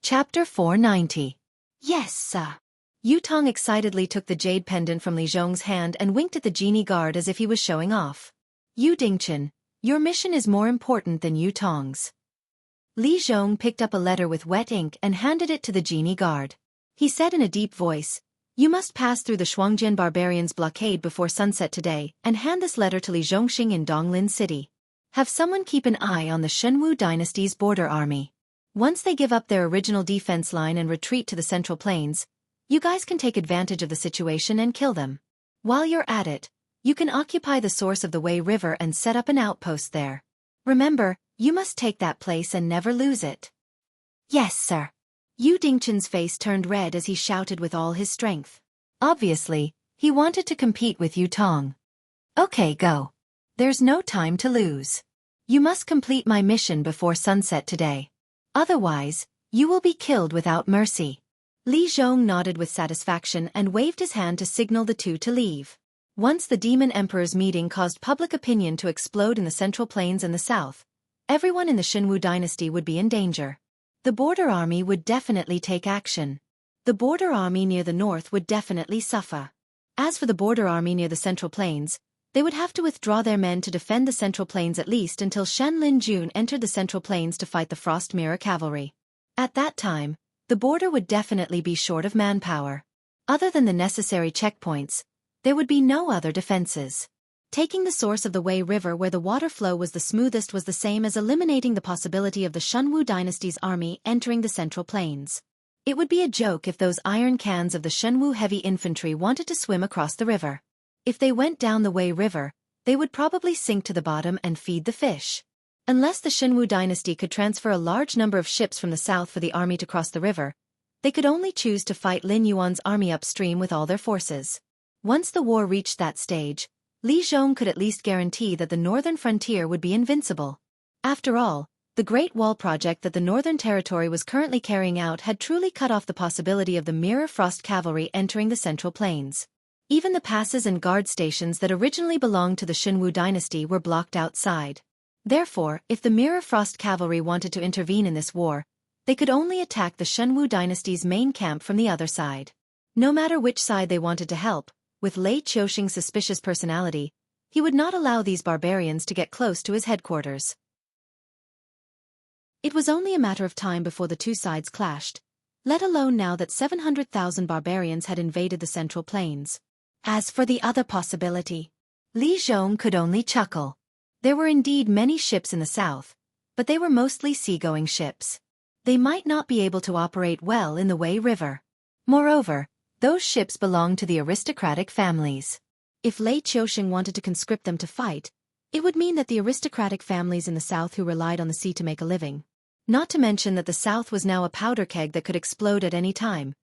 Chapter 490. Yes, sir. Yu Tong excitedly took the jade pendant from Li Zhong's hand and winked at the genie guard as if he was showing off. Yu Dingchen, your mission is more important than Yu Tong's. Li Zhong picked up a letter with wet ink and handed it to the genie guard. He said in a deep voice, "You must pass through the Shuangjian barbarians' blockade before sunset today and hand this letter to Li Zhongxing in Donglin City. Have someone keep an eye on the Shenwu dynasty's border army. Once they give up their original defense line and retreat to the Central Plains, you guys can take advantage of the situation and kill them. While you're at it, you can occupy the source of the Wei River and set up an outpost there. Remember, you must take that place and never lose it." "Yes, sir." Yu Dingchen's face turned red as he shouted with all his strength. Obviously, he wanted to compete with Yu Tong. "Okay, go. There's no time to lose. You must complete my mission before sunset today. Otherwise, you will be killed without mercy." Li Zhong nodded with satisfaction and waved his hand to signal the two to leave. Once the Demon Emperor's meeting caused public opinion to explode in the Central Plains and the south, everyone in the Shenwu dynasty would be in danger. The border army would definitely take action. The border army near the north would definitely suffer. As for the border army near the Central Plains, they would have to withdraw their men to defend the Central Plains at least until Shen Lin Jun entered the Central Plains to fight the Frost Mirror Cavalry. At that time, the border would definitely be short of manpower. Other than the necessary checkpoints, there would be no other defenses. Taking the source of the Wei River where the water flow was the smoothest was the same as eliminating the possibility of the Shenwu dynasty's army entering the Central Plains. It would be a joke if those iron cans of the Shenwu heavy infantry wanted to swim across the river. If they went down the Wei River, they would probably sink to the bottom and feed the fish. Unless the Shenwu dynasty could transfer a large number of ships from the south for the army to cross the river, they could only choose to fight Lin Yuan's army upstream with all their forces. Once the war reached that stage, Li Zhong could at least guarantee that the northern frontier would be invincible. After all, the Great Wall project that the Northern Territory was currently carrying out had truly cut off the possibility of the Mirror Frost Cavalry entering the Central Plains. Even the passes and guard stations that originally belonged to the Shenwu dynasty were blocked outside. Therefore, if the Mirror Frost Cavalry wanted to intervene in this war, they could only attack the Shenwu dynasty's main camp from the other side. No matter which side they wanted to help, with Lei Qiuxing's suspicious personality, he would not allow these barbarians to get close to his headquarters. It was only a matter of time before the two sides clashed, let alone now that 700,000 barbarians had invaded the Central Plains. As for the other possibility, Li Zhong could only chuckle. There were indeed many ships in the south, but they were mostly seagoing ships. They might not be able to operate well in the Wei River. Moreover, those ships belonged to the aristocratic families. If Lei Qiuxing wanted to conscript them to fight, it would mean that the aristocratic families in the south who relied on the sea to make a living. Not to mention that the south was now a powder keg that could explode at any time.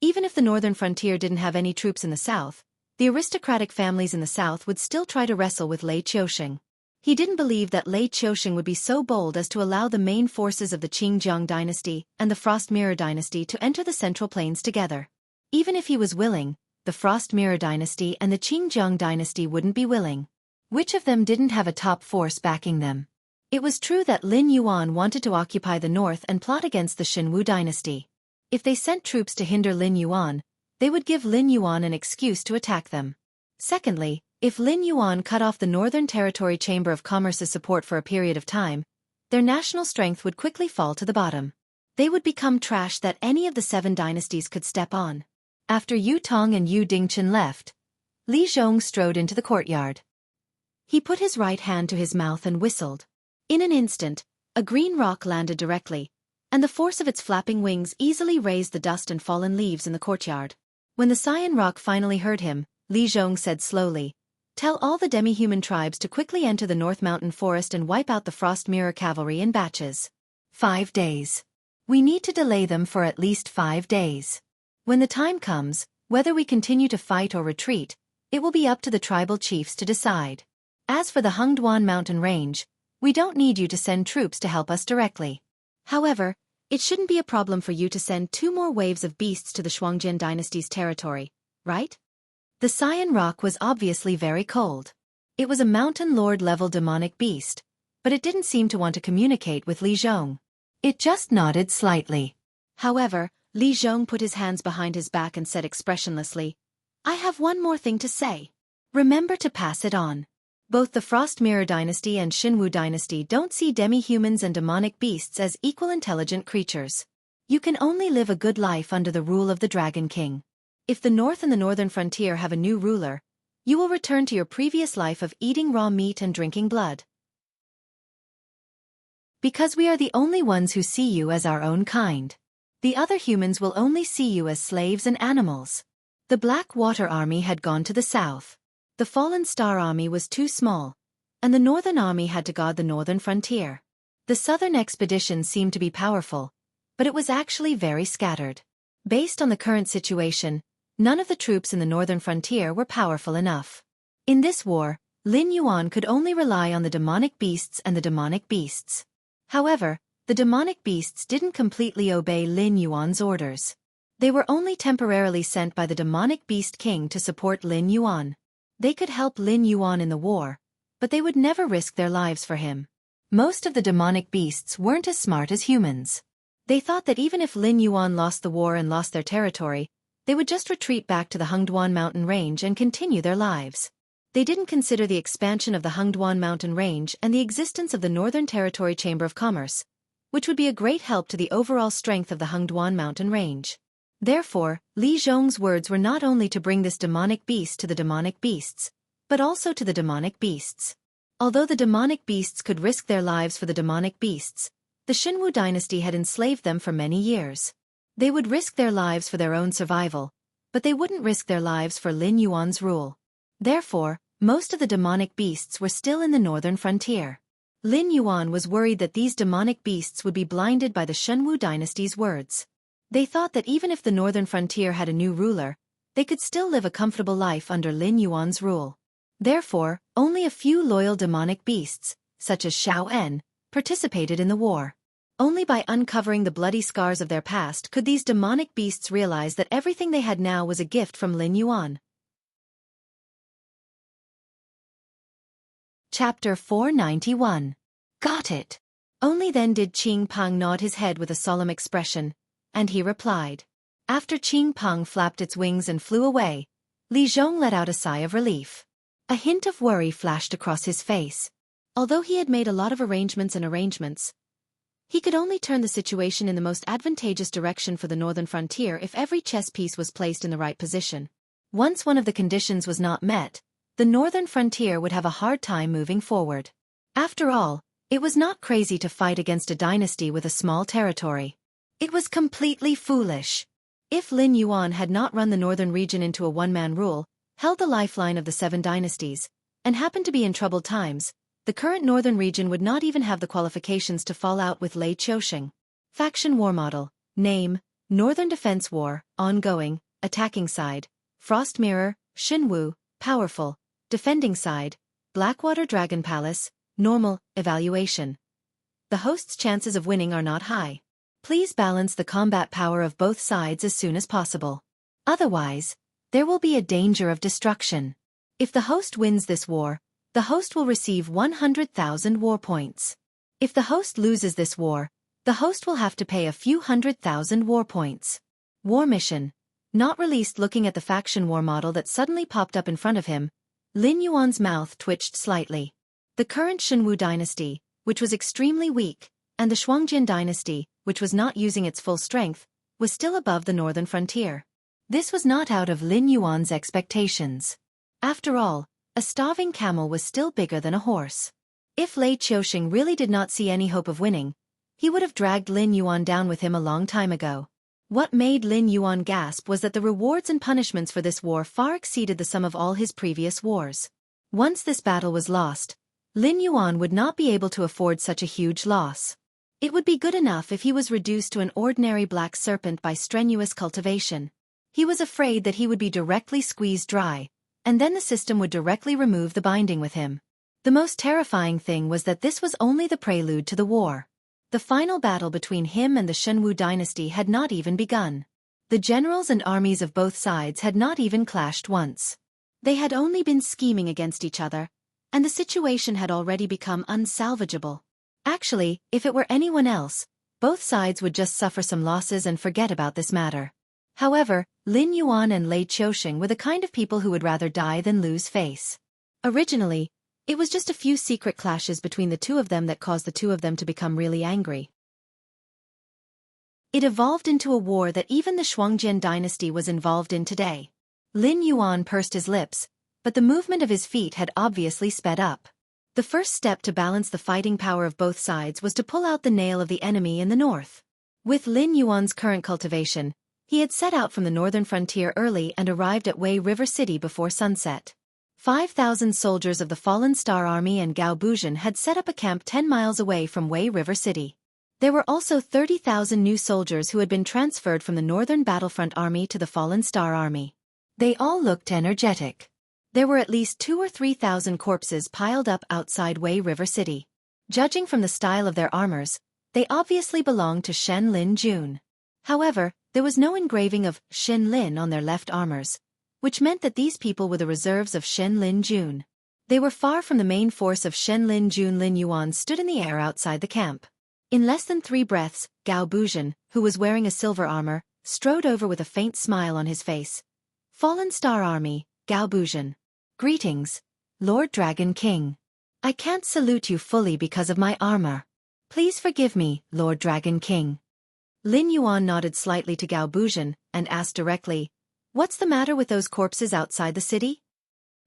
Even if the northern frontier didn't have any troops in the south, the aristocratic families in the south would still try to wrestle with Lei Qiuxing. He didn't believe that Lei Qiuxing would be so bold as to allow the main forces of the Qingjiang dynasty and the Frost Mirror dynasty to enter the Central Plains together. Even if he was willing, the Frost Mirror dynasty and the Qingjiang dynasty wouldn't be willing. Which of them didn't have a top force backing them? It was true that Lin Yuan wanted to occupy the north and plot against the Shenwu dynasty. If they sent troops to hinder Lin Yuan, they would give Lin Yuan an excuse to attack them. Secondly, if Lin Yuan cut off the Northern Territory Chamber of Commerce's support for a period of time, their national strength would quickly fall to the bottom. They would become trash that any of the 7 dynasties could step on. After Yu Tong and Yu Dingchen left, Li Zhong strode into the courtyard. He put his right hand to his mouth and whistled. In an instant, a green rock landed directly, and the force of its flapping wings easily raised the dust and fallen leaves in the courtyard. When the Cyan Rock finally heard him, Li Zhong said slowly, "Tell all the demi-human tribes to quickly enter the North Mountain Forest and wipe out the Frost Mirror Cavalry in batches. 5 days. We need to delay them for at least 5 days. When the time comes, whether we continue to fight or retreat, it will be up to the tribal chiefs to decide. As for the Hengduan Mountain Range, we don't need you to send troops to help us directly. However, it shouldn't be a problem for you to send 2 more waves of beasts to the Shuangjian dynasty's territory, right?" The Cyan Rock was obviously very cold. It was a mountain lord-level demonic beast, but it didn't seem to want to communicate with Li Zhong. It just nodded slightly. However, Li Zhong put his hands behind his back and said expressionlessly, I have one more thing to say. Remember to pass it on. Both the Frost Mirror Dynasty and Xinwu Dynasty don't see demi-humans and demonic beasts as equal intelligent creatures. You can only live a good life under the rule of the Dragon King. If the North and the Northern Frontier have a new ruler, you will return to your previous life of eating raw meat and drinking blood. Because we are the only ones who see you as our own kind. The other humans will only see you as slaves and animals. The Black Water Army had gone to the south. The Fallen Star Army was too small, and the Northern Army had to guard the northern frontier. The Southern expedition seemed to be powerful, but it was actually very scattered. Based on the current situation, none of the troops in the northern frontier were powerful enough. In this war, Lin Yuan could only rely on the demonic beasts and the demonic beasts. However, the demonic beasts didn't completely obey Lin Yuan's orders. They were only temporarily sent by the demonic beast king to support Lin Yuan. They could help Lin Yuan in the war, but they would never risk their lives for him. Most of the demonic beasts weren't as smart as humans. They thought that even if Lin Yuan lost the war and lost their territory, they would just retreat back to the Hengduan mountain range and continue their lives. They didn't consider the expansion of the Hengduan mountain range and the existence of the Northern Territory Chamber of Commerce, which would be a great help to the overall strength of the Hengduan mountain range. Therefore, Li Zhong's words were not only to bring this demonic beast to the demonic beasts, but also to the demonic beasts. Although the demonic beasts could risk their lives for the demonic beasts, the Xinwu dynasty had enslaved them for many years. They would risk their lives for their own survival, but they wouldn't risk their lives for Lin Yuan's rule. Therefore, most of the demonic beasts were still in the northern frontier. Lin Yuan was worried that these demonic beasts would be blinded by the Xinwu dynasty's words. They thought that even if the northern frontier had a new ruler, they could still live a comfortable life under Lin Yuan's rule. Therefore, only a few loyal demonic beasts, such as Xiaofan, participated in the war. Only by uncovering the bloody scars of their past could these demonic beasts realize that everything they had now was a gift from Lin Yuan. Chapter 491. Got it. Only then did Qing Peng nod his head with a solemn expression, and he replied. After Qing Peng flapped its wings and flew away, Li Zhong let out a sigh of relief. A hint of worry flashed across his face. Although he had made a lot of arrangements, he could only turn the situation in the most advantageous direction for the northern frontier if every chess piece was placed in the right position. Once one of the conditions was not met, the northern frontier would have a hard time moving forward. After all, it was not crazy to fight against a dynasty with a small territory. It was completely foolish. If Lin Yuan had not run the northern region into a one-man rule, held the lifeline of the 7 dynasties, and happened to be in troubled times, the current northern region would not even have the qualifications to fall out with Lei Qiusheng. Faction War Model. Name: Northern Defense War, Ongoing, Attacking Side, Frost Mirror, Xinwu, Powerful, Defending Side, Blackwater Dragon Palace, Normal, Evaluation. The host's chances of winning are not high. Please balance the combat power of both sides as soon as possible. Otherwise, there will be a danger of destruction. If the host wins this war, the host will receive 100,000 war points. If the host loses this war, the host will have to pay a few 100,000 war points. War Mission. Not released. Looking at the faction war model that suddenly popped up in front of him, Lin Yuan's mouth twitched slightly. The current Xinwu dynasty, which was extremely weak, and the Shuangjian dynasty, which was not using its full strength, was still above the northern frontier. This was not out of Lin Yuan's expectations. After all, a starving camel was still bigger than a horse. If Lei Qiusheng really did not see any hope of winning, he would have dragged Lin Yuan down with him a long time ago. What made Lin Yuan gasp was that the rewards and punishments for this war far exceeded the sum of all his previous wars. Once this battle was lost, Lin Yuan would not be able to afford such a huge loss. It would be good enough if he was reduced to an ordinary black serpent by strenuous cultivation. He was afraid that he would be directly squeezed dry, and then the system would directly remove the binding with him. The most terrifying thing was that this was only the prelude to the war. The final battle between him and the Xinwu dynasty had not even begun. The generals and armies of both sides had not even clashed once. They had only been scheming against each other, and the situation had already become unsalvageable. Actually, if it were anyone else, both sides would just suffer some losses and forget about this matter. However, Lin Yuan and Lei Qiusheng were the kind of people who would rather die than lose face. Originally, it was just a few secret clashes between the two of them that caused the two of them to become really angry. It evolved into a war that even the Shuangjian dynasty was involved in today. Lin Yuan pursed his lips, but the movement of his feet had obviously sped up. The first step to balance the fighting power of both sides was to pull out the nail of the enemy in the north. With Lin Yuan's current cultivation, he had set out from the northern frontier early and arrived at Wei River City before sunset. 5,000 soldiers of the Fallen Star Army and Gao Buzhan had set up a camp 10 miles away from Wei River City. There were also 30,000 new soldiers who had been transferred from the Northern Battlefront Army to the Fallen Star Army. They all looked energetic. There were at least 2,000 or 3,000 corpses piled up outside Wei River City. Judging from the style of their armors, they obviously belonged to Shen Lin Jun. However, there was no engraving of Shen Lin on their left armors, which meant that these people were the reserves of Shen Lin Jun. They were far from the main force of Shen Lin Jun. Lin Yuan stood in the air outside the camp. In less than 3 breaths, Gao Buzhan, who was wearing a silver armor, strode over with a faint smile on his face. Fallen Star Army, Gao Buzhan. Greetings, Lord Dragon King. I can't salute you fully because of my armor. Please forgive me, Lord Dragon King. Lin Yuan nodded slightly to Gao Buzhan and asked directly, "What's the matter with those corpses outside the city?"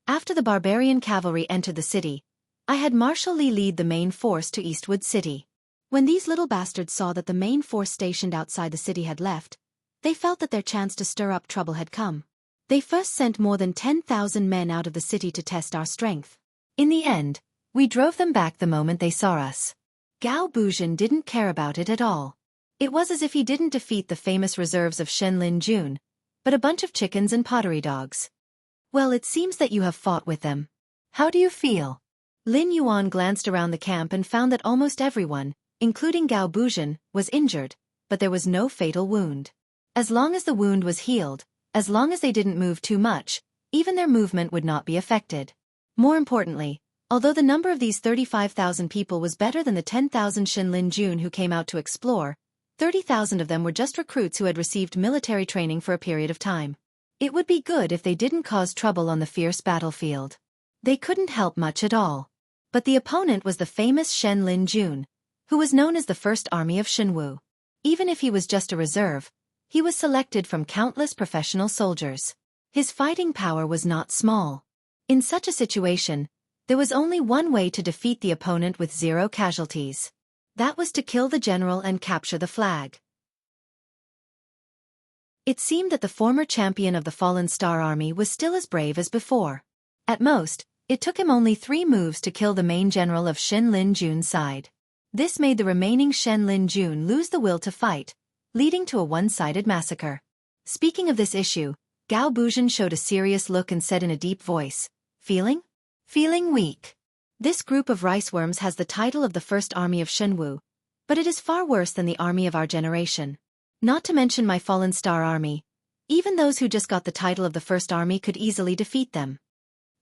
After the barbarian cavalry entered the city, I had Marshal Li lead the main force to Eastwood City. When these little bastards saw that the main force stationed outside the city had left, they felt that their chance to stir up trouble had come. They first sent more than 10,000 men out of the city to test our strength. In the end, we drove them back the moment they saw us. Gao Buzhan didn't care about it at all. It was as if he didn't defeat the famous reserves of Shen Lin Jun, but a bunch of chickens and pottery dogs. Well, it seems that you have fought with them. How do you feel? Lin Yuan glanced around the camp and found that almost everyone, including Gao Buzhan, was injured, but there was no fatal wound. As long as the wound was healed, as long as they didn't move too much, even their movement would not be affected. More importantly, although the number of these 35,000 people was better than the 10,000 Shen Lin Jun who came out to explore, 30,000 of them were just recruits who had received military training for a period of time. It would be good if they didn't cause trouble on the fierce battlefield. They couldn't help much at all. But the opponent was the famous Shen Lin Jun, who was known as the First Army of Shenwu. Even if he was just a reserve, he was selected from countless professional soldiers. His fighting power was not small. In such a situation, there was only one way to defeat the opponent with 0 casualties. That was to kill the general and capture the flag. It seemed that the former champion of the Fallen Star Army was still as brave as before. At most, it took him only 3 moves to kill the main general of Shen Lin Jun's side. This made the remaining Shen Lin Jun lose the will to fight, leading to a one-sided massacre. Speaking of this issue, Gao Buzhan showed a serious look and said in a deep voice, Feeling weak. This group of riceworms has the title of the First Army of Shenwu, but it is far worse than the army of our generation. Not to mention my Fallen Star Army. Even those who just got the title of the First Army could easily defeat them.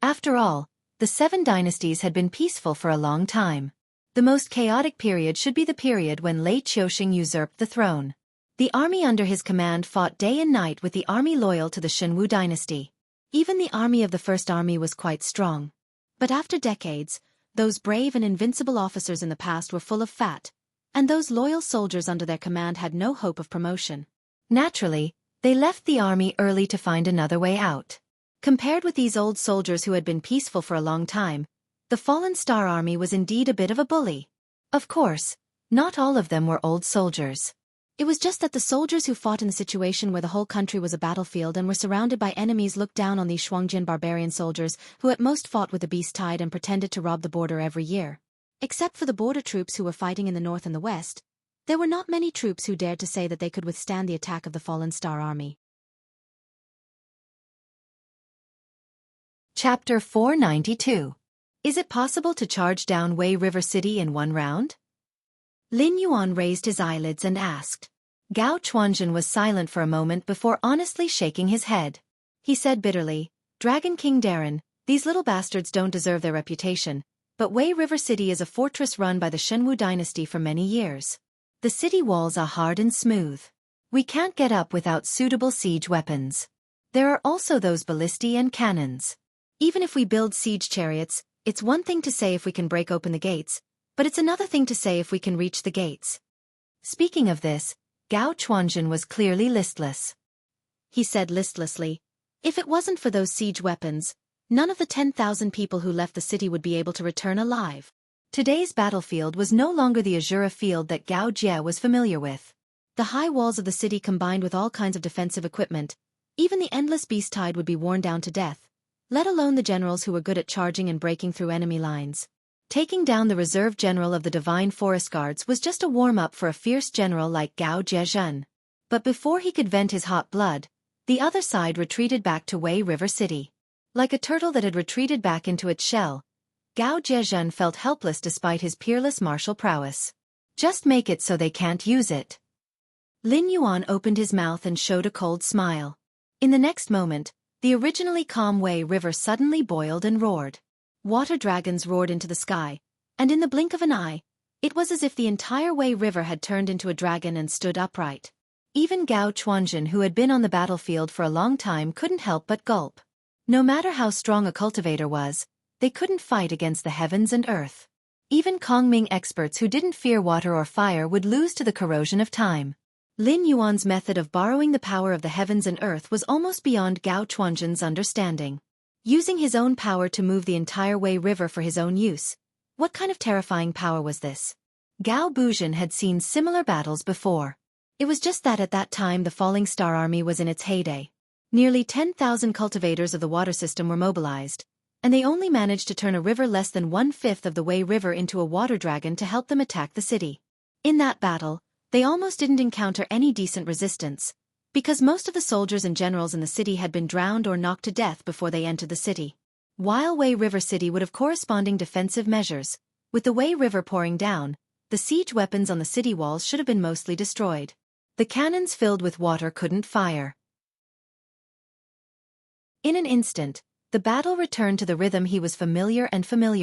After all, the 7 dynasties had been peaceful for a long time. The most chaotic period should be the period when Lei Qiusheng usurped the throne. The army under his command fought day and night with the army loyal to the Shenwu dynasty. Even the army of the First Army was quite strong. But after decades, those brave and invincible officers in the past were full of fat, and those loyal soldiers under their command had no hope of promotion. Naturally, they left the army early to find another way out. Compared with these old soldiers who had been peaceful for a long time, the Fallen Star Army was indeed a bit of a bully. Of course, not all of them were old soldiers. It was just that the soldiers who fought in the situation where the whole country was a battlefield and were surrounded by enemies looked down on these Shuangjian barbarian soldiers who at most fought with the beast tide and pretended to rob the border every year. Except for the border troops who were fighting in the north and the west, there were not many troops who dared to say that they could withstand the attack of the Fallen Star Army. Chapter 492. Is it possible to charge down Wei River City in one round? Lin Yuan raised his eyelids and asked. Gao Chuanzhen was silent for a moment before honestly shaking his head. He said bitterly, Dragon King Darren, these little bastards don't deserve their reputation, but Wei River City is a fortress run by the Shenwu dynasty for many years. The city walls are hard and smooth. We can't get up without suitable siege weapons. There are also those ballistae and cannons. Even if we build siege chariots, it's one thing to say if we can break open the gates, but it's another thing to say if we can reach the gates. Speaking of this, Gao Chuanjun was clearly listless. He said listlessly, "If it wasn't for those siege weapons, none of the 10,000 people who left the city would be able to return alive." Today's battlefield was no longer the azure field that Gao Jie was familiar with. The high walls of the city combined with all kinds of defensive equipment, even the endless beast tide would be worn down to death, let alone the generals who were good at charging and breaking through enemy lines. Taking down the reserve general of the Divine Forest Guards was just a warm-up for a fierce general like Gao Jiezhen. But before he could vent his hot blood, the other side retreated back to Wei River City. Like a turtle that had retreated back into its shell, Gao Jiezhen felt helpless despite his peerless martial prowess. Just make it so they can't use it. Lin Yuan opened his mouth and showed a cold smile. In the next moment, the originally calm Wei River suddenly boiled and roared. Water dragons roared into the sky, and in the blink of an eye, it was as if the entire Wei River had turned into a dragon and stood upright. Even Gao Chuanjun, who had been on the battlefield for a long time, couldn't help but gulp. No matter how strong a cultivator was, they couldn't fight against the heavens and earth. Even Kongming experts who didn't fear water or fire would lose to the corrosion of time. Lin Yuan's method of borrowing the power of the heavens and earth was almost beyond Gao Chuanjun's understanding. Using his own power to move the entire Wei River for his own use. What kind of terrifying power was this? Gao Buzhan had seen similar battles before. It was just that at that time the Falling Star Army was in its heyday. Nearly 10,000 cultivators of the water system were mobilized, and they only managed to turn a river less than 1/5 of the Wei River into a water dragon to help them attack the city. In that battle, they almost didn't encounter any decent resistance, because most of the soldiers and generals in the city had been drowned or knocked to death before they entered the city. While Wei River City would have corresponding defensive measures, with the Wei River pouring down, the siege weapons on the city walls should have been mostly destroyed. The cannons filled with water couldn't fire. In an instant, the battle returned to the rhythm he was familiar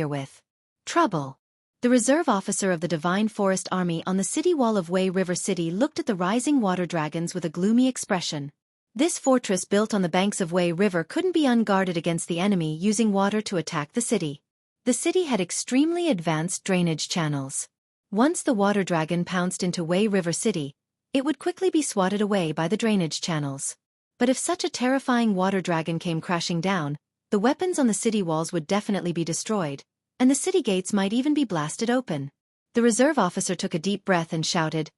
with. Trouble. The reserve officer of the Divine Forest Army on the city wall of Wei River City looked at the rising water dragons with a gloomy expression. This fortress built on the banks of Wei River couldn't be unguarded against the enemy using water to attack the city. The city had extremely advanced drainage channels. Once the water dragon pounced into Wei River City, it would quickly be swatted away by the drainage channels. But if such a terrifying water dragon came crashing down, the weapons on the city walls would definitely be destroyed, and the city gates might even be blasted open. The reserve officer took a deep breath and shouted,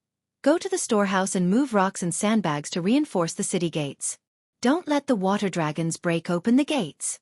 "Go to the storehouse and move rocks and sandbags to reinforce the city gates. Don't let the water dragons break open the gates."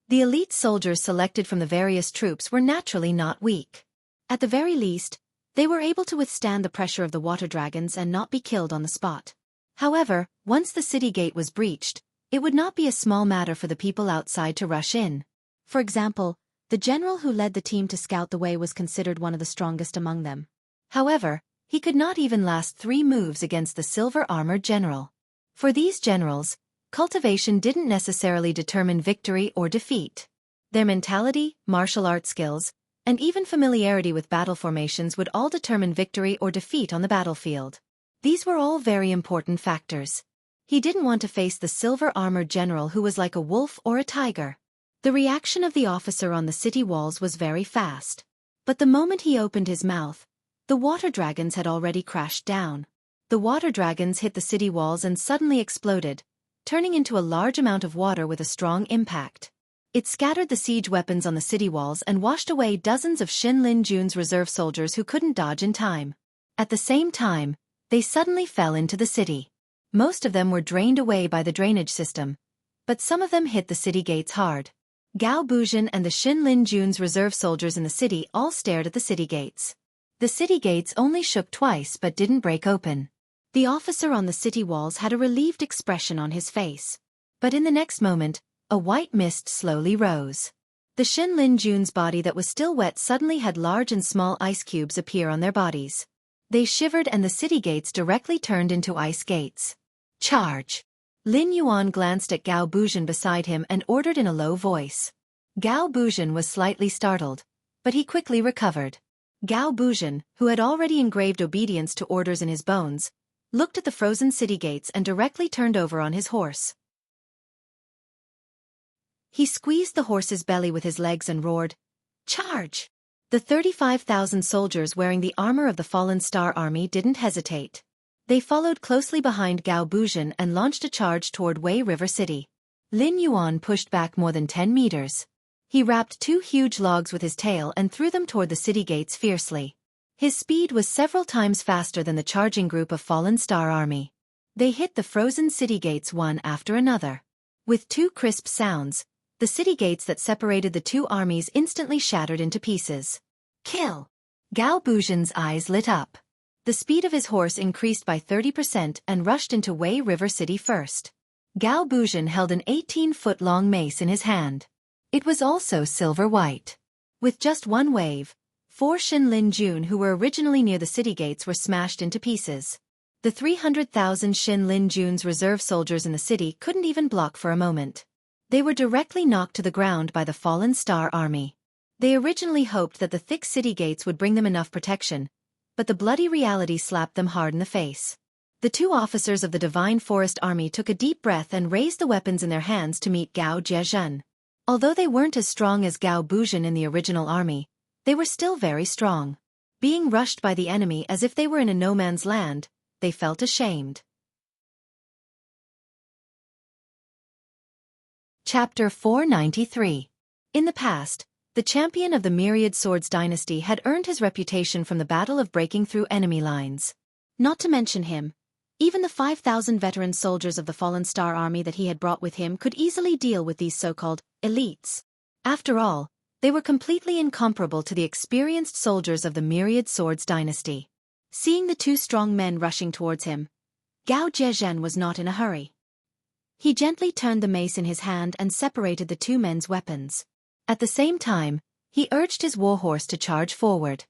The elite soldiers selected from the various troops were naturally not weak. At the very least, they were able to withstand the pressure of the water dragons and not be killed on the spot. However, once the city gate was breached, it would not be a small matter for the people outside to rush in. For example, the general who led the team to scout the way was considered one of the strongest among them. However, he could not even last 3 moves against the silver-armored general. For these generals, cultivation didn't necessarily determine victory or defeat. Their mentality, martial art skills, and even familiarity with battle formations would all determine victory or defeat on the battlefield. These were all very important factors. He didn't want to face the silver-armored general who was like a wolf or a tiger. The reaction of the officer on the city walls was very fast. But the moment he opened his mouth, the water dragons had already crashed down. The water dragons hit the city walls and suddenly exploded, turning into a large amount of water with a strong impact. It scattered the siege weapons on the city walls and washed away dozens of Xin Lin Jun's reserve soldiers who couldn't dodge in time. At the same time, they suddenly fell into the city. Most of them were drained away by the drainage system, but some of them hit the city gates hard. Gao Buzhan and the Xin Lin Jun's reserve soldiers in the city all stared at the city gates. The city gates only shook twice but didn't break open. The officer on the city walls had a relieved expression on his face. But in the next moment, a white mist slowly rose. The Xin Lin Jun's body that was still wet suddenly had large and small ice cubes appear on their bodies. They shivered and the city gates directly turned into ice gates. Charge! Lin Yuan glanced at Gao Buzhan beside him and ordered in a low voice. Gao Buzhan was slightly startled, but he quickly recovered. Gao Buzhan, who had already engraved obedience to orders in his bones, looked at the frozen city gates and directly turned over on his horse. He squeezed the horse's belly with his legs and roared, "Charge!" The 35,000 soldiers wearing the armor of the Fallen Star Army didn't hesitate. They followed closely behind Gao Buzhan and launched a charge toward Wei River City. Lin Yuan pushed back more than 10 meters. He wrapped 2 huge logs with his tail and threw them toward the city gates fiercely. His speed was several times faster than the charging group of Fallen Star Army. They hit the frozen city gates one after another. With 2 crisp sounds, the city gates that separated the 2 armies instantly shattered into pieces. Kill! Gao Buzhan's eyes lit up. The speed of his horse increased by 30% and rushed into Wei River City first. Gao Buzhan held an 18-foot-long mace in his hand. It was also silver-white. With just one wave, 4 Shin Jun who were originally near the city gates were smashed into pieces. The 300,000 Shin Jun's reserve soldiers in the city couldn't even block for a moment. They were directly knocked to the ground by the Fallen Star Army. They originally hoped that the thick city gates would bring them enough protection, but the bloody reality slapped them hard in the face. The 2 officers of the Divine Forest Army took a deep breath and raised the weapons in their hands to meet Gao Zhezhen. Although they weren't as strong as Gao Buzhan in the original army, they were still very strong. Being rushed by the enemy as if they were in a no-man's land, they felt ashamed. Chapter 493. In the past, the champion of the Myriad Swords dynasty had earned his reputation from the battle of breaking through enemy lines. Not to mention him, even the 5,000 veteran soldiers of the Fallen Star Army that he had brought with him could easily deal with these so-called elites. After all, they were completely incomparable to the experienced soldiers of the Myriad Swords dynasty. Seeing the 2 strong men rushing towards him, Gao Zhezhen was not in a hurry. He gently turned the mace in his hand and separated the 2 men's weapons. At the same time, he urged his warhorse to charge forward.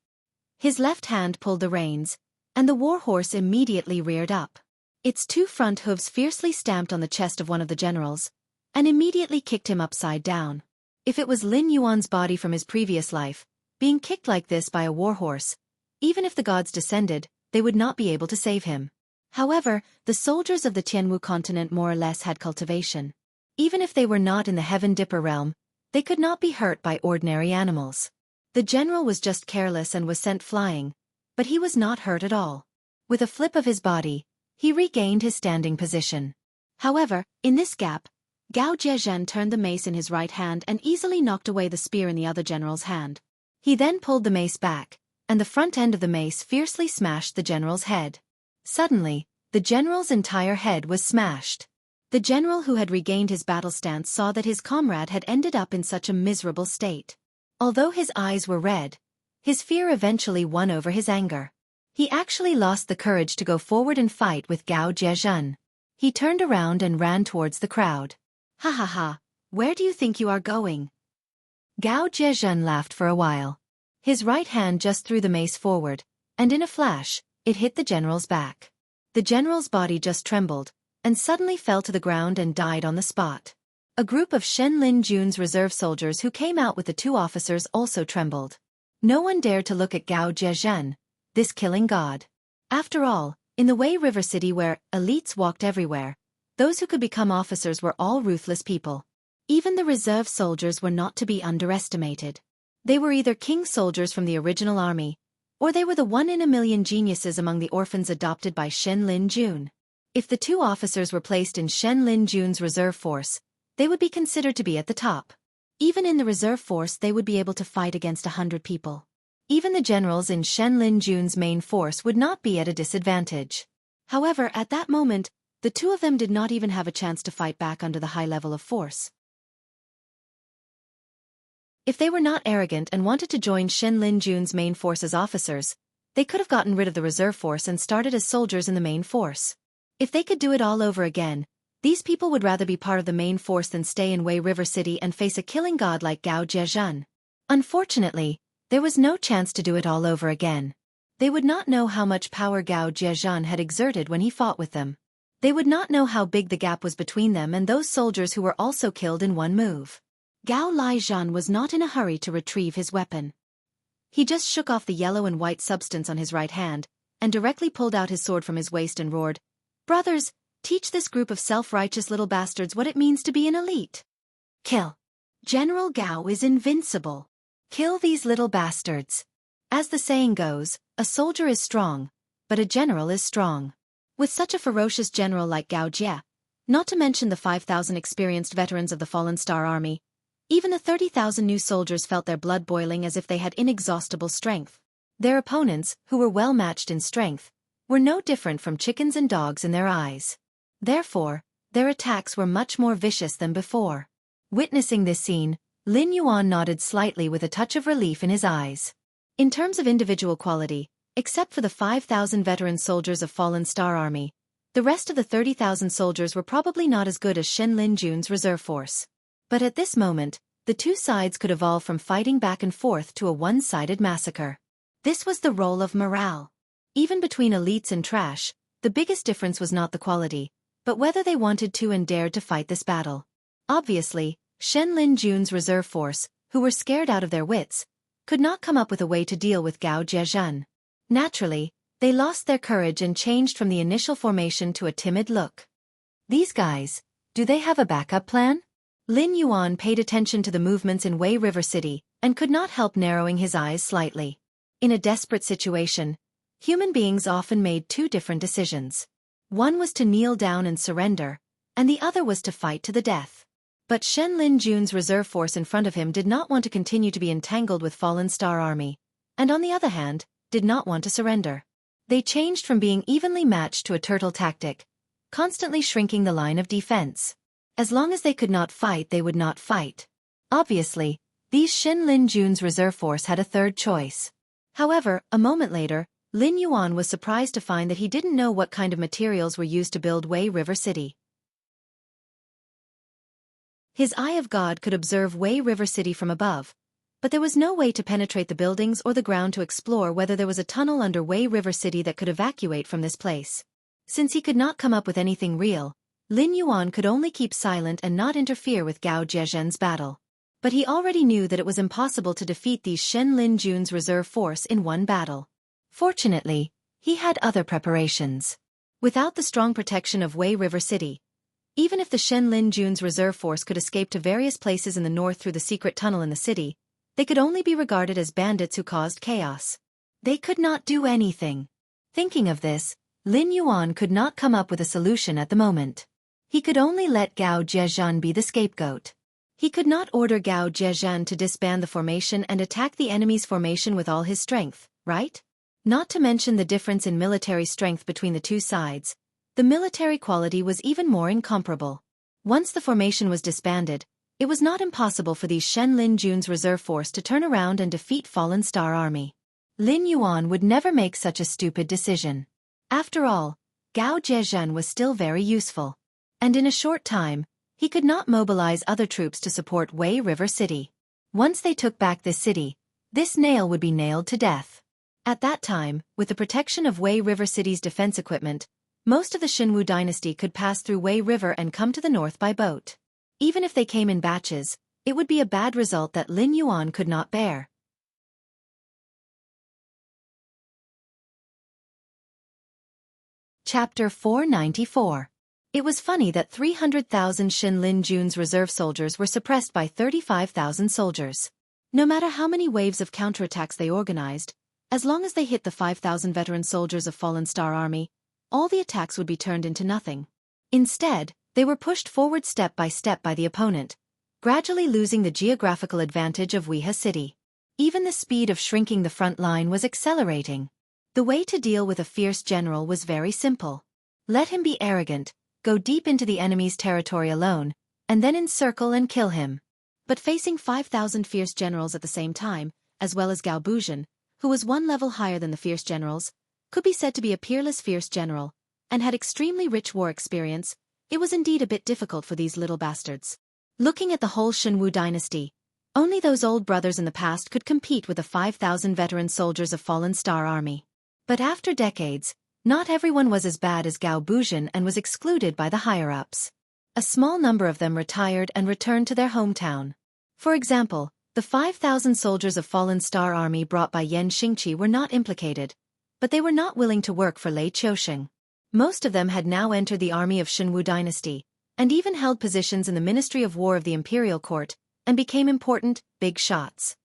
His left hand pulled the reins, and the warhorse immediately reared up. Its 2 front hooves fiercely stamped on the chest of one of the generals, and immediately kicked him upside down. If it was Lin Yuan's body from his previous life, being kicked like this by a warhorse, even if the gods descended, they would not be able to save him. However, the soldiers of the Tianwu continent more or less had cultivation. Even if they were not in the Heaven Dipper realm, they could not be hurt by ordinary animals. The general was just careless and was sent flying, but he was not hurt at all. With a flip of his body, he regained his standing position. However, in this gap, Gao Zhezhen turned the mace in his right hand and easily knocked away the spear in the other general's hand. He then pulled the mace back, and the front end of the mace fiercely smashed the general's head. Suddenly, the general's entire head was smashed. The general who had regained his battle stance saw that his comrade had ended up in such a miserable state. Although his eyes were red, his fear eventually won over his anger. He actually lost the courage to go forward and fight with Gao Zhezhen. He turned around and ran towards the crowd. "Ha ha ha, where do you think you are going?" Gao Zhezhen laughed for a while. His right hand just threw the mace forward, and in a flash, it hit the general's back. The general's body just trembled, and suddenly fell to the ground and died on the spot. A group of Shen Jun's reserve soldiers who came out with the 2 officers also trembled. No one dared to look at Gao Zhezhen, this killing god. After all, in the Wei River City where elites walked everywhere, those who could become officers were all ruthless people. Even the reserve soldiers were not to be underestimated. They were either king soldiers from the original army, or they were the 1-in-a-million geniuses among the orphans adopted by Shen Jun. If the 2 officers were placed in Shen Jun's reserve force, they would be considered to be at the top. Even in the reserve force they would be able to fight against 100 people. Even the generals in Shen Jun's main force would not be at a disadvantage. However, at that moment, the 2 of them did not even have a chance to fight back under the high level of force. If they were not arrogant and wanted to join Shen Jun's main force as officers, they could have gotten rid of the reserve force and started as soldiers in the main force. If they could do it all over again, these people would rather be part of the main force than stay in Wei River City and face a killing god like Gao Zhezhen. Unfortunately, there was no chance to do it all over again. They would not know how much power Gao Zhezhen had exerted when he fought with them. They would not know how big the gap was between them and those soldiers who were also killed in one move. Gao Lijian was not in a hurry to retrieve his weapon. He just shook off the yellow and white substance on his right hand, and directly pulled out his sword from his waist and roared, "Brothers, teach this group of self-righteous little bastards what it means to be an elite. Kill. General Gao is invincible. Kill these little bastards." As the saying goes, a soldier is strong, but a general is strong. With such a ferocious general like Gao Jie, not to mention the 5,000 experienced veterans of the Fallen Star Army, even the 30,000 new soldiers felt their blood boiling as if they had inexhaustible strength. Their opponents, who were well matched in strength, were no different from chickens and dogs in their eyes. Therefore, their attacks were much more vicious than before. Witnessing this scene, Lin Yuan nodded slightly with a touch of relief in his eyes. In terms of individual quality, except for the 5,000 veteran soldiers of Fallen Star Army, the rest of the 30,000 soldiers were probably not as good as Shen Lin Jun's reserve force. But at this moment, the two sides could evolve from fighting back and forth to a one-sided massacre. This was the role of morale. Even between elites and trash, the biggest difference was not the quality, but whether they wanted to and dared to fight this battle. Obviously, Shen Lin Jun's reserve force, who were scared out of their wits, could not come up with a way to deal with Gao Jiezhen. Naturally, they lost their courage and changed from the initial formation to a timid look. These guys, do they have a backup plan? Lin Yuan paid attention to the movements in Wei River City and could not help narrowing his eyes slightly. In a desperate situation, human beings often made two different decisions. One was to kneel down and surrender, and the other was to fight to the death. But Shen Lin Jun's reserve force in front of him did not want to continue to be entangled with Fallen Star Army, and on the other hand, did not want to surrender. They changed from being evenly matched to a turtle tactic, constantly shrinking the line of defense. As long as they could not fight, they would not fight. Obviously, these Shen Lin Jun's reserve force had a third choice. However, a moment later, Lin Yuan was surprised to find that he didn't know what kind of materials were used to build Wei River City. His Eye of God could observe Wei River City from above, but there was no way to penetrate the buildings or the ground to explore whether there was a tunnel under Wei River City that could evacuate from this place. Since he could not come up with anything real, Lin Yuan could only keep silent and not interfere with Gao Jiezhen's battle. But he already knew that it was impossible to defeat these Shen Lin Jun's reserve force in one battle. Fortunately, he had other preparations. Without the strong protection of Wei River City, even if the Shen Lin Jun's reserve force could escape to various places in the north through the secret tunnel in the city, they could only be regarded as bandits who caused chaos. They could not do anything. Thinking of this, Lin Yuan could not come up with a solution at the moment. He could only let Gao Jiezhen be the scapegoat. He could not order Gao Jiezhen to disband the formation and attack the enemy's formation with all his strength, right? Not to mention the difference in military strength between the two sides, the military quality was even more incomparable. Once the formation was disbanded, it was not impossible for these Shen Lin Jun's reserve force to turn around and defeat Fallen Star Army. Lin Yuan would never make such a stupid decision. After all, Gao Jiezhen was still very useful. And in a short time, he could not mobilize other troops to support Wei River City. Once they took back this city, this nail would be nailed to death. At that time, with the protection of Wei River City's defense equipment, most of the Xinwu dynasty could pass through Wei River and come to the north by boat. Even if they came in batches, it would be a bad result that Lin Yuan could not bear. Chapter 494. It was funny that 300,000 Shen Lin Jun's reserve soldiers were suppressed by 35,000 soldiers. No matter how many waves of counterattacks they organized, as long as they hit the 5,000 veteran soldiers of Fallen Star Army, all the attacks would be turned into nothing. Instead, they were pushed forward step by the opponent, gradually losing the geographical advantage of Wuxia City. Even the speed of shrinking the front line was accelerating. The way to deal with a fierce general was very simple. Let him be arrogant, go deep into the enemy's territory alone, and then encircle and kill him. But facing 5,000 fierce generals at the same time, as well as Gao Buzhen, who was one level higher than the fierce generals, could be said to be a peerless fierce general, and had extremely rich war experience, it was indeed a bit difficult for these little bastards. Looking at the whole Xinwu dynasty, only those old brothers in the past could compete with the 5,000 veteran soldiers of Fallen Star Army. But after decades, not everyone was as bad as Gao Buzhen and was excluded by the higher-ups. A small number of them retired and returned to their hometown. For example, The 5,000 soldiers of Fallen Star Army brought by Yan Xingqi were not implicated, but they were not willing to work for Lei Qiusheng. Most of them had now entered the army of Shenwu dynasty, and even held positions in the Ministry of War of the Imperial Court, and became important, big shots.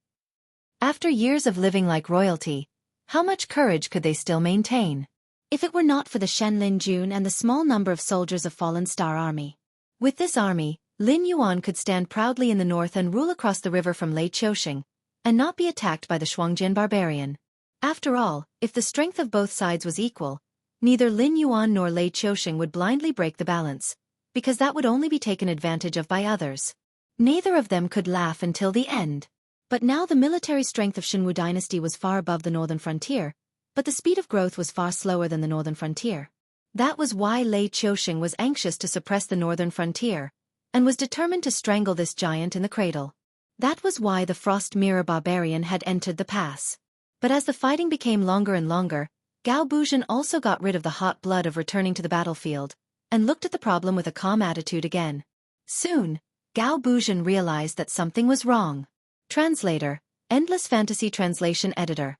After years of living like royalty, how much courage could they still maintain? If it were not for the Shen Lin Jun and the small number of soldiers of Fallen Star Army. With this army, Lin Yuan could stand proudly in the north and rule across the river from Lei Qiusheng, and not be attacked by the Shuangjian barbarian. After all, if the strength of both sides was equal, neither Lin Yuan nor Lei Qiusheng would blindly break the balance, because that would only be taken advantage of by others. Neither of them could laugh until the end. But now the military strength of Shenwu dynasty was far above the northern frontier, but the speed of growth was far slower than the northern frontier. That was why Lei Qiusheng was anxious to suppress the northern frontier, and was determined to strangle this giant in the cradle. That was why the Frost Mirror barbarian had entered the pass. But as the fighting became longer and longer, Gao Buzhan also got rid of the hot blood of returning to the battlefield, and looked at the problem with a calm attitude again. Soon, Gao Buzhan realized that something was wrong. Translator, Endless Fantasy Translation Editor.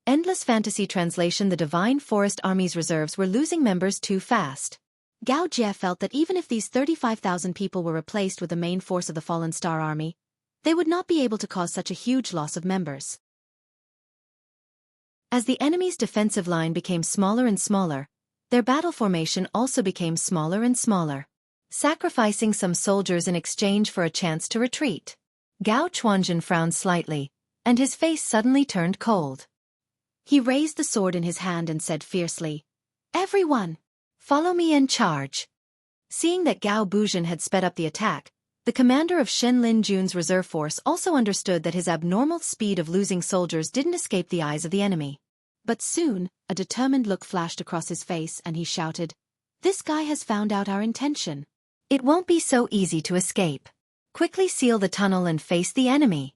Endless Fantasy Translation. The Divine Forest Army's reserves were losing members too fast. Gao Jie felt that even if these 35,000 people were replaced with the main force of the Fallen Star Army, they would not be able to cause such a huge loss of members. As the enemy's defensive line became smaller and smaller, their battle formation also became smaller and smaller, sacrificing some soldiers in exchange for a chance to retreat. Gao Chuanjin frowned slightly, and his face suddenly turned cold. He raised the sword in his hand and said fiercely, "Everyone! Follow me and charge." Seeing that Gao Buzhan had sped up the attack, the commander of Shen Lin Jun's reserve force also understood that his abnormal speed of losing soldiers didn't escape the eyes of the enemy. But soon, a determined look flashed across his face and he shouted, "This guy has found out our intention. It won't be so easy to escape. Quickly seal the tunnel and face the enemy."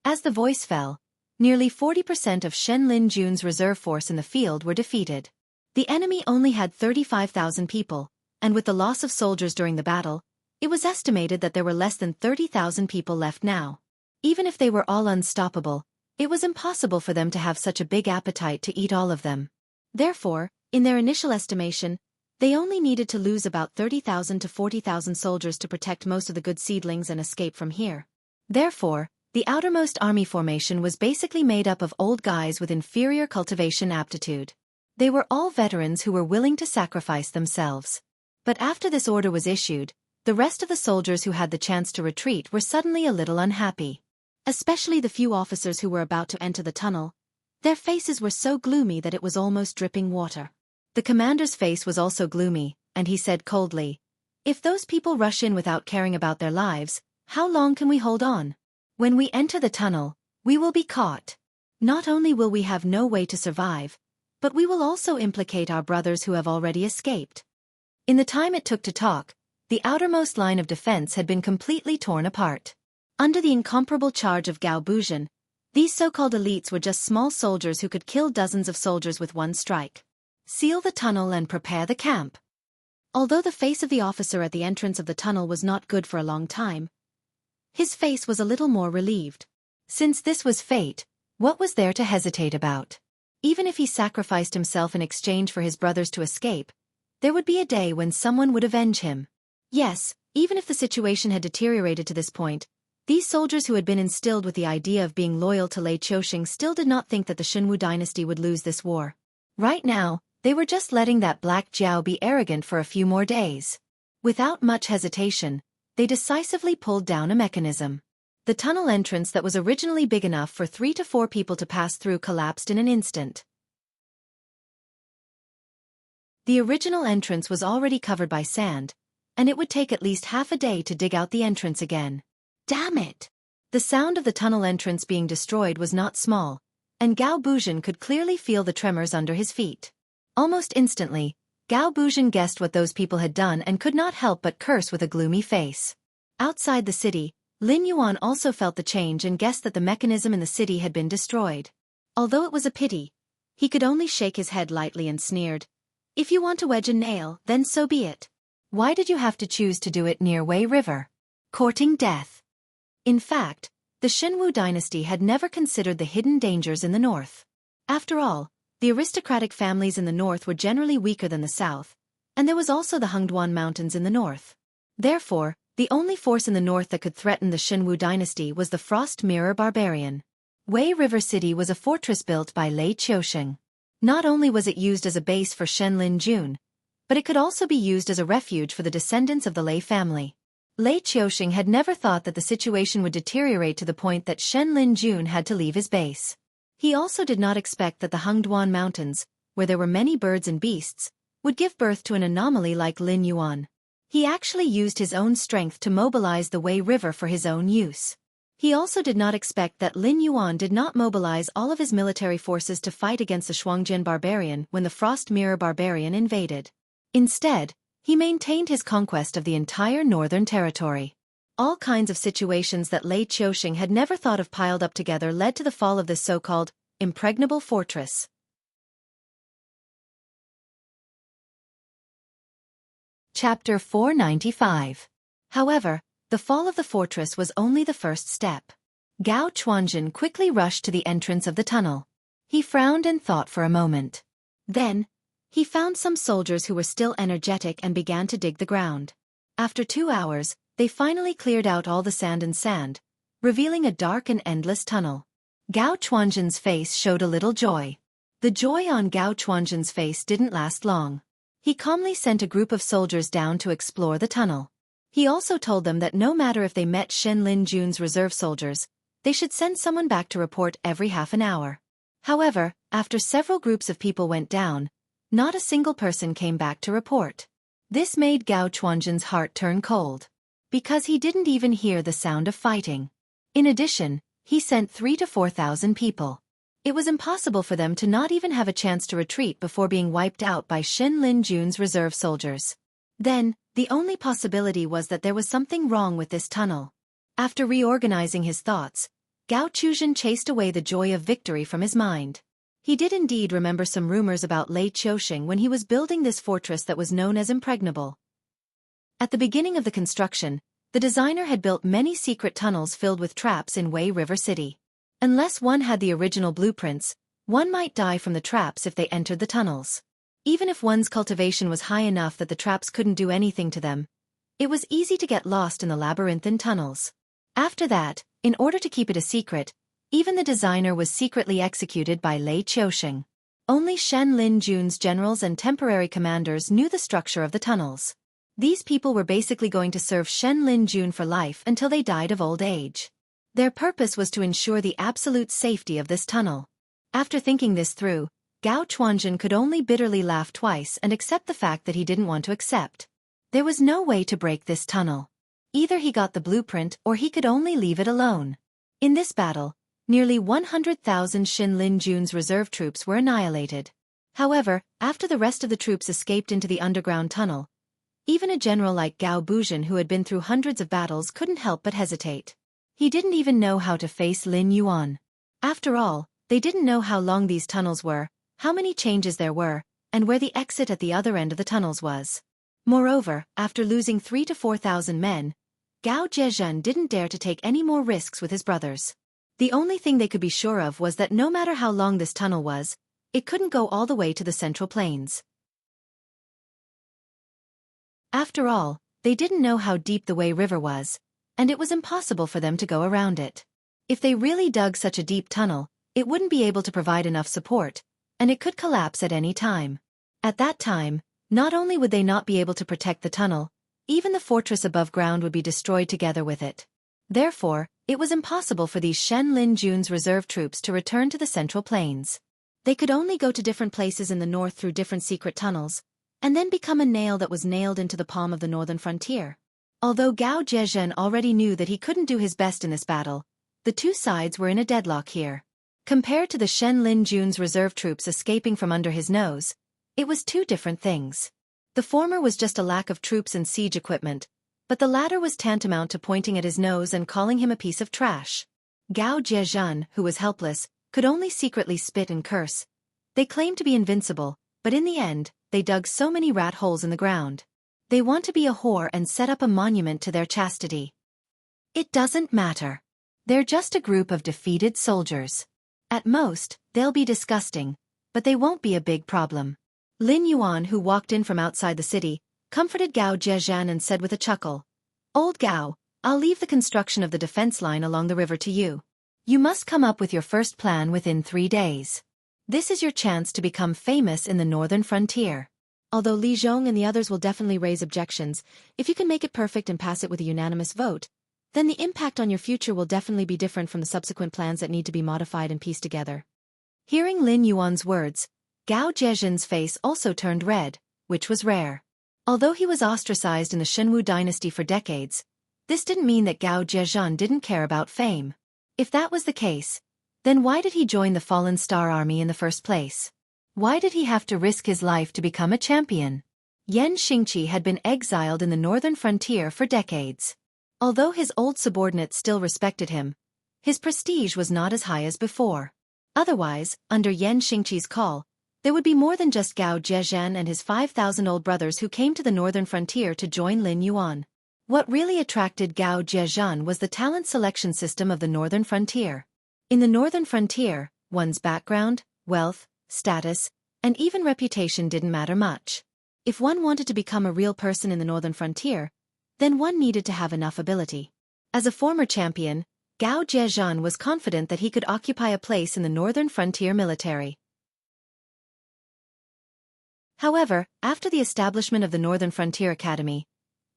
As the voice fell, nearly 40% of Shen Lin Jun's reserve force in the field were defeated. The enemy only had 35,000 people, and with the loss of soldiers during the battle, it was estimated that there were less than 30,000 people left now. Even if they were all unstoppable, it was impossible for them to have such a big appetite to eat all of them. Therefore, in their initial estimation, they only needed to lose about 30,000 to 40,000 soldiers to protect most of the good seedlings and escape from here. Therefore, the outermost army formation was basically made up of old guys with inferior cultivation aptitude. They were all veterans who were willing to sacrifice themselves. But after this order was issued, the rest of the soldiers who had the chance to retreat were suddenly a little unhappy. Especially the few officers who were about to enter the tunnel. Their faces were so gloomy that it was almost dripping water. The commander's face was also gloomy, and he said coldly, "If those people rush in without caring about their lives, how long can we hold on? When we enter the tunnel, we will be caught. Not only will we have no way to survive, but we will also implicate our brothers who have already escaped." In the time it took to talk, the outermost line of defense had been completely torn apart. Under the incomparable charge of Gao Buzhan, these so-called elites were just small soldiers who could kill dozens of soldiers with one strike. Seal the tunnel and prepare the camp. Although the face of the officer at the entrance of the tunnel was not good for a long time, his face was a little more relieved. Since this was fate, what was there to hesitate about? Even if he sacrificed himself in exchange for his brothers to escape, there would be a day when someone would avenge him. Yes, even if the situation had deteriorated to this point, these soldiers who had been instilled with the idea of being loyal to Lei Qiusheng still did not think that the Shenwu dynasty would lose this war. Right now, they were just letting that Black Jiao be arrogant for a few more days. Without much hesitation, they decisively pulled down a mechanism. The tunnel entrance that was originally big enough for 3 to 4 people to pass through collapsed in an instant. The original entrance was already covered by sand, and it would take at least half a day to dig out the entrance again. Damn it! The sound of the tunnel entrance being destroyed was not small, and Gao Buzhan could clearly feel the tremors under his feet. Almost instantly, Gao Buzhan guessed what those people had done and could not help but curse with a gloomy face. Outside the city, Lin Yuan also felt the change and guessed that the mechanism in the city had been destroyed. Although it was a pity, he could only shake his head lightly and sneered, "If you want to wedge a nail, then so be it. Why did you have to choose to do it near Wei River? Courting death." In fact, the Xinwu dynasty had never considered the hidden dangers in the north. After all, the aristocratic families in the north were generally weaker than the south, and there was also the Hengduan Mountains in the north. Therefore, the only force in the north that could threaten the Xinwu dynasty was the Frost Mirror Barbarian. Wei River City was a fortress built by Lei Qiusheng. Not only was it used as a base for Shen Lin Jun, but it could also be used as a refuge for the descendants of the Lei family. Lei Qiusheng had never thought that the situation would deteriorate to the point that Shen Lin Jun had to leave his base. He also did not expect that the Hengduan Mountains, where there were many birds and beasts, would give birth to an anomaly like Lin Yuan. He actually used his own strength to mobilize the Wei River for his own use. He also did not expect that Lin Yuan did not mobilize all of his military forces to fight against the Shuangjian barbarian when the Frost Mirror barbarian invaded. Instead, he maintained his conquest of the entire northern territory. All kinds of situations that Lei Qiusheng had never thought of piled up together led to the fall of this so-called impregnable fortress. Chapter 495. However, the fall of the fortress was only the first step. Gao Chuanjin quickly rushed to the entrance of the tunnel. He frowned and thought for a moment. Then, he found some soldiers who were still energetic and began to dig the ground. After 2 hours, they finally cleared out all the sand, revealing a dark and endless tunnel. Gao Chuanjin's face showed a little joy. The joy on Gao Chuanjin's face didn't last long. He calmly sent a group of soldiers down to explore the tunnel. He also told them that no matter if they met Shen Lin Jun's reserve soldiers, they should send someone back to report every half an hour. However, after several groups of people went down, not a single person came back to report. This made Gao Chuanjin's heart turn cold, because he didn't even hear the sound of fighting. In addition, he sent 3,000 to 4,000 people. It was impossible for them to not even have a chance to retreat before being wiped out by Shen Lin Jun's reserve soldiers. Then, the only possibility was that there was something wrong with this tunnel. After reorganizing his thoughts, Gao Chuanjin chased away the joy of victory from his mind. He did indeed remember some rumors about Lei Qiusheng when he was building this fortress that was known as impregnable. At the beginning of the construction, the designer had built many secret tunnels filled with traps in Wei River City. Unless one had the original blueprints, one might die from the traps if they entered the tunnels. Even if one's cultivation was high enough that the traps couldn't do anything to them, it was easy to get lost in the labyrinthine tunnels. After that, in order to keep it a secret, even the designer was secretly executed by Lei Qiusheng. Only Shen Lin Jun's generals and temporary commanders knew the structure of the tunnels. These people were basically going to serve Shen Lin Jun for life until they died of old age. Their purpose was to ensure the absolute safety of this tunnel. After thinking this through, Gao Chuanjin could only bitterly laugh twice and accept the fact that he didn't want to accept. There was no way to break this tunnel. Either he got the blueprint or he could only leave it alone. In this battle, nearly 100,000 Shen Lin Jun's reserve troops were annihilated. However, after the rest of the troops escaped into the underground tunnel, even a general like Gao Buzhan who had been through hundreds of battles couldn't help but hesitate. He didn't even know how to face Lin Yuan. After all, they didn't know how long these tunnels were, how many changes there were, and where the exit at the other end of the tunnels was. Moreover, after losing 3,000 to 4,000 men, Gao Zhezhen didn't dare to take any more risks with his brothers. The only thing they could be sure of was that no matter how long this tunnel was, it couldn't go all the way to the Central Plains. After all, they didn't know how deep the Wei River was, and it was impossible for them to go around it. If they really dug such a deep tunnel, it wouldn't be able to provide enough support, and it could collapse at any time. At that time, not only would they not be able to protect the tunnel, even the fortress above ground would be destroyed together with it. Therefore, it was impossible for these Shen Lin Jun's reserve troops to return to the Central Plains. They could only go to different places in the north through different secret tunnels, and then become a nail that was nailed into the palm of the northern frontier. Although Gao Zhezhen already knew that he couldn't do his best in this battle, the two sides were in a deadlock here. Compared to the Shen Lin Jun's reserve troops escaping from under his nose, it was two different things. The former was just a lack of troops and siege equipment, but the latter was tantamount to pointing at his nose and calling him a piece of trash. Gao Zhezhen, who was helpless, could only secretly spit and curse. They claimed to be invincible, but in the end, they dug so many rat holes in the ground. They want to be a whore and set up a monument to their chastity. It doesn't matter. They're just a group of defeated soldiers. At most, they'll be disgusting, but they won't be a big problem. Lin Yuan, who walked in from outside the city, comforted Gao Zhejian and said with a chuckle, "Old Gao, I'll leave the construction of the defense line along the river to you. You must come up with your first plan within 3 days. This is your chance to become famous in the northern frontier." Although Li Zhong and the others will definitely raise objections, if you can make it perfect and pass it with a unanimous vote, then the impact on your future will definitely be different from the subsequent plans that need to be modified and pieced together. Hearing Lin Yuan's words, Gao Zhejian's face also turned red, which was rare. Although he was ostracized in the Shenwu dynasty for decades, this didn't mean that Gao Zhejian didn't care about fame. If that was the case, then why did he join the Fallen Star Army in the first place? Why did he have to risk his life to become a champion? Yan Xingqi had been exiled in the northern frontier for decades. Although his old subordinates still respected him, his prestige was not as high as before. Otherwise, under Yan Xingqi's call, there would be more than just Gao Zhejian and his 5,000 old brothers who came to the northern frontier to join Lin Yuan. What really attracted Gao Zhejian was the talent selection system of the northern frontier. In the northern frontier, one's background, wealth, status, and even reputation didn't matter much. If one wanted to become a real person in the northern frontier, then one needed to have enough ability. As a former champion, Gao Zhejian was confident that he could occupy a place in the northern frontier military. However, after the establishment of the Northern Frontier Academy,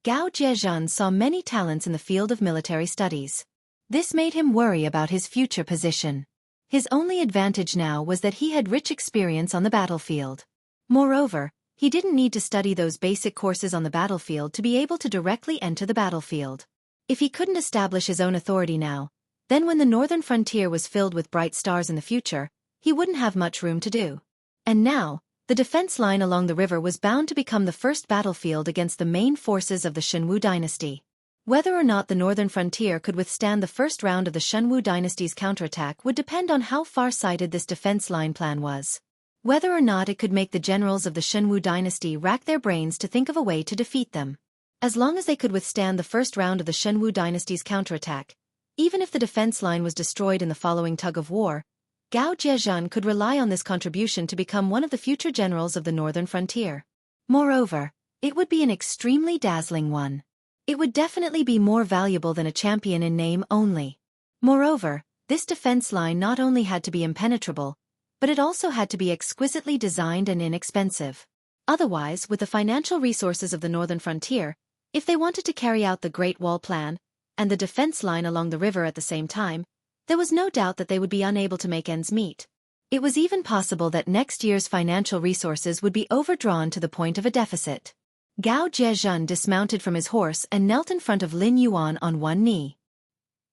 Gao Zhejian saw many talents in the field of military studies. This made him worry about his future position. His only advantage now was that he had rich experience on the battlefield. Moreover, he didn't need to study those basic courses on the battlefield to be able to directly enter the battlefield. If he couldn't establish his own authority now, then when the northern frontier was filled with bright stars in the future, he wouldn't have much room to do. And now, the defense line along the river was bound to become the first battlefield against the main forces of the Shenwu dynasty. Whether or not the northern frontier could withstand the first round of the Shenwu dynasty's counterattack would depend on how far-sighted this defense line plan was. Whether or not it could make the generals of the Shenwu dynasty rack their brains to think of a way to defeat them. As long as they could withstand the first round of the Shenwu dynasty's counterattack, even if the defense line was destroyed in the following tug of war, Gao Zhejian could rely on this contribution to become one of the future generals of the northern frontier. Moreover, it would be an extremely dazzling one. It would definitely be more valuable than a champion in name only. Moreover, this defense line not only had to be impenetrable, but it also had to be exquisitely designed and inexpensive. Otherwise, with the financial resources of the northern frontier, if they wanted to carry out the Great Wall plan, and the defense line along the river at the same time, there was no doubt that they would be unable to make ends meet. It was even possible that next year's financial resources would be overdrawn to the point of a deficit. Gao Zhejian dismounted from his horse and knelt in front of Lin Yuan on one knee.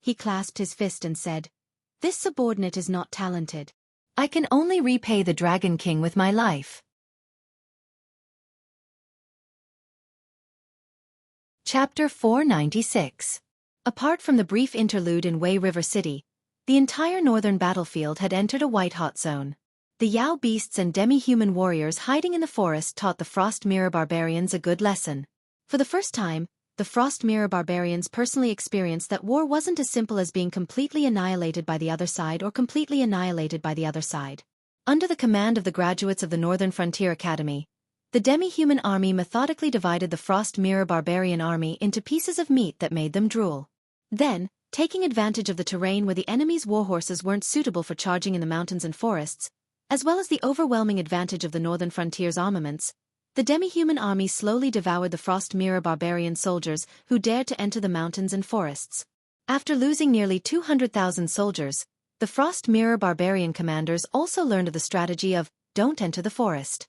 He clasped his fist and said, "This subordinate is not talented. I can only repay the Dragon King with my life." Chapter 496. Apart from the brief interlude in Wei River City, the entire northern battlefield had entered a white-hot zone. The Yao beasts and demi-human warriors hiding in the forest taught the Frost Mirror barbarians a good lesson. For the first time, the Frost Mirror barbarians personally experienced that war wasn't as simple as being completely annihilated by the other side or completely annihilated by the other side. Under the command of the graduates of the Northern Frontier Academy, the demi-human army methodically divided the Frost Mirror barbarian army into pieces of meat that made them drool. Then, taking advantage of the terrain where the enemy's warhorses weren't suitable for charging in the mountains and forests, as well as the overwhelming advantage of the northern frontier's armaments, the demi-human army slowly devoured the Frost Mirror barbarian soldiers who dared to enter the mountains and forests. After losing nearly 200,000 soldiers, the Frost Mirror barbarian commanders also learned of the strategy of, "Don't enter the forest."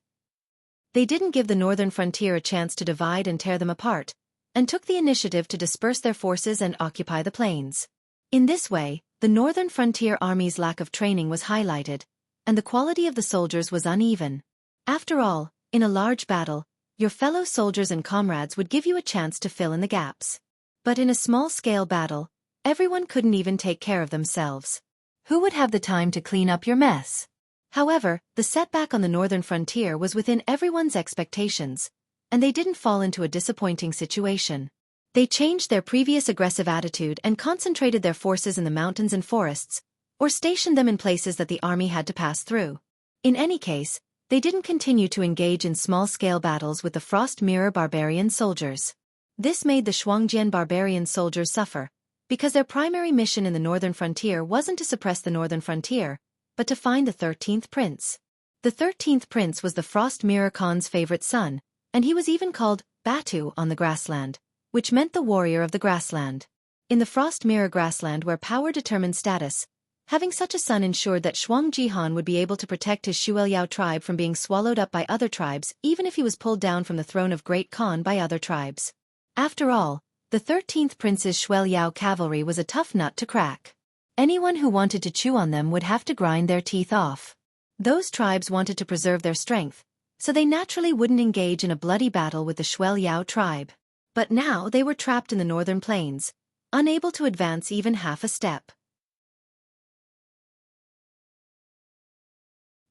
They didn't give the northern frontier a chance to divide and tear them apart, and took the initiative to disperse their forces and occupy the plains. In this way, the northern frontier army's lack of training was highlighted, and the quality of the soldiers was uneven. After all, in a large battle, your fellow soldiers and comrades would give you a chance to fill in the gaps. But in a small-scale battle, everyone couldn't even take care of themselves. Who would have the time to clean up your mess? However, the setback on the northern frontier was within everyone's expectations, and they didn't fall into a disappointing situation. They changed their previous aggressive attitude and concentrated their forces in the mountains and forests, or stationed them in places that the army had to pass through. In any case, they didn't continue to engage in small-scale battles with the Frost Mirror barbarian soldiers. This made the Shuangjian barbarian soldiers suffer, because their primary mission in the northern frontier wasn't to suppress the northern frontier, but to find the 13th prince. The 13th prince was the Frost Mirror Khan's favorite son, and he was even called Batu on the grassland, which meant the warrior of the grassland. In the Frost Mirror grassland where power determined status, having such a son ensured that Shuangji Han would be able to protect his Shueliao tribe from being swallowed up by other tribes even if he was pulled down from the throne of Great Khan by other tribes. After all, the 13th prince's Shueliao cavalry was a tough nut to crack. Anyone who wanted to chew on them would have to grind their teeth off. Those tribes wanted to preserve their strength, so they naturally wouldn't engage in a bloody battle with the Shueliao tribe. But now they were trapped in the northern plains, unable to advance even half a step.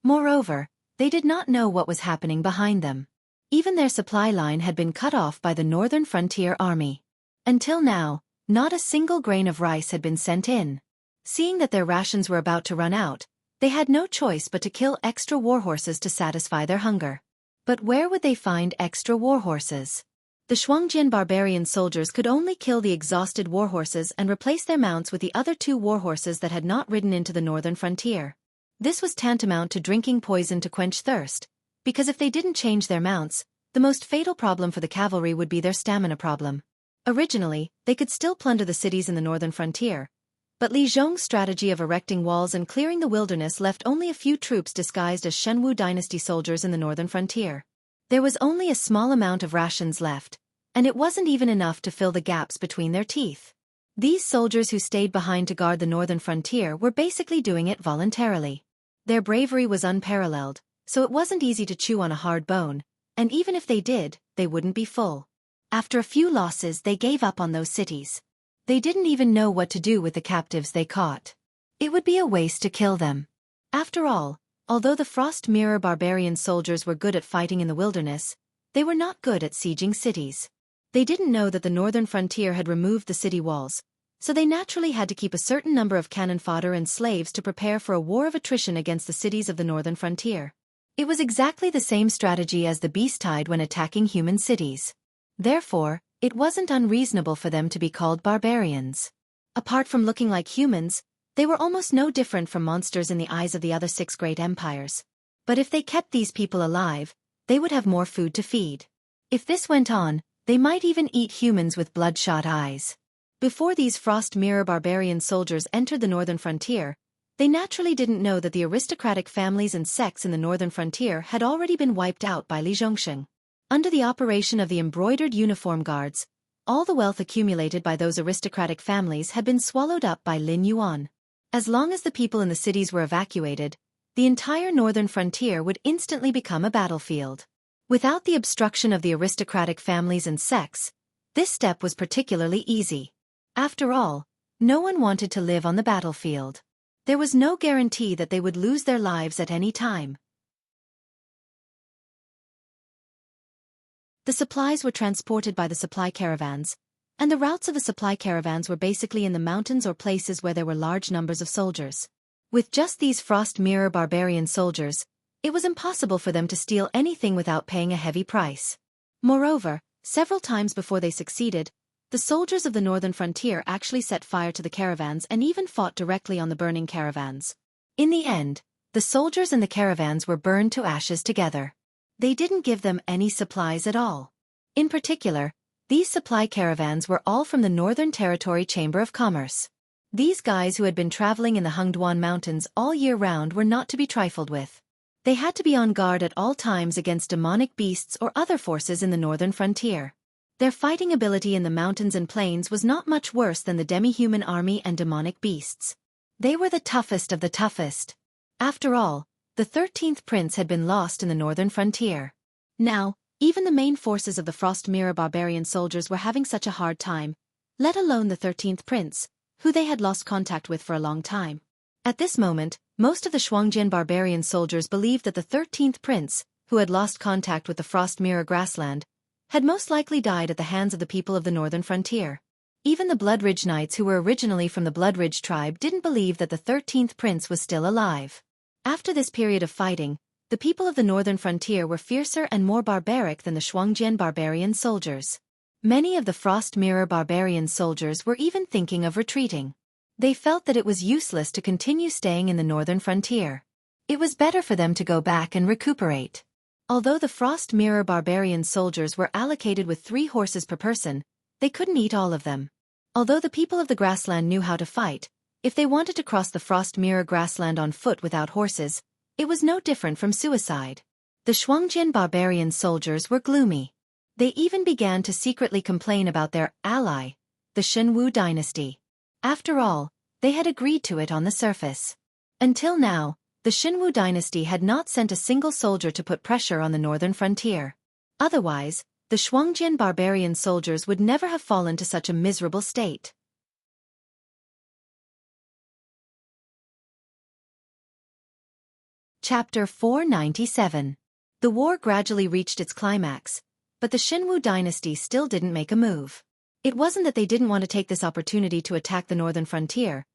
Moreover, they did not know what was happening behind them. Even their supply line had been cut off by the Northern Frontier Army. Until now, not a single grain of rice had been sent in. Seeing that their rations were about to run out, they had no choice but to kill extra warhorses to satisfy their hunger. But where would they find extra warhorses? The Shuangjian barbarian soldiers could only kill the exhausted warhorses and replace their mounts with the other 2 warhorses that had not ridden into the northern frontier. This was tantamount to drinking poison to quench thirst, because if they didn't change their mounts, the most fatal problem for the cavalry would be their stamina problem. Originally, they could still plunder the cities in the northern frontier, but Li Zhong's strategy of erecting walls and clearing the wilderness left only a few troops disguised as Shenwu dynasty soldiers in the northern frontier. There was only a small amount of rations left, and it wasn't even enough to fill the gaps between their teeth. These soldiers who stayed behind to guard the northern frontier were basically doing it voluntarily. Their bravery was unparalleled, so it wasn't easy to chew on a hard bone, and even if they did, they wouldn't be full. After a few losses, they gave up on those cities. They didn't even know what to do with the captives they caught. It would be a waste to kill them. After all, although the Frost Mirror barbarian soldiers were good at fighting in the wilderness, they were not good at sieging cities. They didn't know that the northern frontier had removed the city walls, so they naturally had to keep a certain number of cannon fodder and slaves to prepare for a war of attrition against the cities of the northern frontier. It was exactly the same strategy as the Beastide when attacking human cities. Therefore, it wasn't unreasonable for them to be called barbarians. Apart from looking like humans, they were almost no different from monsters in the eyes of the other 6 great empires. But if they kept these people alive, they would have more food to feed. If this went on, they might even eat humans with bloodshot eyes. Before these Frost Mirror barbarian soldiers entered the northern frontier, they naturally didn't know that the aristocratic families and sects in the northern frontier had already been wiped out by Li Zhongsheng. Under the operation of the embroidered uniform guards, all the wealth accumulated by those aristocratic families had been swallowed up by Lin Yuan. As long as the people in the cities were evacuated, the entire northern frontier would instantly become a battlefield. Without the obstruction of the aristocratic families and sects, this step was particularly easy. After all, no one wanted to live on the battlefield. There was no guarantee that they would lose their lives at any time. The supplies were transported by the supply caravans, and the routes of the supply caravans were basically in the mountains or places where there were large numbers of soldiers. With just these Frost Mirror barbarian soldiers, it was impossible for them to steal anything without paying a heavy price. Moreover, several times before they succeeded, the soldiers of the northern frontier actually set fire to the caravans and even fought directly on the burning caravans. In the end, the soldiers and the caravans were burned to ashes together. They didn't give them any supplies at all. In particular, these supply caravans were all from the Northern Territory Chamber of Commerce. These guys who had been traveling in the Hengduan Mountains all year round were not to be trifled with. They had to be on guard at all times against demonic beasts or other forces in the northern frontier. Their fighting ability in the mountains and plains was not much worse than the demi-human army and demonic beasts. They were the toughest of the toughest. After all, the 13th prince had been lost in the northern frontier. Now, even the main forces of the Frost Mirror barbarian soldiers were having such a hard time, let alone the 13th prince, who they had lost contact with for a long time. At this moment, most of the Shuangjian barbarian soldiers believed that the 13th prince, who had lost contact with the Frost Mirror grassland, had most likely died at the hands of the people of the northern frontier. Even the Blood Ridge Knights, who were originally from the Blood Ridge tribe, didn't believe that the 13th prince was still alive. After this period of fighting, the people of the northern frontier were fiercer and more barbaric than the Shuangjian barbarian soldiers. Many of the Frost Mirror barbarian soldiers were even thinking of retreating. They felt that it was useless to continue staying in the northern frontier. It was better for them to go back and recuperate. Although the Frost Mirror barbarian soldiers were allocated with 3 horses per person, they couldn't eat all of them. Although the people of the grassland knew how to fight, if they wanted to cross the Frost Mirror grassland on foot without horses, it was no different from suicide. The Shuangjian barbarian soldiers were gloomy. They even began to secretly complain about their ally, the Shenwu dynasty. After all, they had agreed to it on the surface. Until now, the Shenwu dynasty had not sent a single soldier to put pressure on the northern frontier. Otherwise, the Shuangjian barbarian soldiers would never have fallen to such a miserable state. Chapter 497. The war gradually reached its climax, but the Shenwu dynasty still didn't make a move. It wasn't that they didn't want to take this opportunity to attack the northern frontier,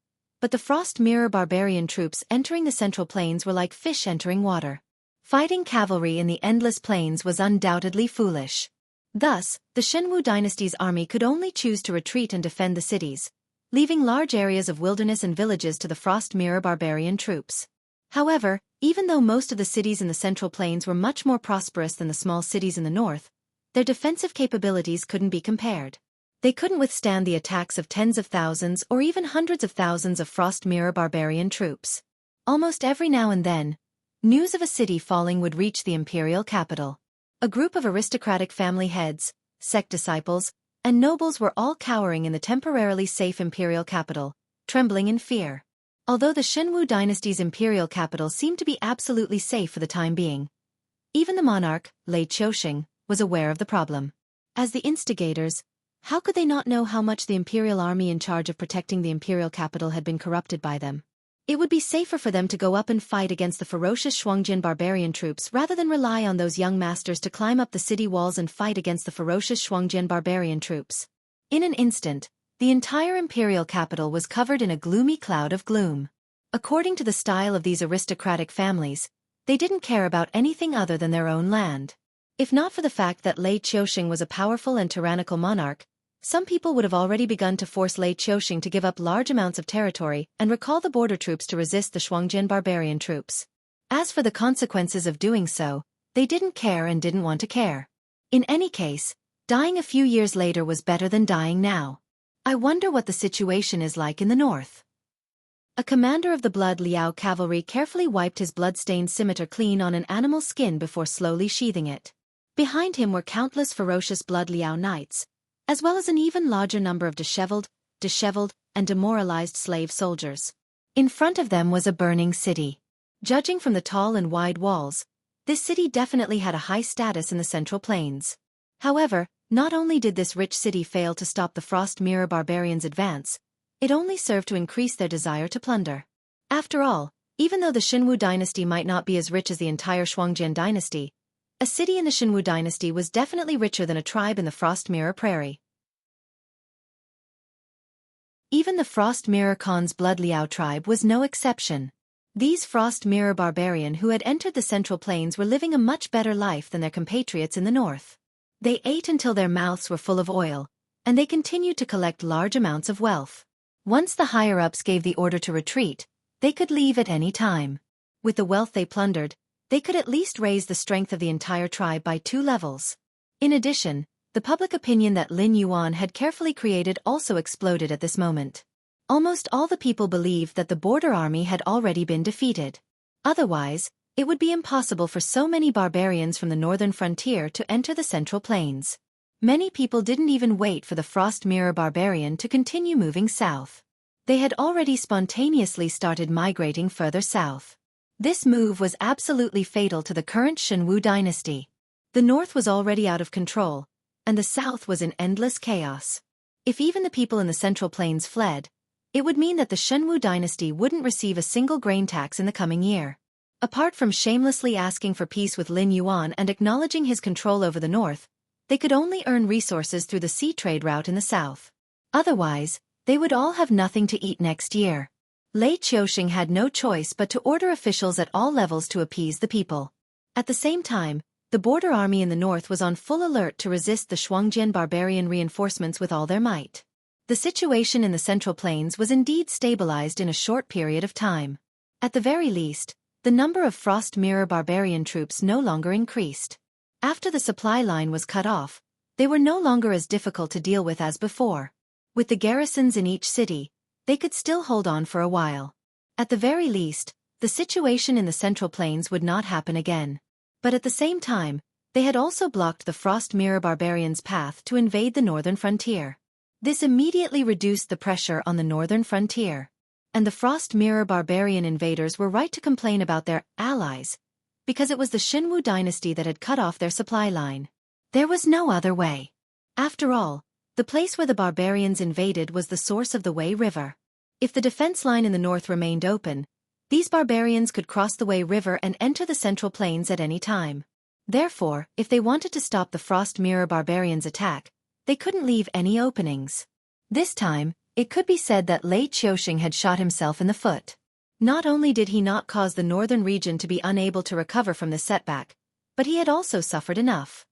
but the Frost Mirror barbarian troops entering the Central Plains were like fish entering water. Fighting cavalry in the endless plains was undoubtedly foolish. Thus, the Shenwu dynasty's army could only choose to retreat and defend the cities, leaving large areas of wilderness and villages to the Frost Mirror barbarian troops. However, even though most of the cities in the Central Plains were much more prosperous than the small cities in the north, their defensive capabilities couldn't be compared. They couldn't withstand the attacks of tens of thousands or even hundreds of thousands of Frost Mirror barbarian troops. Almost every now and then, news of a city falling would reach the imperial capital. A group of aristocratic family heads, sect disciples, and nobles were all cowering in the temporarily safe imperial capital, trembling in fear. Although the Shenwu dynasty's imperial capital seemed to be absolutely safe for the time being, even the monarch, Lei Qiusheng, was aware of the problem. As the instigators, how could they not know how much the imperial army in charge of protecting the imperial capital had been corrupted by them? It would be safer for them to go up and fight against the ferocious Shuangjian barbarian troops rather than rely on those young masters to climb up the city walls and fight against the ferocious Shuangjian barbarian troops. In an instant, the entire imperial capital was covered in a gloomy cloud of gloom. According to the style of these aristocratic families, they didn't care about anything other than their own land. If not for the fact that Lei Qiusheng was a powerful and tyrannical monarch, some people would have already begun to force Lei Qiusheng to give up large amounts of territory and recall the border troops to resist the Shuangjian barbarian troops. As for the consequences of doing so, they didn't care and didn't want to care. In any case, dying a few years later was better than dying now. I wonder what the situation is like in the north. A commander of the Blood Liao cavalry carefully wiped his blood-stained scimitar clean on an animal's skin before slowly sheathing it. Behind him were countless ferocious Blood Liao knights, as well as an even larger number of disheveled, and demoralized slave soldiers. In front of them was a burning city. Judging from the tall and wide walls, this city definitely had a high status in the Central Plains. However, not only did this rich city fail to stop the Frost Mirror barbarians' advance, it only served to increase their desire to plunder. After all, even though the Shenwu dynasty might not be as rich as the entire Shuangjian dynasty, a city in the Shenwu dynasty was definitely richer than a tribe in the Frost Mirror Prairie. Even the Frost Mirror Khan's Blood Liao tribe was no exception. These Frost Mirror barbarian who had entered the Central Plains were living a much better life than their compatriots in the north. They ate until their mouths were full of oil, and they continued to collect large amounts of wealth. Once the higher-ups gave the order to retreat, they could leave at any time. With the wealth they plundered, they could at least raise the strength of the entire tribe by 2 levels. In addition, the public opinion that Lin Yuan had carefully created also exploded at this moment. Almost all the people believed that the border army had already been defeated. Otherwise, it would be impossible for so many barbarians from the northern frontier to enter the Central Plains. Many people didn't even wait for the Frost Mirror barbarian to continue moving south. They had already spontaneously started migrating further south. This move was absolutely fatal to the current Shenwu dynasty. The north was already out of control, and the south was in endless chaos. If even the people in the Central Plains fled, it would mean that the Shenwu dynasty wouldn't receive a single grain tax in the coming year. Apart from shamelessly asking for peace with Lin Yuan and acknowledging his control over the north, they could only earn resources through the sea trade route in the south. Otherwise, they would all have nothing to eat next year. Lei Qiusheng had no choice but to order officials at all levels to appease the people. At the same time, the border army in the north was on full alert to resist the Shuangjian barbarian reinforcements with all their might. The situation in the Central Plains was indeed stabilized in a short period of time. At the very least, the number of Frost Mirror barbarian troops no longer increased. After the supply line was cut off, they were no longer as difficult to deal with as before. With the garrisons in each city, they could still hold on for a while. At the very least, the situation in the Central Plains would not happen again. But at the same time, they had also blocked the Frost Mirror barbarians' path to invade the northern frontier. This immediately reduced the pressure on the northern frontier. And the Frost Mirror barbarian invaders were right to complain about their allies, because it was the Xinwu dynasty that had cut off their supply line. There was no other way. After all, the place where the barbarians invaded was the source of the Wei River. If the defense line in the north remained open, these barbarians could cross the Wei River and enter the Central Plains at any time. Therefore, if they wanted to stop the Frost Mirror barbarians' attack, they couldn't leave any openings. This time, it could be said that Lei Qiusheng had shot himself in the foot. Not only did he not cause the northern region to be unable to recover from the setback, but he had also suffered enough.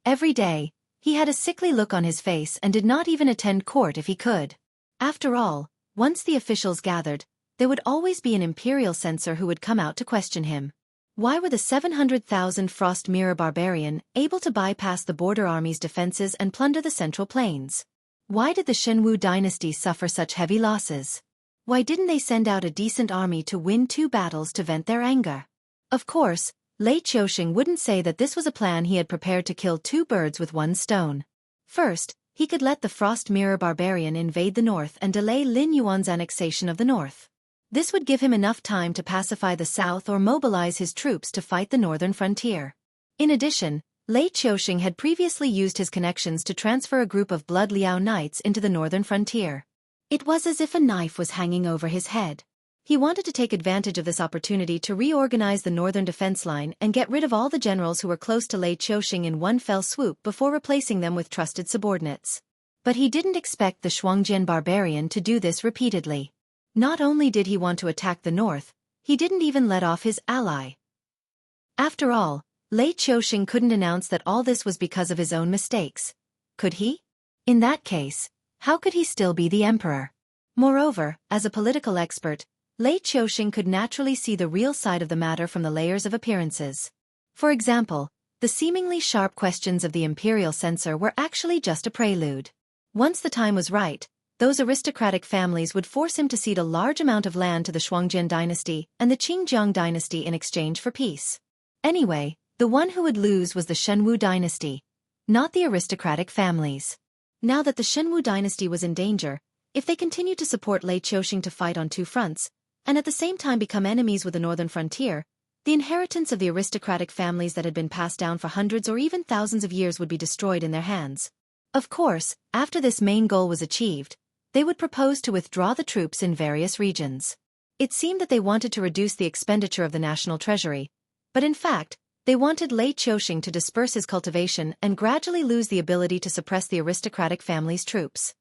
Every day, he had a sickly look on his face and did not even attend court if he could. After all, once the officials gathered, there would always be an imperial censor who would come out to question him. Why were the 700,000 Frost Mirror barbarian able to bypass the border army's defenses and plunder the Central Plains? Why did the Xinwu dynasty suffer such heavy losses? Why didn't they send out a decent army to win 2 battles to vent their anger? Of course, Lei Qiusheng wouldn't say that this was a plan he had prepared to kill 2 birds with 1 stone. First, he could let the Frost Mirror barbarian invade the north and delay Lin Yuan's annexation of the north. This would give him enough time to pacify the south or mobilize his troops to fight the northern frontier. In addition, Lei Qiusheng had previously used his connections to transfer a group of Blood Liao knights into the northern frontier. It was as if a knife was hanging over his head. He wanted to take advantage of this opportunity to reorganize the northern defense line and get rid of all the generals who were close to Lei Qiusheng in one fell swoop before replacing them with trusted subordinates. But he didn't expect the Shuangjian barbarian to do this repeatedly. Not only did he want to attack the north, he didn't even let off his ally. After all, Lei Qiusheng couldn't announce that all this was because of his own mistakes. Could he? In that case, how could he still be the emperor? Moreover, as a political expert, Lei Qiusheng could naturally see the real side of the matter from the layers of appearances. For example, the seemingly sharp questions of the imperial censor were actually just a prelude. Once the time was right, those aristocratic families would force him to cede a large amount of land to the Shuangjian dynasty and the Qingjiang dynasty in exchange for peace. Anyway, the one who would lose was the Xinwu dynasty, not the aristocratic families. Now that the Xinwu dynasty was in danger, if they continued to support Lei Qiusheng to fight on 2 fronts, and at the same time become enemies with the northern frontier, the inheritance of the aristocratic families that had been passed down for hundreds or even thousands of years would be destroyed in their hands. Of course, after this main goal was achieved, they would propose to withdraw the troops in various regions. It seemed that they wanted to reduce the expenditure of the national treasury, but in fact, they wanted Lei Qiusheng to disperse his cultivation and gradually lose the ability to suppress the aristocratic family's troops.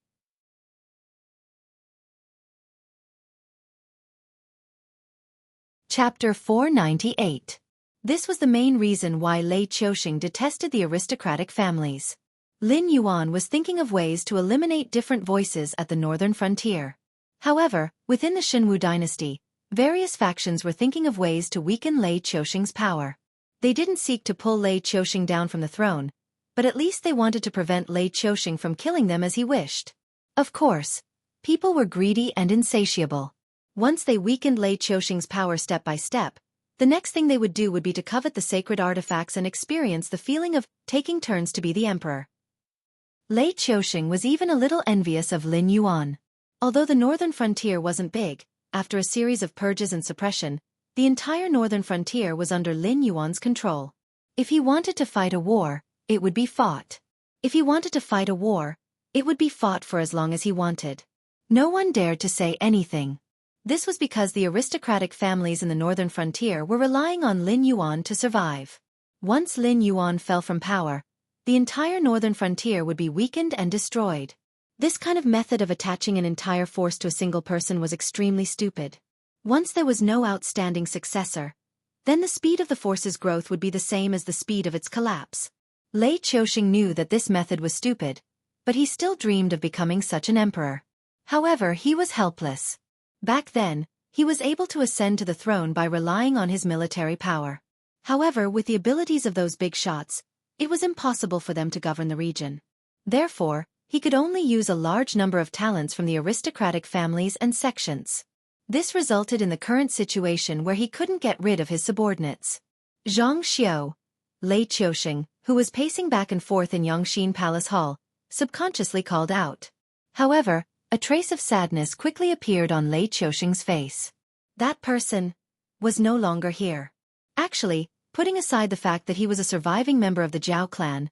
Chapter 498. This was the main reason why Lei Qiusheng detested the aristocratic families. Lin Yuan was thinking of ways to eliminate different voices at the northern frontier. However, within the Xinwu dynasty, various factions were thinking of ways to weaken Lei Qiusheng's power. They didn't seek to pull Lei Qiusheng down from the throne, but at least they wanted to prevent Lei Qiusheng from killing them as he wished. Of course, people were greedy and insatiable. Once they weakened Lei Qiusheng's power step by step, the next thing they would do would be to covet the sacred artifacts and experience the feeling of taking turns to be the emperor. Lei Qiusheng was even a little envious of Lin Yuan. Although the northern frontier wasn't big, after a series of purges and suppression, the entire northern frontier was under Lin Yuan's control. If he wanted to fight a war, it would be fought. If he wanted to fight a war, it would be fought for as long as he wanted. No one dared to say anything. This was because the aristocratic families in the northern frontier were relying on Lin Yuan to survive. Once Lin Yuan fell from power, the entire northern frontier would be weakened and destroyed. This kind of method of attaching an entire force to a single person was extremely stupid. Once there was no outstanding successor, then the speed of the force's growth would be the same as the speed of its collapse. Lei Qiushing knew that this method was stupid, but he still dreamed of becoming such an emperor. However, he was helpless. Back then, he was able to ascend to the throne by relying on his military power. However, with the abilities of those big shots, it was impossible for them to govern the region. Therefore, he could only use a large number of talents from the aristocratic families and sections. This resulted in the current situation where he couldn't get rid of his subordinates. Zhang Xiao, Lei Qiushing, who was pacing back and forth in Yangxin Palace Hall, subconsciously called out. However, a trace of sadness quickly appeared on Lei Qiushing's face. That person was no longer here. Actually, putting aside the fact that he was a surviving member of the Zhao clan,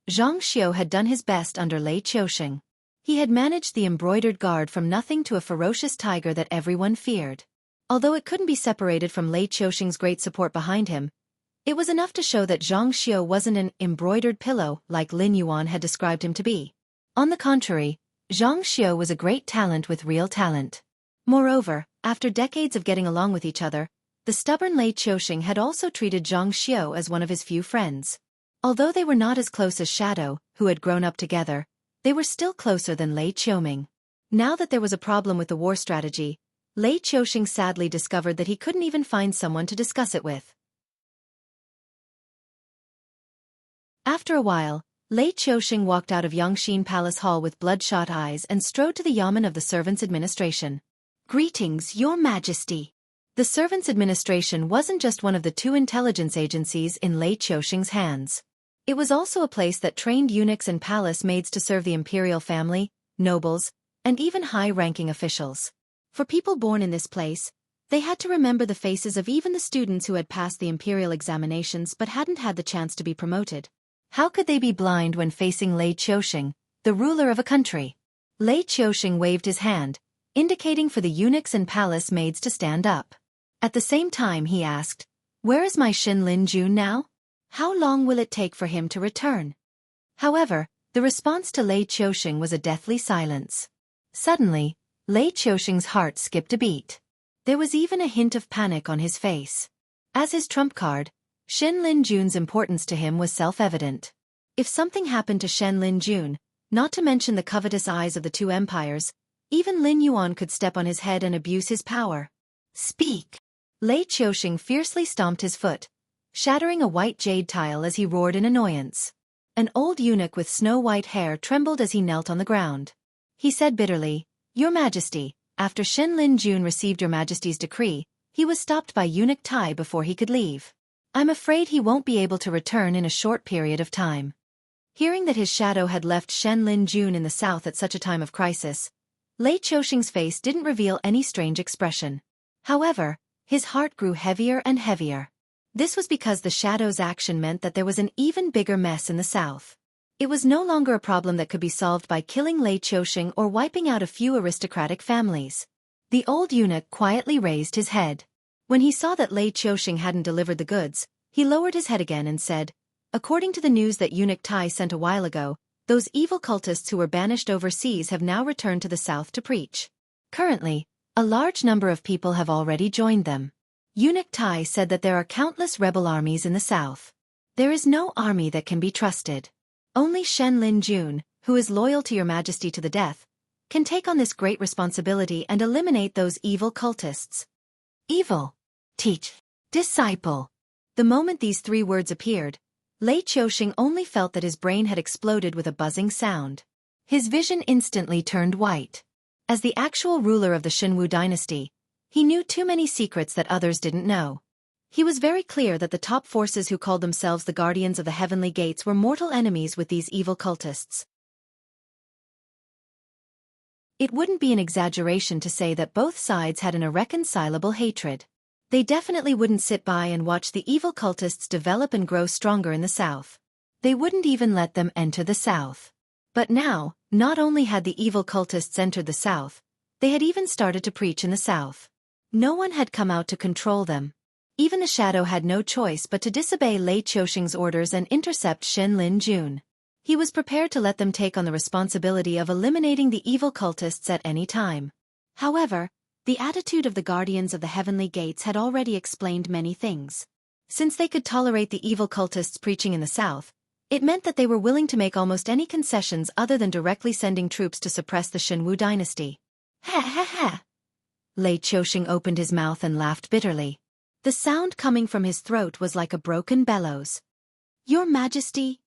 Zhang Xiao had done his best under Lei Qiushing. He had managed the embroidered guard from nothing to a ferocious tiger that everyone feared. Although it couldn't be separated from Lei Qiushing's great support behind him, it was enough to show that Zhang Xiao wasn't an embroidered pillow like Lin Yuan had described him to be. On the contrary, Zhang Xiao was a great talent with real talent. Moreover, after decades of getting along with each other, the stubborn Lei Qiushing had also treated Zhang Xiao as one of his few friends. Although they were not as close as Shadow, who had grown up together, they were still closer than Lei Qiuming. Now that there was a problem with the war strategy, Lei Qiushing sadly discovered that he couldn't even find someone to discuss it with. After a while, Lei Qiushing walked out of Yangxin Palace Hall with bloodshot eyes and strode to the yamen of the Servants' Administration. "Greetings, Your Majesty." The Servants' Administration wasn't just one of the two intelligence agencies in Lei Qiushing's hands. It was also a place that trained eunuchs and palace maids to serve the imperial family, nobles, and even high-ranking officials. For people born in this place, they had to remember the faces of even the students who had passed the imperial examinations but hadn't had the chance to be promoted. How could they be blind when facing Lei Qiushing, the ruler of a country? Lei Qiushing waved his hand, indicating for the eunuchs and palace maids to stand up. At the same time he asked, "Where is my Xin Lin Jun now? How long will it take for him to return?" However, the response to Lei Qiushing was a deathly silence. Suddenly, Lei Qiushing's heart skipped a beat. There was even a hint of panic on his face. As his trump card, Xin Lin Jun's importance to him was self-evident. If something happened to Shen Lin Jun, not to mention the covetous eyes of the two empires, even Lin Yuan could step on his head and abuse his power. "Speak!" Lei Qiushing fiercely stomped his foot, shattering a white jade tile as he roared in annoyance. An old eunuch with snow-white hair trembled as he knelt on the ground. He said bitterly, "Your Majesty, after Shen Lin Jun received Your Majesty's decree, he was stopped by eunuch Tai before he could leave. I'm afraid he won't be able to return in a short period of time." Hearing that his shadow had left Shen Lin Jun in the south at such a time of crisis, Lei Qiushing's face didn't reveal any strange expression. However, his heart grew heavier and heavier. This was because the shadow's action meant that there was an even bigger mess in the south. It was no longer a problem that could be solved by killing Lei Qiushing or wiping out a few aristocratic families. The old eunuch quietly raised his head. When he saw that Lei Qiushing hadn't delivered the goods, he lowered his head again and said, "According to the news that eunuch Tai sent a while ago, those evil cultists who were banished overseas have now returned to the south to preach. Currently, a large number of people have already joined them. Eunuch Tai said that there are countless rebel armies in the south. There is no army that can be trusted. Only Shen Lin Jun, who is loyal to Your Majesty to the death, can take on this great responsibility and eliminate those evil cultists." Evil. Teach. Disciple. The moment these three words appeared, Lei Qiushing only felt that his brain had exploded with a buzzing sound. His vision instantly turned white. As the actual ruler of the Shenwu dynasty, he knew too many secrets that others didn't know. He was very clear that the top forces who called themselves the Guardians of the Heavenly Gates were mortal enemies with these evil cultists. It wouldn't be an exaggeration to say that both sides had an irreconcilable hatred. They definitely wouldn't sit by and watch the evil cultists develop and grow stronger in the south. They wouldn't even let them enter the south. But now, not only had the evil cultists entered the south, they had even started to preach in the south. No one had come out to control them. Even the shadow had no choice but to disobey Lei Qiusheng's orders and intercept Shen Lin Jun. He was prepared to let them take on the responsibility of eliminating the evil cultists at any time. However, the attitude of the guardians of the heavenly gates had already explained many things. Since they could tolerate the evil cultists preaching in the south, it meant that they were willing to make almost any concessions other than directly sending troops to suppress the Shenwu dynasty. Ha ha ha! Lei Qiusheng opened his mouth and laughed bitterly. The sound coming from his throat was like a broken bellows. Your Majesty?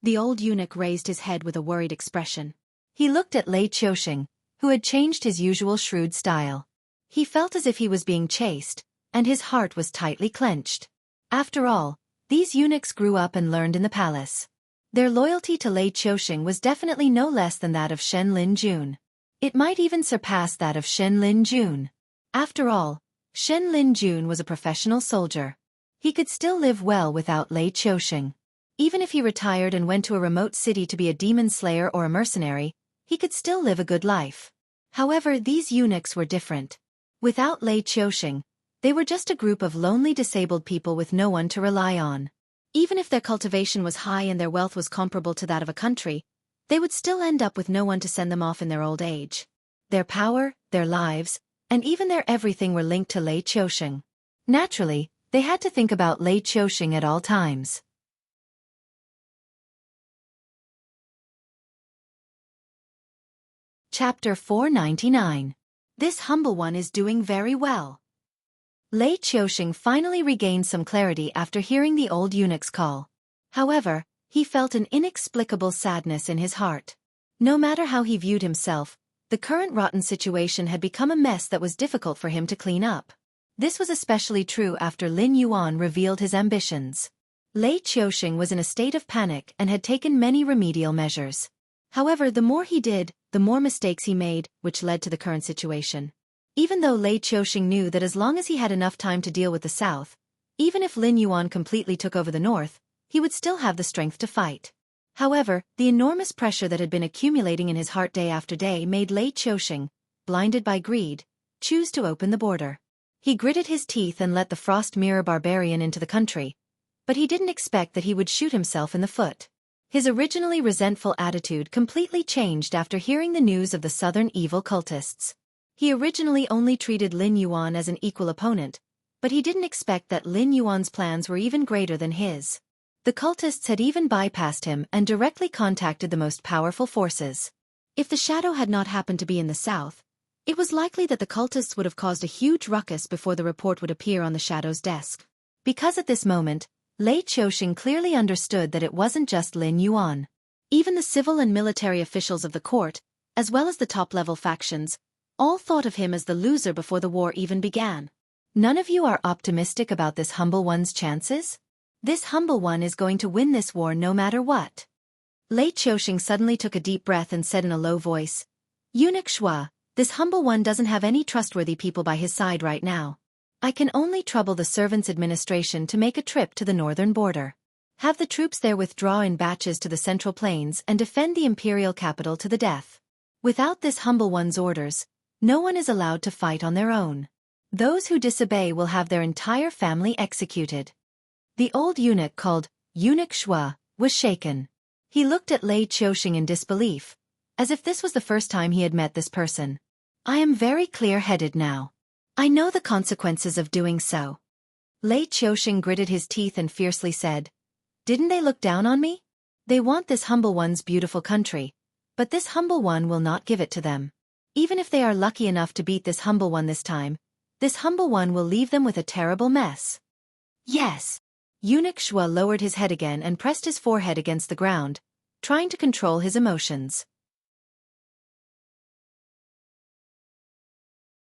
The old eunuch raised his head with a worried expression. He looked at Lei Qiusheng, who had changed his usual shrewd style. He felt as if he was being chased, and his heart was tightly clenched. After all, these eunuchs grew up and learned in the palace. Their loyalty to Lei Qiusheng was definitely no less than that of Shen Lin Jun. It might even surpass that of Shen Lin Jun. After all, Shen Lin Jun was a professional soldier. He could still live well without Lei Qiusheng. Even if he retired and went to a remote city to be a demon slayer or a mercenary, he could still live a good life. However, these eunuchs were different. Without Lei Qiusheng, they were just a group of lonely disabled people with no one to rely on. Even if their cultivation was high and their wealth was comparable to that of a country, they would still end up with no one to send them off in their old age. Their power, their lives, and even their everything were linked to Lei Qiusheng. Naturally, they had to think about Lei Qiusheng at all times. Chapter 499. This humble one is doing very well. Lei Qiusheng finally regained some clarity after hearing the old eunuch's call. However, he felt an inexplicable sadness in his heart. No matter how he viewed himself, the current rotten situation had become a mess that was difficult for him to clean up. This was especially true after Lin Yuan revealed his ambitions. Lei Qiusheng was in a state of panic and had taken many remedial measures. However, the more he did, the more mistakes he made, which led to the current situation. Even though Lei Qiusheng knew that as long as he had enough time to deal with the south, even if Lin Yuan completely took over the north, he would still have the strength to fight. However, the enormous pressure that had been accumulating in his heart day after day made Lei Qiusheng, blinded by greed, choose to open the border. He gritted his teeth and let the Frost Mirror barbarian into the country, but he didn't expect that he would shoot himself in the foot. His originally resentful attitude completely changed after hearing the news of the southern evil cultists. He originally only treated Lin Yuan as an equal opponent, but he didn't expect that Lin Yuan's plans were even greater than his. The cultists had even bypassed him and directly contacted the most powerful forces. If the shadow had not happened to be in the south, it was likely that the cultists would have caused a huge ruckus before the report would appear on the shadow's desk. Because at this moment, Lei Qiusheng clearly understood that it wasn't just Lin Yuan. Even the civil and military officials of the court, as well as the top-level factions, all thought of him as the loser before the war even began. None of you are optimistic about this humble one's chances? This humble one is going to win this war no matter what. Lei Qiusheng suddenly took a deep breath and said in a low voice, Eunuch Shua, this humble one doesn't have any trustworthy people by his side right now. I can only trouble the servants' administration to make a trip to the northern border. Have the troops there withdraw in batches to the central plains and defend the imperial capital to the death. Without this humble one's orders, no one is allowed to fight on their own. Those who disobey will have their entire family executed. The old eunuch called Eunuch Shua was shaken. He looked at Lei Qiusheng in disbelief, as if this was the first time he had met this person. I am very clear-headed now. I know the consequences of doing so. Lei Qiusheng gritted his teeth and fiercely said, Didn't they look down on me? They want this humble one's beautiful country, but this humble one will not give it to them. Even if they are lucky enough to beat this humble one this time, this humble one will leave them with a terrible mess. Yes. Eunuch Shua lowered his head again and pressed his forehead against the ground, trying to control his emotions.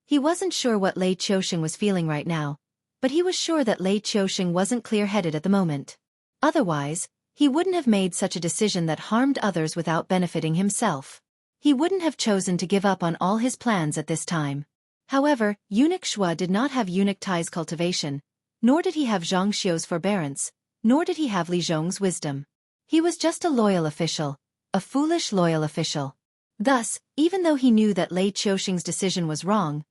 He wasn't sure what Lei Qiusheng was feeling right now, but he was sure that Lei Qiusheng wasn't clear-headed at the moment. Otherwise, he wouldn't have made such a decision that harmed others without benefiting himself. He wouldn't have chosen to give up on all his plans at this time. However, Eunuch Shua did not have Eunuch Tai's cultivation, nor did he have Zhang Xiu's forbearance, nor did he have Li Zhong's wisdom. He was just a loyal official, a foolish loyal official. Thus, even though he knew that Lei Qiusheng's decision was wrong,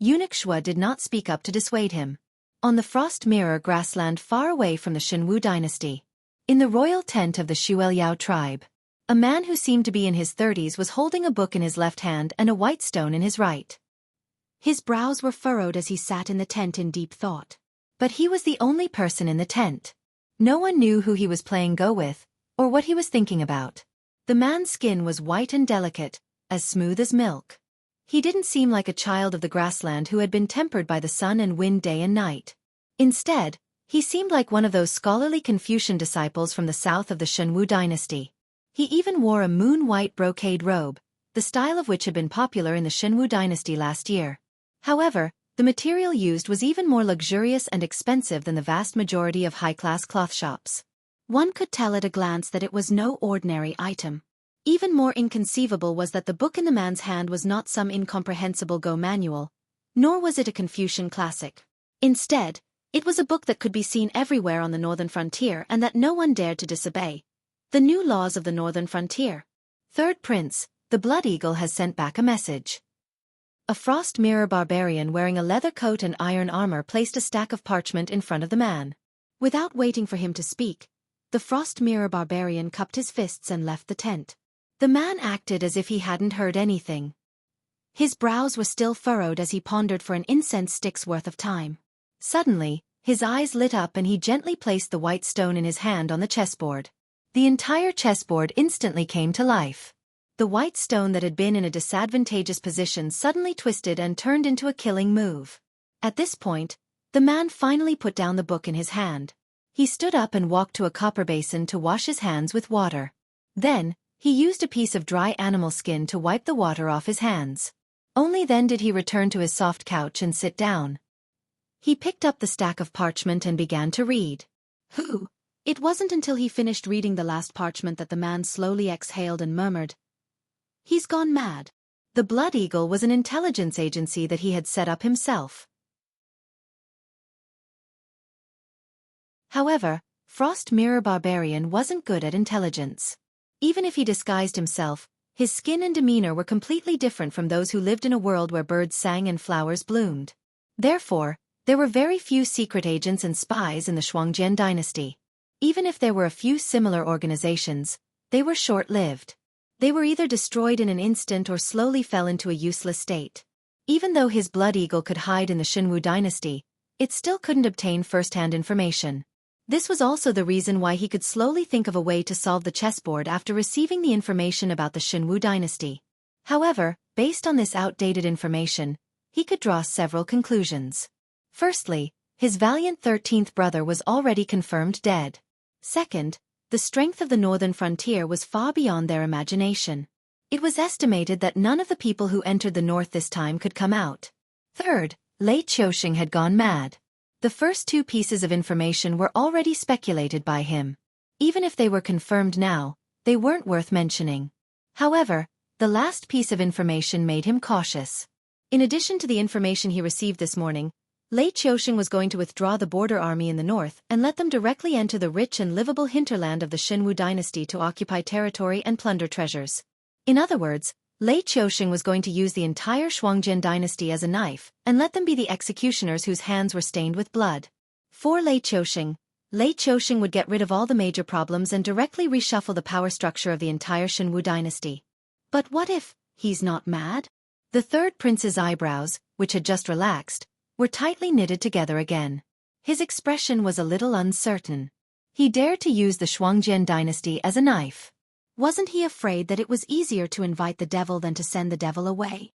Eunuch Shua did not speak up to dissuade him. On the frost mirror grassland far away from the Shenwu dynasty. In the royal tent of the Shueliao tribe. A man who seemed to be in his 30s was holding a book in his left hand and a white stone in his right. His brows were furrowed as he sat in the tent in deep thought. But he was the only person in the tent. No one knew who he was playing Go with, or what he was thinking about. The man's skin was white and delicate, as smooth as milk. He didn't seem like a child of the grassland who had been tempered by the sun and wind day and night. Instead, he seemed like one of those scholarly Confucian disciples from the south of the Shenwu dynasty. He even wore a moon-white brocade robe, the style of which had been popular in the Shenwu dynasty last year. However, the material used was even more luxurious and expensive than the vast majority of high-class cloth shops. One could tell at a glance that it was no ordinary item. Even more inconceivable was that the book in the man's hand was not some incomprehensible Go manual, nor was it a Confucian classic. Instead, it was a book that could be seen everywhere on the northern frontier and that no one dared to disobey. The new laws of the northern frontier. Third Prince, the Blood Eagle has sent back a message. A frost mirror barbarian wearing a leather coat and iron armor placed a stack of parchment in front of the man. Without waiting for him to speak, the frost mirror barbarian cupped his fists and left the tent. The man acted as if he hadn't heard anything. His brows were still furrowed as he pondered for an incense stick's worth of time. Suddenly, his eyes lit up and he gently placed the white stone in his hand on the chessboard. The entire chessboard instantly came to life. The white stone that had been in a disadvantageous position suddenly twisted and turned into a killing move. At this point, the man finally put down the book in his hand. He stood up and walked to a copper basin to wash his hands with water. Then, he used a piece of dry animal skin to wipe the water off his hands. Only then did he return to his soft couch and sit down. He picked up the stack of parchment and began to read. It wasn't until he finished reading the last parchment that the man slowly exhaled and murmured, "He's gone mad." The Blood Eagle was an intelligence agency that he had set up himself. However, Frost Mirror Barbarian wasn't good at intelligence. Even if he disguised himself, his skin and demeanor were completely different from those who lived in a world where birds sang and flowers bloomed. Therefore, there were very few secret agents and spies in the Shuangjian dynasty. Even if there were a few similar organizations, they were short-lived. They were either destroyed in an instant or slowly fell into a useless state. Even though his Blood Eagle could hide in the Shenwu dynasty, it still couldn't obtain first-hand information. This was also the reason why he could slowly think of a way to solve the chessboard after receiving the information about the Shenwu dynasty. However, based on this outdated information, he could draw several conclusions. Firstly, his valiant 13th brother was already confirmed dead. Second, the strength of the northern frontier was far beyond their imagination. It was estimated that none of the people who entered the north this time could come out. Third, Lei Qiusheng had gone mad. The first two pieces of information were already speculated by him. Even if they were confirmed now, they weren't worth mentioning. However, the last piece of information made him cautious. In addition to the information he received this morning, Lei Qiusheng was going to withdraw the border army in the north and let them directly enter the rich and livable hinterland of the Shenwu dynasty to occupy territory and plunder treasures. In other words, Lei Qiusheng was going to use the entire Shuangjian dynasty as a knife and let them be the executioners whose hands were stained with blood. For Lei Qiusheng would get rid of all the major problems and directly reshuffle the power structure of the entire Shenwu dynasty. But what if he's not mad? The third prince's eyebrows, which had just relaxed, were tightly knitted together again. His expression was a little uncertain. He dared to use the Shuangjian dynasty as a knife. Wasn't he afraid that it was easier to invite the devil than to send the devil away?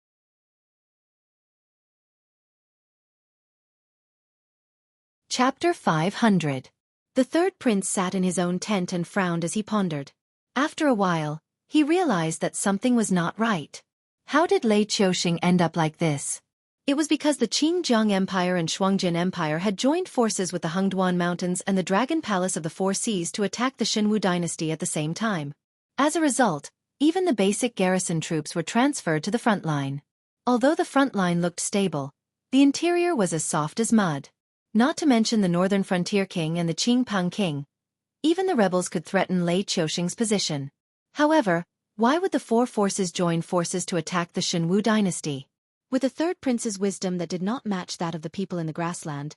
Chapter 500. The third prince sat in his own tent and frowned as he pondered. After a while, he realized that something was not right. How did Lei Qiusheng end up like this? It was because the Qingjiang Empire and Shuangjian Empire had joined forces with the Hengduan Mountains and the Dragon Palace of the Four Seas to attack the Shenwu dynasty at the same time. As a result, even the basic garrison troops were transferred to the front line. Although the front line looked stable, the interior was as soft as mud. Not to mention the northern frontier king and the Qingpang king. Even the rebels could threaten Lei Qiusheng's position. However, why would the four forces join forces to attack the Shenwu dynasty? With a third prince's wisdom that did not match that of the people in the grassland,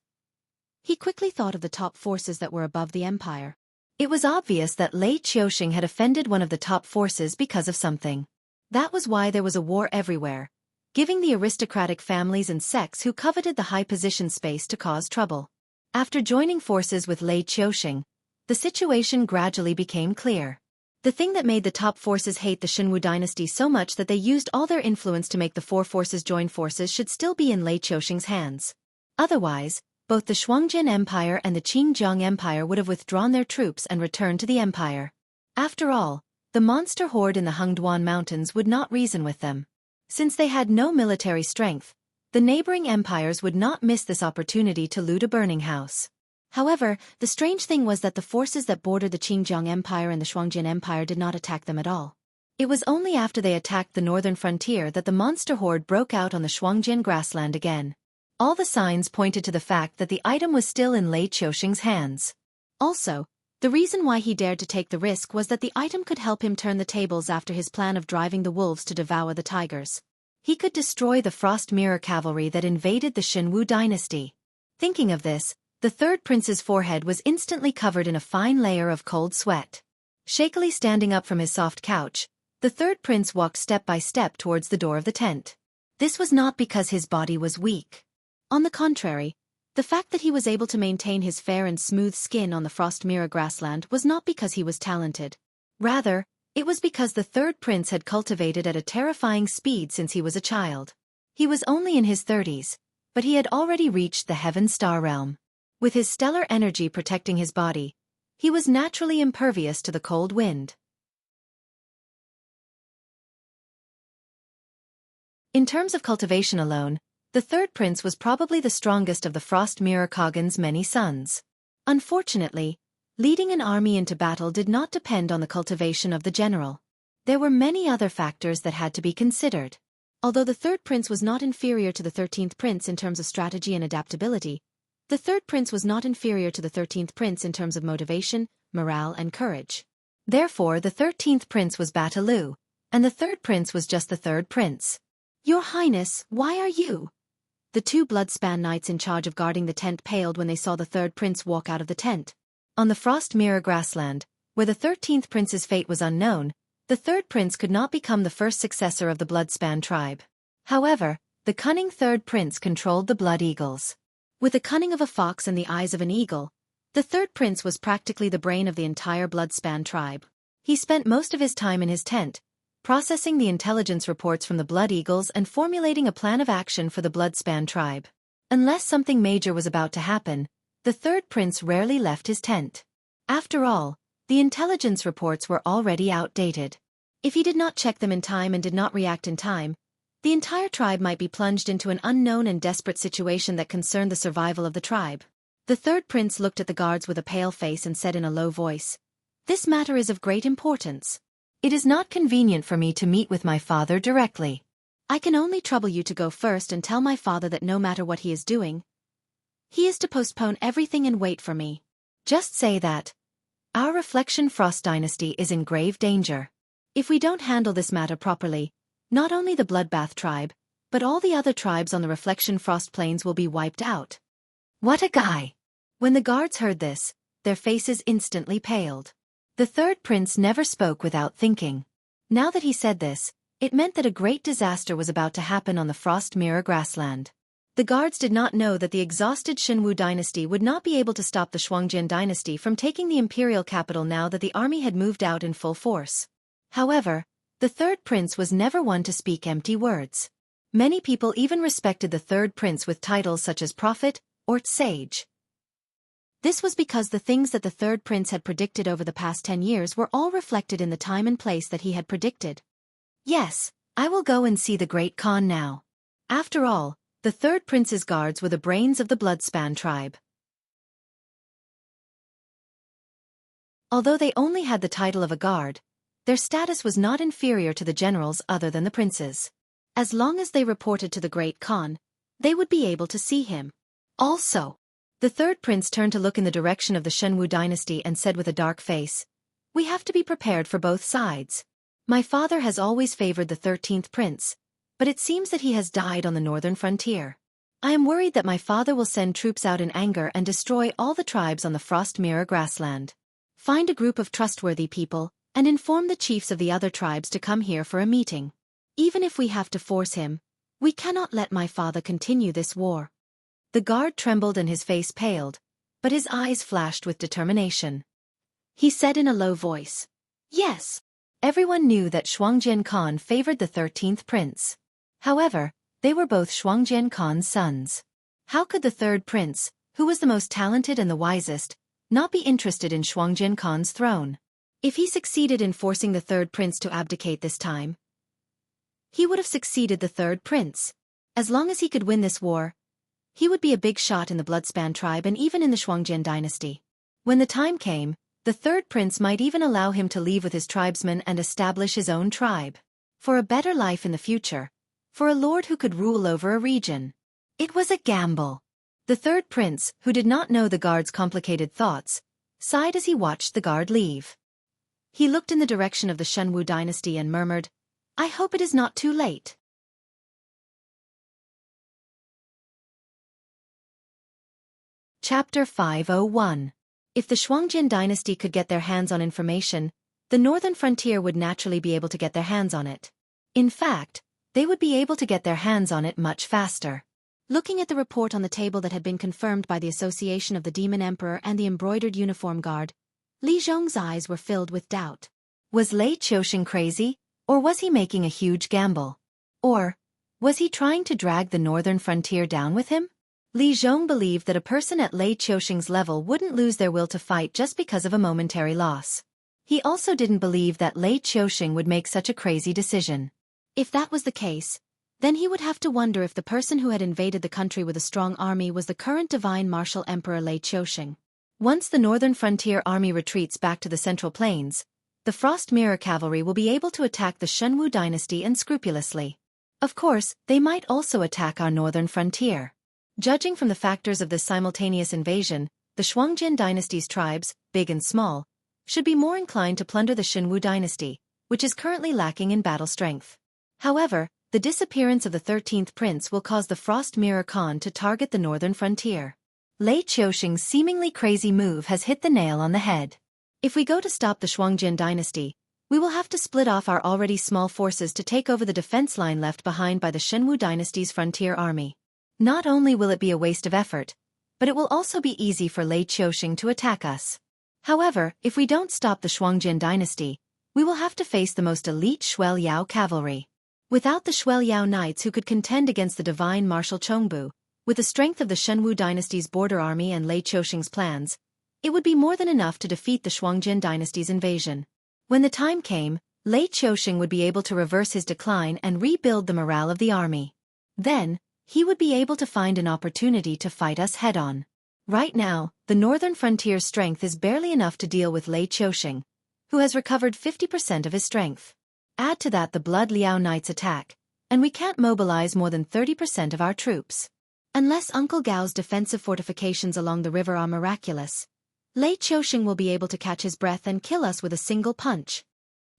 He quickly thought of the top forces that were above the empire. It was obvious that Lei Qiuxing had offended one of the top forces because of something. That was why there was a war everywhere, giving the aristocratic families and sects who coveted the high position space to cause trouble. After joining forces with Lei Qiuxing, the situation gradually became clear. The thing that made the top forces hate the Shenwu dynasty so much that they used all their influence to make the four forces join forces should still be in Lei Qiuxing's hands. Otherwise, both the Shuangjin Empire and the Qingjiang Empire would have withdrawn their troops and returned to the empire. After all, the monster horde in the Hengduan Mountains would not reason with them. Since they had no military strength, the neighboring empires would not miss this opportunity to loot a burning house. However, the strange thing was that the forces that bordered the Qingjiang Empire and the Shuangjin Empire did not attack them at all. It was only after they attacked the northern frontier that the monster horde broke out on the Shuangjin grassland again. All the signs pointed to the fact that the item was still in Lei Qiuxing's hands. Also, the reason why he dared to take the risk was that the item could help him turn the tables after his plan of driving the wolves to devour the tigers. He could destroy the Frost Mirror cavalry that invaded the Shenwu dynasty. Thinking of this, the third prince's forehead was instantly covered in a fine layer of cold sweat. Shakily standing up from his soft couch, the third prince walked step by step towards the door of the tent. This was not because his body was weak. On the contrary, the fact that he was able to maintain his fair and smooth skin on the Frost Mirror grassland was not because he was talented. Rather, it was because the third prince had cultivated at a terrifying speed since he was a child. He was only in his 30s, but he had already reached the Heaven Star realm. With his stellar energy protecting his body, he was naturally impervious to the cold wind. In terms of cultivation alone, the third prince was probably the strongest of the Frost Mirror Khagan's many sons. Unfortunately, leading an army into battle did not depend on the cultivation of the general. There were many other factors that had to be considered. Although the third prince was not inferior to the 13th prince in terms of strategy and adaptability, the third prince was not inferior to the 13th prince in terms of motivation, morale and courage. Therefore the 13th prince was Bataloo, and the third prince was just the third prince. Your Highness, why are you? The two Bloodspan knights in charge of guarding the tent paled when they saw the third prince walk out of the tent. On the Frost Mirror grassland, where the 13th prince's fate was unknown, the third prince could not become the first successor of the Bloodspan tribe. However, the cunning third prince controlled the Blood Eagles. With the cunning of a fox and the eyes of an eagle, the third prince was practically the brain of the entire Bloodspan tribe. He spent most of his time in his tent, processing the intelligence reports from the Blood Eagles and formulating a plan of action for the Bloodspan tribe. Unless something major was about to happen, the third prince rarely left his tent. After all, the intelligence reports were already outdated. If he did not check them in time and did not react in time, the entire tribe might be plunged into an unknown and desperate situation that concerned the survival of the tribe. The third prince looked at the guards with a pale face and said in a low voice, "This matter is of great importance. It is not convenient for me to meet with my father directly. I can only trouble you to go first and tell my father that no matter what he is doing, he is to postpone everything and wait for me. Just say that our Reflection Frost dynasty is in grave danger. If we don't handle this matter properly, not only the Bloodbath tribe, but all the other tribes on the Reflection Frost plains will be wiped out." What a guy! When the guards heard this, their faces instantly paled. The third prince never spoke without thinking. Now that he said this, it meant that a great disaster was about to happen on the Frost Mirror grassland. The guards did not know that the exhausted Shenwu dynasty would not be able to stop the Shuangjin dynasty from taking the imperial capital now that the army had moved out in full force. However, the third prince was never one to speak empty words. Many people even respected the third prince with titles such as prophet or sage. This was because the things that the third prince had predicted over the past 10 years were all reflected in the time and place that he had predicted. Yes, I will go and see the Great Khan now. After all, the third prince's guards were the brains of the Bloodspan tribe. Although they only had the title of a guard, their status was not inferior to the generals other than the princes. As long as they reported to the Great Khan, they would be able to see him. Also, the third prince turned to look in the direction of the Shenwu dynasty and said with a dark face, "We have to be prepared for both sides. My father has always favored the 13th prince, but it seems that he has died on the northern frontier. I am worried that my father will send troops out in anger and destroy all the tribes on the Frost Mirror grassland. Find a group of trustworthy people, and inform the chiefs of the other tribes to come here for a meeting. Even if we have to force him, we cannot let my father continue this war. The guard trembled and his face paled, but his eyes flashed with determination. He said in a low voice, "Yes." Everyone knew that Shuangjian Khan favored the 13th prince. However, they were both Shuangjian Khan's sons. How could the third prince, who was the most talented and the wisest, not be interested in Shuangjian Khan's throne? If he succeeded in forcing the third prince to abdicate this time, he would have succeeded the third prince. As long as he could win this war, he would be a big shot in the Bloodspan tribe and even in the Shuangjian dynasty. When the time came, the third prince might even allow him to leave with his tribesmen and establish his own tribe. For a better life in the future. For a lord who could rule over a region. It was a gamble. The third prince, who did not know the guard's complicated thoughts, sighed as he watched the guard leave. He looked in the direction of the Shenwu dynasty and murmured, "I hope it is not too late." Chapter 501. If the Shuangjian dynasty could get their hands on information, the northern frontier would naturally be able to get their hands on it. In fact, they would be able to get their hands on it much faster. Looking at the report on the table that had been confirmed by the Association of the Demon Emperor and the embroidered uniform guard, Li Zhong's eyes were filled with doubt. Was Lei Qiusheng crazy, or was he making a huge gamble? Or was he trying to drag the northern frontier down with him? Li Zhong believed that a person at Lei Qiusheng's level wouldn't lose their will to fight just because of a momentary loss. He also didn't believe that Lei Qiusheng would make such a crazy decision. If that was the case, then he would have to wonder if the person who had invaded the country with a strong army was the current divine martial emperor Lei Qiusheng. Once the northern frontier army retreats back to the central plains, the Frost Mirror cavalry will be able to attack the Shenwu dynasty unscrupulously. Of course, they might also attack our northern frontier. Judging from the factors of this simultaneous invasion, the Shuangjian dynasty's tribes, big and small, should be more inclined to plunder the Shenwu dynasty, which is currently lacking in battle strength. However, the disappearance of the 13th prince will cause the Frost Mirror Khan to target the northern frontier. Lei Qiusheng's seemingly crazy move has hit the nail on the head. If we go to stop the Shuangjian dynasty, we will have to split off our already small forces to take over the defense line left behind by the Shenwu dynasty's frontier army. Not only will it be a waste of effort, but it will also be easy for Lei Qiusheng to attack us. However, if we don't stop the Shuangjian dynasty, we will have to face the most elite Shueliao cavalry. Without the Shueliao knights who could contend against the divine martial Chongbu, with the strength of the Shenwu dynasty's border army and Lei Qiusheng's plans, it would be more than enough to defeat the Shuangjian dynasty's invasion. When the time came, Lei Qiusheng would be able to reverse his decline and rebuild the morale of the army. Then, he would be able to find an opportunity to fight us head-on. Right now, the northern frontier's strength is barely enough to deal with Lei Qiusheng, who has recovered 50% of his strength. Add to that the Blood Liao Knights attack, and we can't mobilize more than 30% of our troops. Unless Uncle Gao's defensive fortifications along the river are miraculous, Lei Qiusheng will be able to catch his breath and kill us with a single punch.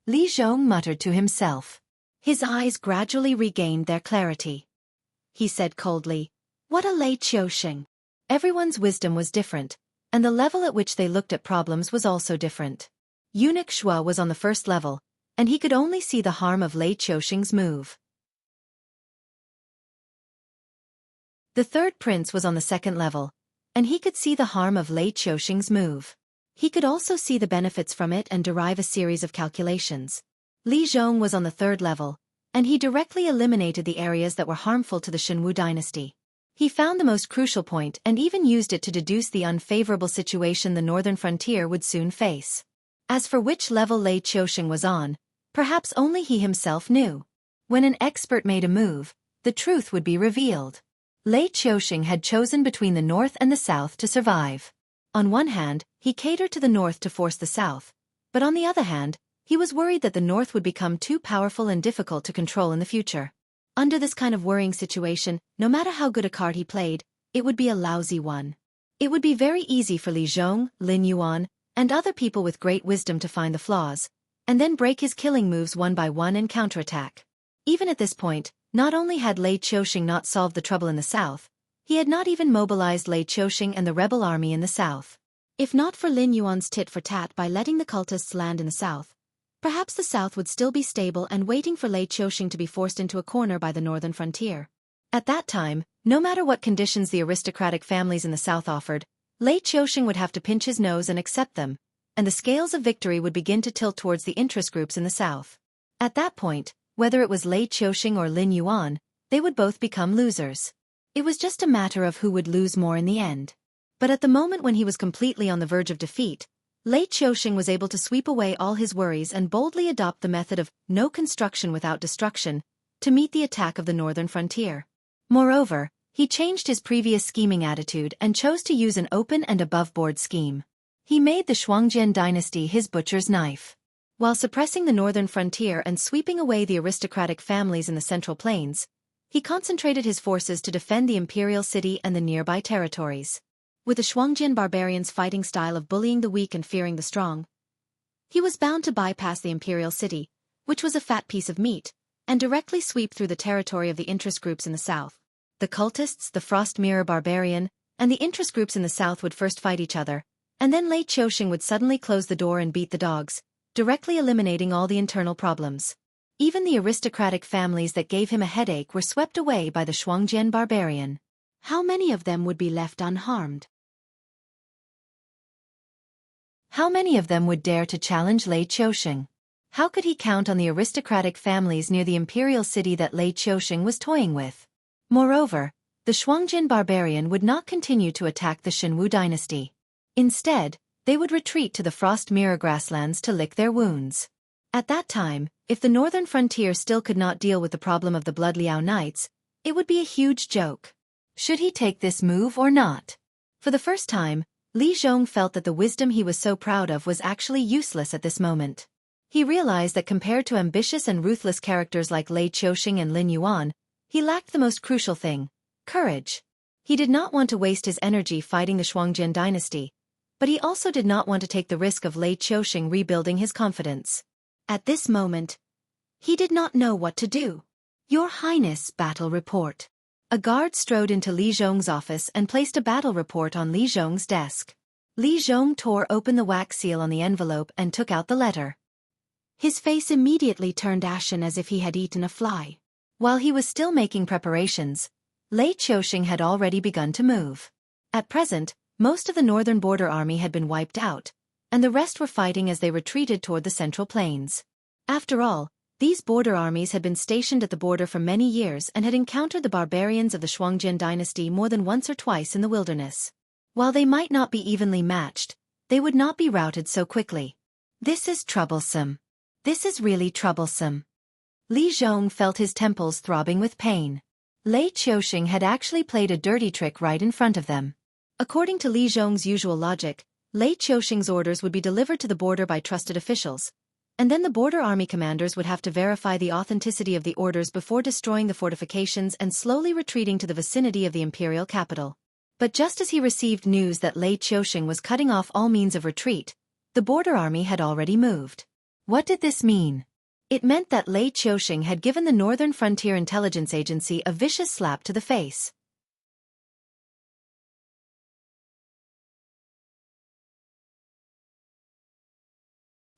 Li Zhong muttered to himself. His eyes gradually regained their clarity. He said coldly, "What a Lei Qiusheng." Everyone's wisdom was different, and the level at which they looked at problems was also different. Eunuch Shua was on the first level, and he could only see the harm of Lei Qiusheng's move. The third prince was on the second level, and he could see the harm of Lei Qiusheng's move. He could also see the benefits from it and derive a series of calculations. Li Zhong was on the third level, and he directly eliminated the areas that were harmful to the Shenwu dynasty. He found the most crucial point and even used it to deduce the unfavorable situation the northern frontier would soon face. As for which level Lei Qiusheng was on, perhaps only he himself knew. When an expert made a move, the truth would be revealed. Lei Qiusheng had chosen between the north and the south to survive. On one hand, he catered to the north to force the south, but on the other hand, he was worried that the north would become too powerful and difficult to control in the future. Under this kind of worrying situation, no matter how good a card he played, it would be a lousy one. It would be very easy for Li Zhong, Lin Yuan, and other people with great wisdom to find the flaws, and then break his killing moves one by one and counterattack. Even at this point, not only had Lei Qiusheng not solved the trouble in the south, He had not even mobilized Lei Qiuxing and the rebel army in the south. If not for Lin Yuan's tit-for-tat by letting the cultists land in the south, perhaps the south would still be stable and waiting for Lei Qiuxing to be forced into a corner by the northern frontier. At that time, no matter what conditions the aristocratic families in the south offered, Lei Qiuxing would have to pinch his nose and accept them, and the scales of victory would begin to tilt towards the interest groups in the south. At that point, whether it was Lei Qiuxing or Lin Yuan, they would both become losers. It was just a matter of who would lose more in the end. But at the moment when he was completely on the verge of defeat, Lei Qiuxing was able to sweep away all his worries and boldly adopt the method of no construction without destruction to meet the attack of the northern frontier. Moreover, he changed his previous scheming attitude and chose to use an open and above-board scheme. He made the Shuangjian dynasty his butcher's knife. While suppressing the northern frontier and sweeping away the aristocratic families in the central plains, he concentrated his forces to defend the imperial city and the nearby territories. With the Shuangjian barbarians' fighting style of bullying the weak and fearing the strong, he was bound to bypass the imperial city, which was a fat piece of meat, and directly sweep through the territory of the interest groups in the south. The cultists, the Frost Mirror Barbarian, and the interest groups in the south would first fight each other, and then Lei Qiuxing would suddenly close the door and beat the dogs, directly eliminating all the internal problems. Even the aristocratic families that gave him a headache were swept away by the Shuangjian Barbarian. How many of them would be left unharmed? How many of them would dare to challenge Lei Qiuxing? How could he count on the aristocratic families near the imperial city that Lei Qiuxing was toying with? Moreover, the Shuangjian barbarian would not continue to attack the Shenwu dynasty. Instead, they would retreat to the Frost Mirror grasslands to lick their wounds. At that time, if the northern frontier still could not deal with the problem of the Blood Liao Knights, it would be a huge joke. Should he take this move or not? For the first time, Li Zhong felt that the wisdom he was so proud of was actually useless at this moment. He realized that compared to ambitious and ruthless characters like Lei Qiuxing and Lin Yuan, he lacked the most crucial thing: courage. He did not want to waste his energy fighting the Shuangjian dynasty, but he also did not want to take the risk of Lei Qiuxing rebuilding his confidence. At this moment, he did not know what to do. Your Highness, battle report. A guard strode into Li Zhong's office and placed a battle report on Li Zhong's desk. Li Zhong tore open the wax seal on the envelope and took out the letter. His face immediately turned ashen as if he had eaten a fly. While he was still making preparations, Lei Qiuxing had already begun to move. At present, most of the northern border army had been wiped out, and the rest were fighting as they retreated toward the central plains. After all, these border armies had been stationed at the border for many years and had encountered the barbarians of the Shuangjian dynasty more than once or twice in the wilderness. While they might not be evenly matched, they would not be routed so quickly. This is troublesome. This is really troublesome. Li Zhong felt his temples throbbing with pain. Lei Qiuxing had actually played a dirty trick right in front of them. According to Li Zhong's usual logic, Lei Qiuxing's orders would be delivered to the border by trusted officials, and then the border army commanders would have to verify the authenticity of the orders before destroying the fortifications and slowly retreating to the vicinity of the imperial capital. But just as he received news that Lei Qiuxing was cutting off all means of retreat, the border army had already moved. What did this mean? It meant that Lei Qiuxing had given the Northern Frontier Intelligence Agency a vicious slap to the face.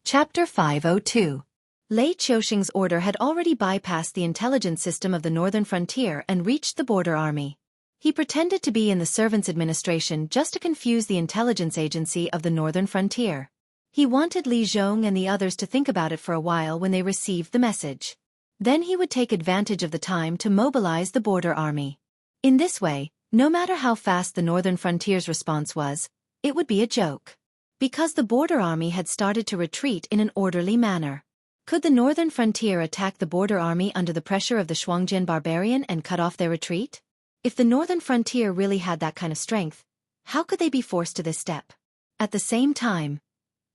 Chapter 502. Lei Qiuxing's order had already bypassed the intelligence system of the Northern Frontier and reached the border army. He pretended to be in the servants' administration just to confuse the intelligence agency of the Northern Frontier. He wanted Li Zhong and the others to think about it for a while when they received the message. Then he would take advantage of the time to mobilize the border army. In this way, no matter how fast the Northern Frontier's response was, it would be a joke. Because the border army had started to retreat in an orderly manner. Could the Northern Frontier attack the border army under the pressure of the Shuangjian barbarian and cut off their retreat? If the Northern Frontier really had that kind of strength, how could they be forced to this step? At the same time,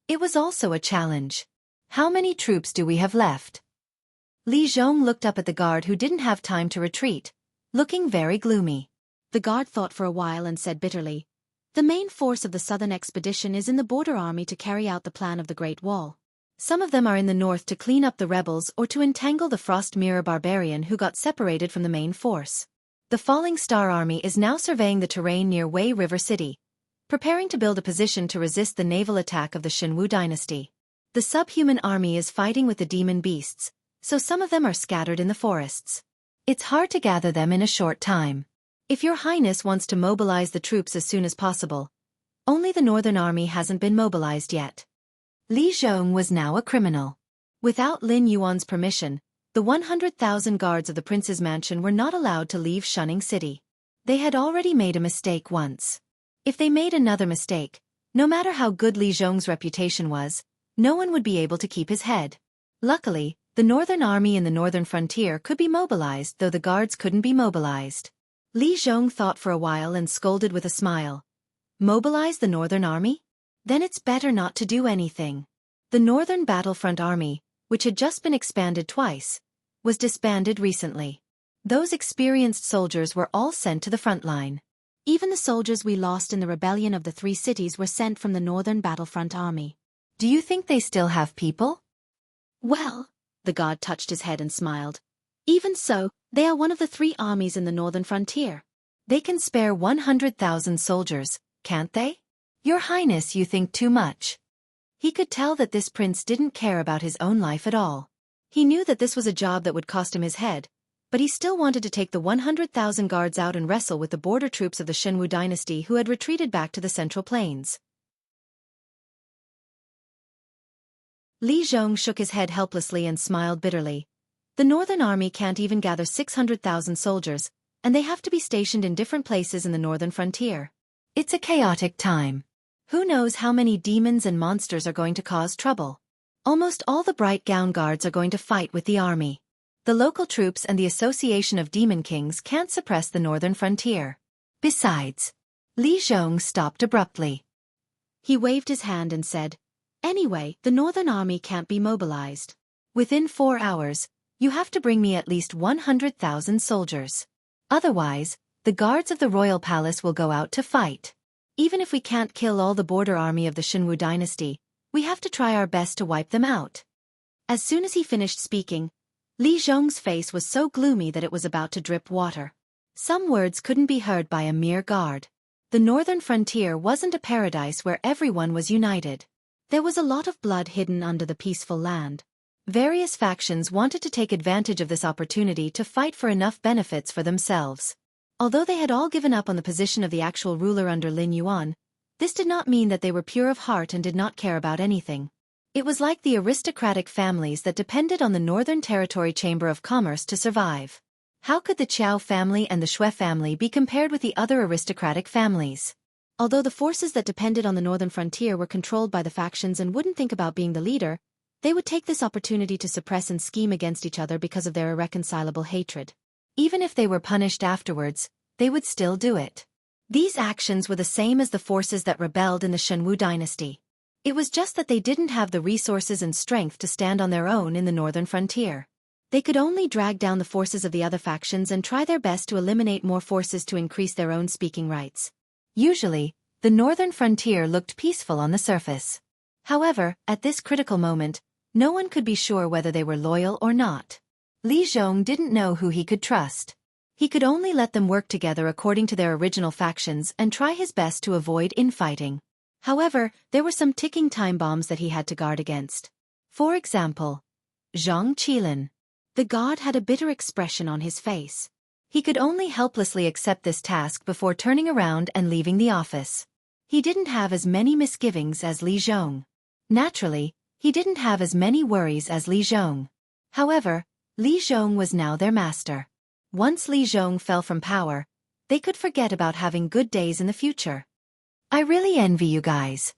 it was also a challenge. How many troops do we have left? Li Zhong looked up at the guard who didn't have time to retreat, looking very gloomy. The guard thought for a while and said bitterly, "The main force of the southern expedition is in the border army to carry out the plan of the Great Wall. Some of them are in the north to clean up the rebels or to entangle the Frost Mirror barbarian who got separated from the main force. The Falling Star Army is now surveying the terrain near Wei River City, preparing to build a position to resist the naval attack of the Shenwu dynasty. The subhuman army is fighting with the demon beasts, so some of them are scattered in the forests. It's hard to gather them in a short time. If your highness wants to mobilize the troops as soon as possible, only the northern army hasn't been mobilized yet. Li Zhong was now a criminal. Without Lin Yuan's permission, the 100,000 guards of the prince's mansion were not allowed to leave Shunning City. They had already made a mistake once. If they made another mistake, no matter how good Li Zhong's reputation was, no one would be able to keep his head. Luckily, the northern army in the northern frontier could be mobilized, though the guards couldn't be mobilized. Li Zhong thought for a while and scolded with a smile. Mobilize the northern army? Then it's better not to do anything. The northern battlefront army, which had just been expanded twice, was disbanded recently. Those experienced soldiers were all sent to the front line. Even the soldiers we lost in the rebellion of the 3 cities were sent from the northern battlefront army. Do you think they still have people? Well, the god touched his head and smiled. Even so, they are one of the 3 armies in the northern frontier. They can spare 100,000 soldiers, can't they? Your Highness, you think too much. He could tell that this prince didn't care about his own life at all. He knew that this was a job that would cost him his head, but he still wanted to take the 100,000 guards out and wrestle with the border troops of the Shenwu dynasty who had retreated back to the Central Plains. Li Zhong shook his head helplessly and smiled bitterly. The northern army can't even gather 600,000 soldiers, and they have to be stationed in different places in the northern frontier. It's a chaotic time. Who knows how many demons and monsters are going to cause trouble? Almost all the bright gown guards are going to fight with the army. The local troops and the Association of Demon Kings can't suppress the northern frontier. Besides, Li Zhong stopped abruptly. He waved his hand and said, "Anyway, the northern army can't be mobilized. Within 4 hours, you have to bring me at least 100,000 soldiers. Otherwise, the guards of the royal palace will go out to fight. Even if we can't kill all the border army of the Shenwu dynasty, we have to try our best to wipe them out." As soon as he finished speaking, Li Zhong's face was so gloomy that it was about to drip water. Some words couldn't be heard by a mere guard. The northern frontier wasn't a paradise where everyone was united. There was a lot of blood hidden under the peaceful land. Various factions wanted to take advantage of this opportunity to fight for enough benefits for themselves. Although they had all given up on the position of the actual ruler under Lin Yuan, this did not mean that they were pure of heart and did not care about anything. It was like the aristocratic families that depended on the Northern Territory Chamber of Commerce to survive. How could the Qiao family and the Shui family be compared with the other aristocratic families? Although the forces that depended on the northern frontier were controlled by the factions and wouldn't think about being the leader, they would take this opportunity to suppress and scheme against each other because of their irreconcilable hatred. Even if they were punished afterwards, they would still do it. These actions were the same as the forces that rebelled in the Shenwu dynasty. It was just that they didn't have the resources and strength to stand on their own in the northern frontier. They could only drag down the forces of the other factions and try their best to eliminate more forces to increase their own speaking rights. Usually, the northern frontier looked peaceful on the surface. However, at this critical moment, no one could be sure whether they were loyal or not. Li Zhong didn't know who he could trust. He could only let them work together according to their original factions and try his best to avoid infighting. However, there were some ticking time bombs that he had to guard against. For example, Zhang Qilin. The god had a bitter expression on his face. He could only helplessly accept this task before turning around and leaving the office. He didn't have as many misgivings as Li Zhong. Naturally, he didn't have as many worries as Li Zhong. However, Li Zhong was now their master. Once Li Zhong fell from power, they could forget about having good days in the future. I really envy you guys.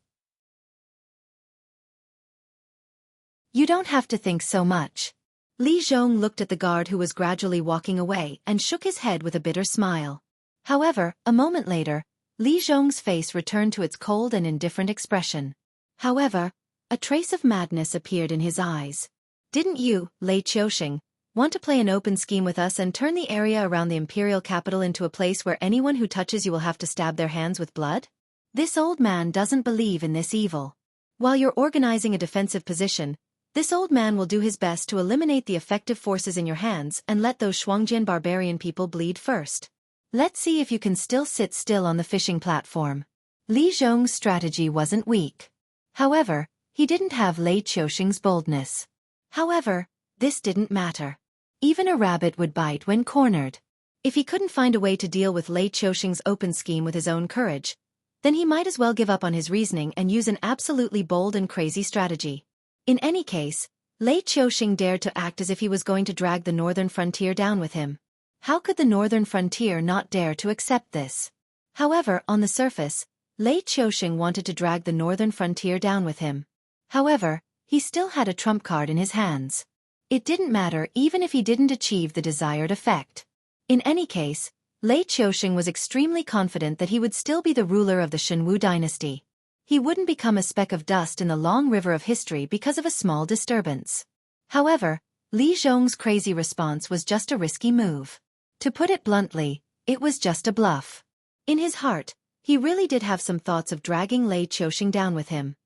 You don't have to think so much. Li Zhong looked at the guard who was gradually walking away and shook his head with a bitter smile. However, a moment later, Li Zhong's face returned to its cold and indifferent expression. However, a trace of madness appeared in his eyes. Didn't you, Lei Qiuxing, want to play an open scheme with us and turn the area around the imperial capital into a place where anyone who touches you will have to stab their hands with blood? This old man doesn't believe in this evil. While you're organizing a defensive position, this old man will do his best to eliminate the effective forces in your hands and let those Shuangjian barbarian people bleed first. Let's see if you can still sit still on the fishing platform. Li Zhong's strategy wasn't weak. However, he didn't have Lei Qiusheng's boldness. However, this didn't matter. Even a rabbit would bite when cornered. If he couldn't find a way to deal with Lei Qiusheng's open scheme with his own courage, then he might as well give up on his reasoning and use an absolutely bold and crazy strategy. In any case, Lei Qiusheng dared to act as if he was going to drag the northern frontier down with him. How could the northern frontier not dare to accept this? However, on the surface, Lei Qiusheng wanted to drag the northern frontier down with him. However, he still had a trump card in his hands. It didn't matter even if he didn't achieve the desired effect. In any case, Lei Qiusheng was extremely confident that he would still be the ruler of the Shenwu dynasty. He wouldn't become a speck of dust in the long river of history because of a small disturbance. However, Li Zhong's crazy response was just a risky move. To put it bluntly, it was just a bluff. In his heart, he really did have some thoughts of dragging Lei Qiusheng down with him.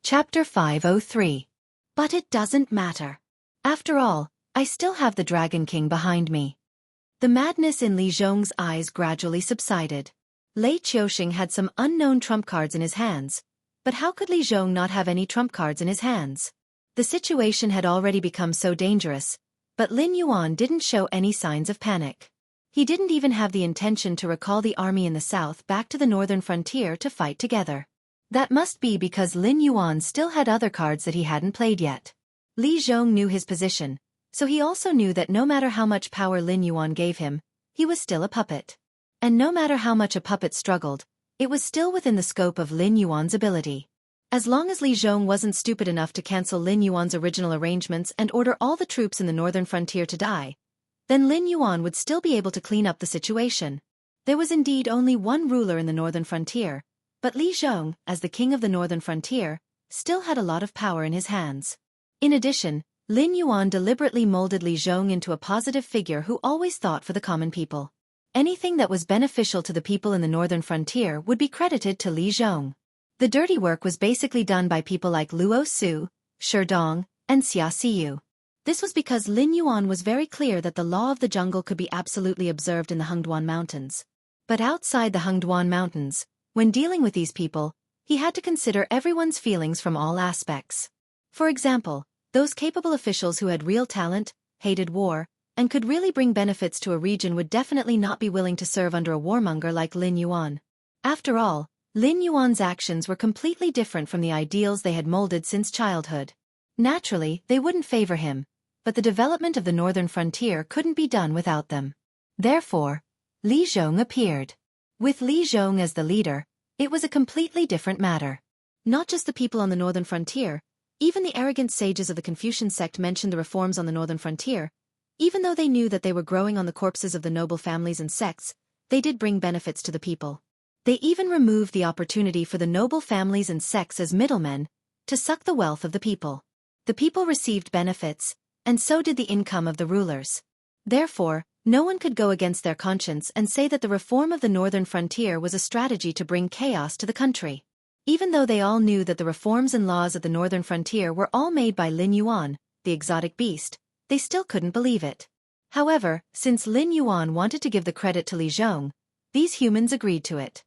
Chapter 503. But it doesn't matter. After all, I still have the Dragon King behind me. The madness in Li Zhong's eyes gradually subsided. Lei Qiusheng had some unknown trump cards in his hands, but how could Li Zhong not have any trump cards in his hands? The situation had already become so dangerous, but Lin Yuan didn't show any signs of panic. He didn't even have the intention to recall the army in the south back to the northern frontier to fight together. That must be because Lin Yuan still had other cards that he hadn't played yet. Li Zhong knew his position, so he also knew that no matter how much power Lin Yuan gave him, he was still a puppet. And no matter how much a puppet struggled, it was still within the scope of Lin Yuan's ability. As long as Li Zhong wasn't stupid enough to cancel Lin Yuan's original arrangements and order all the troops in the northern frontier to die, then Lin Yuan would still be able to clean up the situation. There was indeed only one ruler in the northern frontier, but Li Zhong, as the king of the northern frontier, still had a lot of power in his hands. In addition, Lin Yuan deliberately molded Li Zhong into a positive figure who always thought for the common people. Anything that was beneficial to the people in the northern frontier would be credited to Li Zhong. The dirty work was basically done by people like Luo Su, Shi Dong, and Xia Siyu. This was because Lin Yuan was very clear that the law of the jungle could be absolutely observed in the Hengduan Mountains. But outside the Hengduan Mountains, when dealing with these people, he had to consider everyone's feelings from all aspects. For example, those capable officials who had real talent, hated war, and could really bring benefits to a region would definitely not be willing to serve under a warmonger like Lin Yuan. After all, Lin Yuan's actions were completely different from the ideals they had molded since childhood. Naturally, they wouldn't favor him, but the development of the northern frontier couldn't be done without them. Therefore, Li Zhong appeared. With Li Zhong as the leader, it was a completely different matter. Not just the people on the northern frontier, even the arrogant sages of the Confucian sect mentioned the reforms on the northern frontier. Even though they knew that they were growing on the corpses of the noble families and sects, they did bring benefits to the people. They even removed the opportunity for the noble families and sects as middlemen to suck the wealth of the people. The people received benefits, and so did the income of the rulers. Therefore, no one could go against their conscience and say that the reform of the northern frontier was a strategy to bring chaos to the country. Even though they all knew that the reforms and laws of the northern frontier were all made by Lin Yuan, the exotic beast, they still couldn't believe it. However, since Lin Yuan wanted to give the credit to Li Zhong, these humans agreed to it.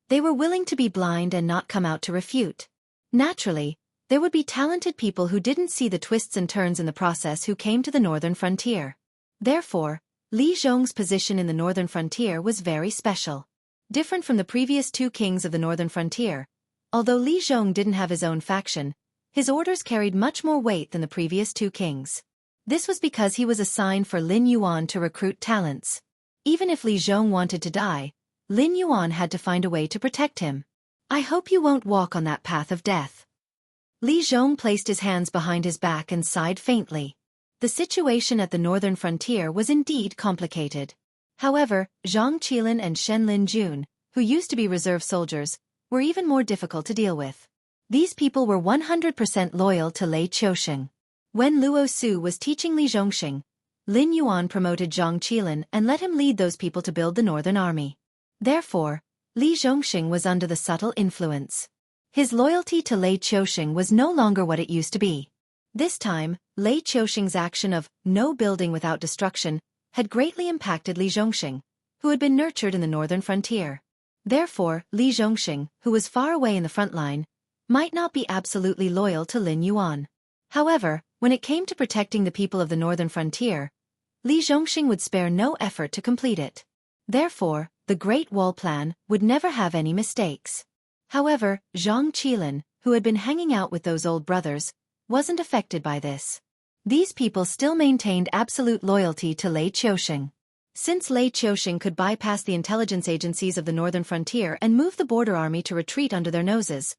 They were willing to be blind and not come out to refute. Naturally, there would be talented people who didn't see the twists and turns in the process who came to the northern frontier. Therefore, Li Zhong's position in the northern frontier was very special. Different from the previous two kings of the northern frontier, although Li Zhong didn't have his own faction, his orders carried much more weight than the previous two kings. This was because he was assigned for Lin Yuan to recruit talents. Even if Li Zhong wanted to die, Lin Yuan had to find a way to protect him. I hope you won't walk on that path of death. Li Zhong placed his hands behind his back and sighed faintly. The situation at the northern frontier was indeed complicated. However, Zhang Qilin and Shen Lin Jun, who used to be reserve soldiers, were even more difficult to deal with. These people were 100% loyal to Lei Qiusheng. When Luo Su was teaching Li Zhongxing, Lin Yuan promoted Zhang Qilin and let him lead those people to build the northern army. Therefore, Li Zhongxing was under the subtle influence. His loyalty to Lei Qiusheng was no longer what it used to be. This time, Lei Qiusheng's action of no building without destruction had greatly impacted Li Zhongxing, who had been nurtured in the northern frontier. Therefore, Li Zhongxing, who was far away in the front line, might not be absolutely loyal to Lin Yuan. However, when it came to protecting the people of the northern frontier, Li Zhongxing would spare no effort to complete it. Therefore, the Great Wall plan would never have any mistakes. However, Zhang Qilin, who had been hanging out with those old brothers, wasn't affected by this. These people still maintained absolute loyalty to Lei Qiusheng. Since Lei Qiusheng could bypass the intelligence agencies of the northern frontier and move the border army to retreat under their noses,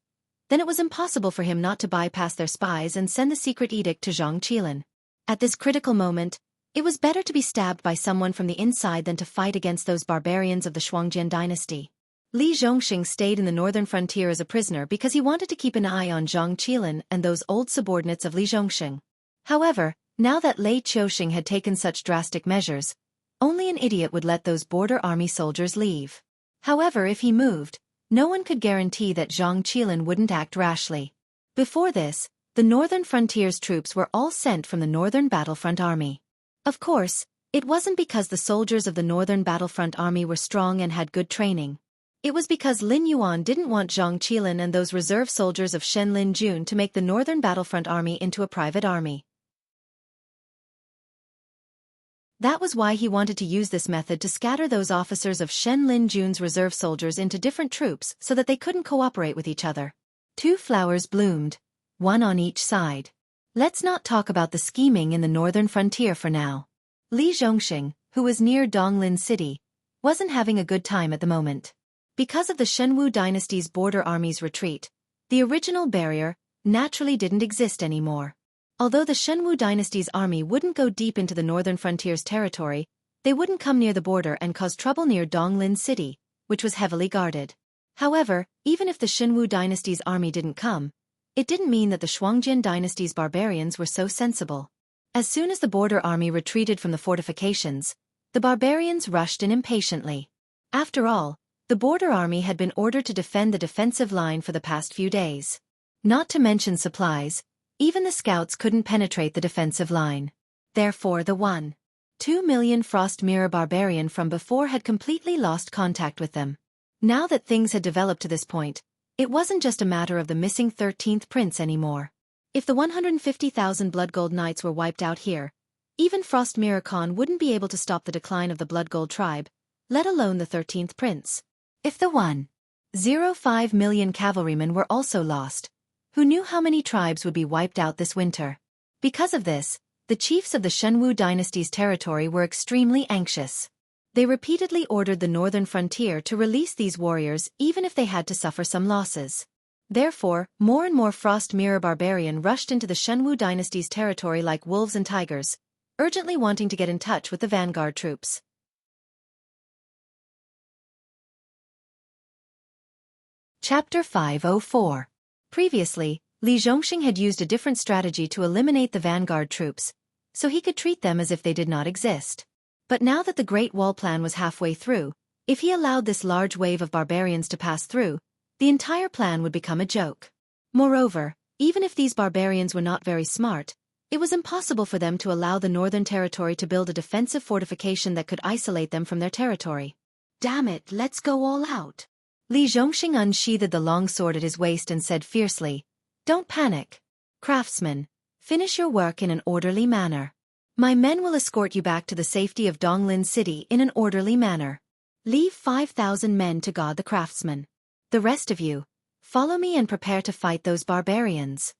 then it was impossible for him not to bypass their spies and send the secret edict to Zhang Qilin. At this critical moment, it was better to be stabbed by someone from the inside than to fight against those barbarians of the Shuangjian dynasty. Li Zhongxing stayed in the northern frontier as a prisoner because he wanted to keep an eye on Zhang Qilin and those old subordinates of Li Zhongxing. However, now that Lei Qiusheng had taken such drastic measures, only an idiot would let those border army soldiers leave. However, if he moved, no one could guarantee that Zhang Qilin wouldn't act rashly. Before this, the northern frontier's troops were all sent from the northern battlefront army. Of course, it wasn't because the soldiers of the northern battlefront army were strong and had good training. It was because Lin Yuan didn't want Zhang Qilin and those reserve soldiers of Shen Lin Jun to make the northern battlefront army into a private army. That was why he wanted to use this method to scatter those officers of Shen Lin Jun's reserve soldiers into different troops so that they couldn't cooperate with each other. 2 flowers bloomed, one on each side. Let's not talk about the scheming in the northern frontier for now. Li Zhongxing, who was near Donglin City, wasn't having a good time at the moment. Because of the Shenwu dynasty's border army's retreat, the original barrier naturally didn't exist anymore. Although the Shenwu dynasty's army wouldn't go deep into the northern frontier's territory, they wouldn't come near the border and cause trouble near Donglin City, which was heavily guarded. However, even if the Shenwu dynasty's army didn't come, it didn't mean that the Shuangjian dynasty's barbarians were so sensible. As soon as the border army retreated from the fortifications, the barbarians rushed in impatiently. After all, the border army had been ordered to defend the defensive line for the past few days. Not to mention supplies, even the scouts couldn't penetrate the defensive line. Therefore the 1.2 million Frost Mirror barbarian from before had completely lost contact with them. Now that things had developed to this point, it wasn't just a matter of the missing 13th prince anymore. If the 150,000 Blood Gold Knights were wiped out here, even Frost Mirror Khan wouldn't be able to stop the decline of the Blood Gold tribe, let alone the 13th prince. If the 1.05 million cavalrymen were also lost, who knew how many tribes would be wiped out this winter? Because of this, the chiefs of the Shenwu dynasty's territory were extremely anxious. They repeatedly ordered the northern frontier to release these warriors even if they had to suffer some losses. Therefore, more and more Frost Mirror barbarian rushed into the Shenwu dynasty's territory like wolves and tigers, urgently wanting to get in touch with the vanguard troops. Chapter 504. Previously, Li Zhongxing had used a different strategy to eliminate the vanguard troops, so he could treat them as if they did not exist. But now that the Great Wall plan was halfway through, if he allowed this large wave of barbarians to pass through, the entire plan would become a joke. Moreover, even if these barbarians were not very smart, it was impossible for them to allow the northern territory to build a defensive fortification that could isolate them from their territory. Damn it, let's go all out. Li Zhongxing unsheathed the long sword at his waist and said fiercely, "Don't panic. Craftsman, finish your work in an orderly manner. My men will escort you back to the safety of Donglin City in an orderly manner. Leave 5,000 men to guard the craftsman. The rest of you, follow me and prepare to fight those barbarians."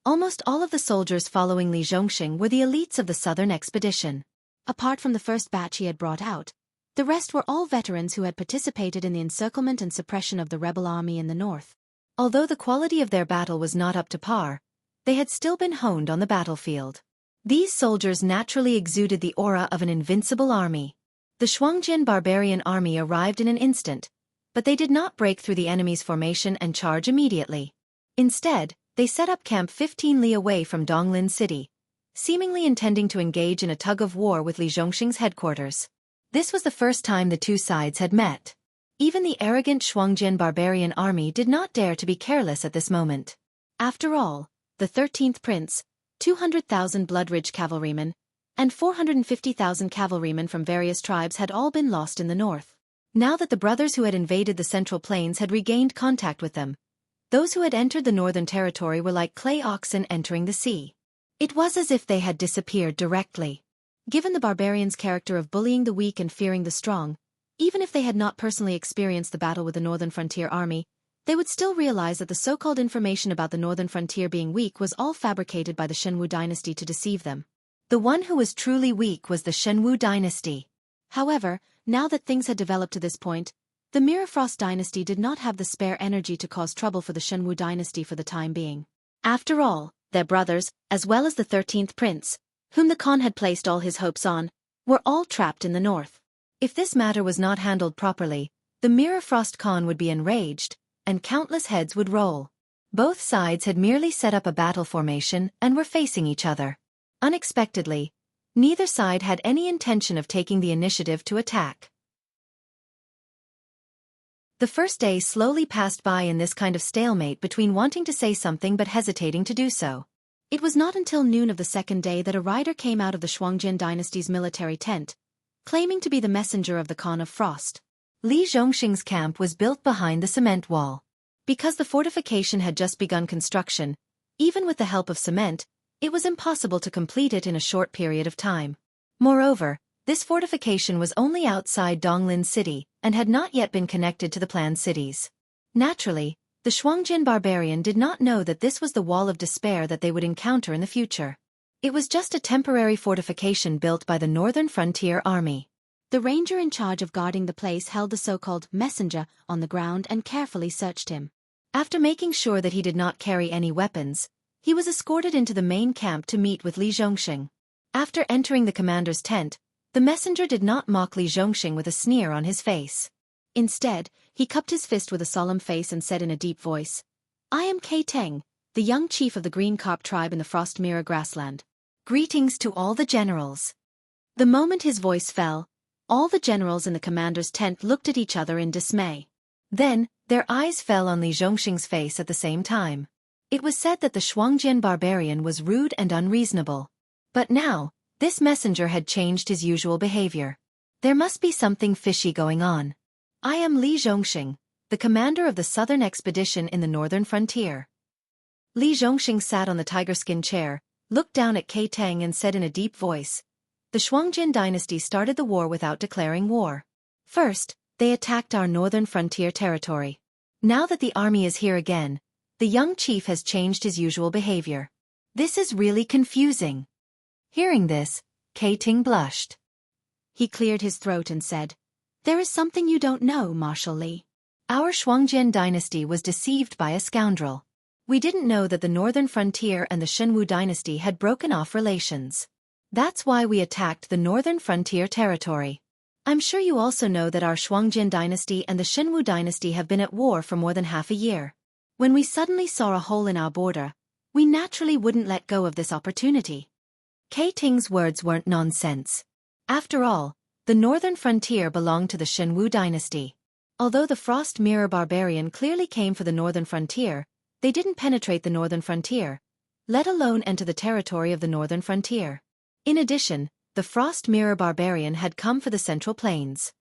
Almost all of the soldiers following Li Zhongxing were the elites of the southern expedition. Apart from the first batch he had brought out, the rest were all veterans who had participated in the encirclement and suppression of the rebel army in the north. Although the quality of their battle was not up to par, they had still been honed on the battlefield. These soldiers naturally exuded the aura of an invincible army. The Shuangjian barbarian army arrived in an instant, but they did not break through the enemy's formation and charge immediately. Instead, they set up camp 15 li away from Donglin City, seemingly intending to engage in a tug-of-war with Li Zhongxing's headquarters. This was the first time the two sides had met. Even the arrogant Shuangjian barbarian army did not dare to be careless at this moment. After all, the 13th prince, 200,000 blood-rich cavalrymen, and 450,000 cavalrymen from various tribes had all been lost in the north. Now that the brothers who had invaded the Central Plains had regained contact with them, those who had entered the northern territory were like clay oxen entering the sea. It was as if they had disappeared directly. Given the barbarians' character of bullying the weak and fearing the strong, even if they had not personally experienced the battle with the Northern Frontier Army, they would still realize that the so-called information about the Northern Frontier being weak was all fabricated by the Shenwu dynasty to deceive them. The one who was truly weak was the Shenwu dynasty. However, now that things had developed to this point, the Mirror Frost dynasty did not have the spare energy to cause trouble for the Shenwu dynasty for the time being. After all, their brothers, as well as the 13th prince, whom the Khan had placed all his hopes on, were all trapped in the north. If this matter was not handled properly, the Mirror Frost Khan would be enraged, and countless heads would roll. Both sides had merely set up a battle formation and were facing each other. Unexpectedly, neither side had any intention of taking the initiative to attack. The first day slowly passed by in this kind of stalemate between wanting to say something but hesitating to do so. It was not until noon of the second day that a rider came out of the Shuangjian dynasty's military tent, claiming to be the messenger of the Khan of Frost. Li Zhongxing's camp was built behind the cement wall. Because the fortification had just begun construction, even with the help of cement, it was impossible to complete it in a short period of time. Moreover, this fortification was only outside Donglin City and had not yet been connected to the planned cities. Naturally, the Shuangjian barbarian did not know that this was the wall of despair that they would encounter in the future. It was just a temporary fortification built by the Northern Frontier Army. The ranger in charge of guarding the place held the so-called messenger on the ground and carefully searched him. After making sure that he did not carry any weapons, he was escorted into the main camp to meet with Li Zhongxing. After entering the commander's tent, the messenger did not mock Li Zhongxing with a sneer on his face. Instead, he cupped his fist with a solemn face and said in a deep voice, "I am Kai Teng, the young chief of the Green Carp tribe in the Frost Mirror grassland. Greetings to all the generals." The moment his voice fell, all the generals in the commander's tent looked at each other in dismay. Then, their eyes fell on Li Zhongxing's face at the same time. It was said that the Shuangjian barbarian was rude and unreasonable. But now, this messenger had changed his usual behavior. There must be something fishy going on. "I am Li Zhongxing, the commander of the southern expedition in the northern frontier." Li Zhongxing sat on the tiger-skin chair, looked down at Kai Teng and said in a deep voice, "The Shuangjian dynasty started the war without declaring war. First, they attacked our northern frontier territory. Now that the army is here again, the young chief has changed his usual behavior. This is really confusing." Hearing this, Kai Teng blushed. He cleared his throat and said, "There is something you don't know, Marshal Li. Our Shuangjian dynasty was deceived by a scoundrel. We didn't know that the northern frontier and the Shenwu dynasty had broken off relations. That's why we attacked the northern frontier territory. I'm sure you also know that our Shuangjian dynasty and the Shenwu dynasty have been at war for more than half a year. When we suddenly saw a hole in our border, we naturally wouldn't let go of this opportunity." Kai Teng's words weren't nonsense. After all, the northern frontier belonged to the Shenwu dynasty. Although the Frost Mirror barbarian clearly came for the northern frontier, they didn't penetrate the northern frontier, let alone enter the territory of the northern frontier. In addition, the Frost Mirror barbarian had come for the Central Plains.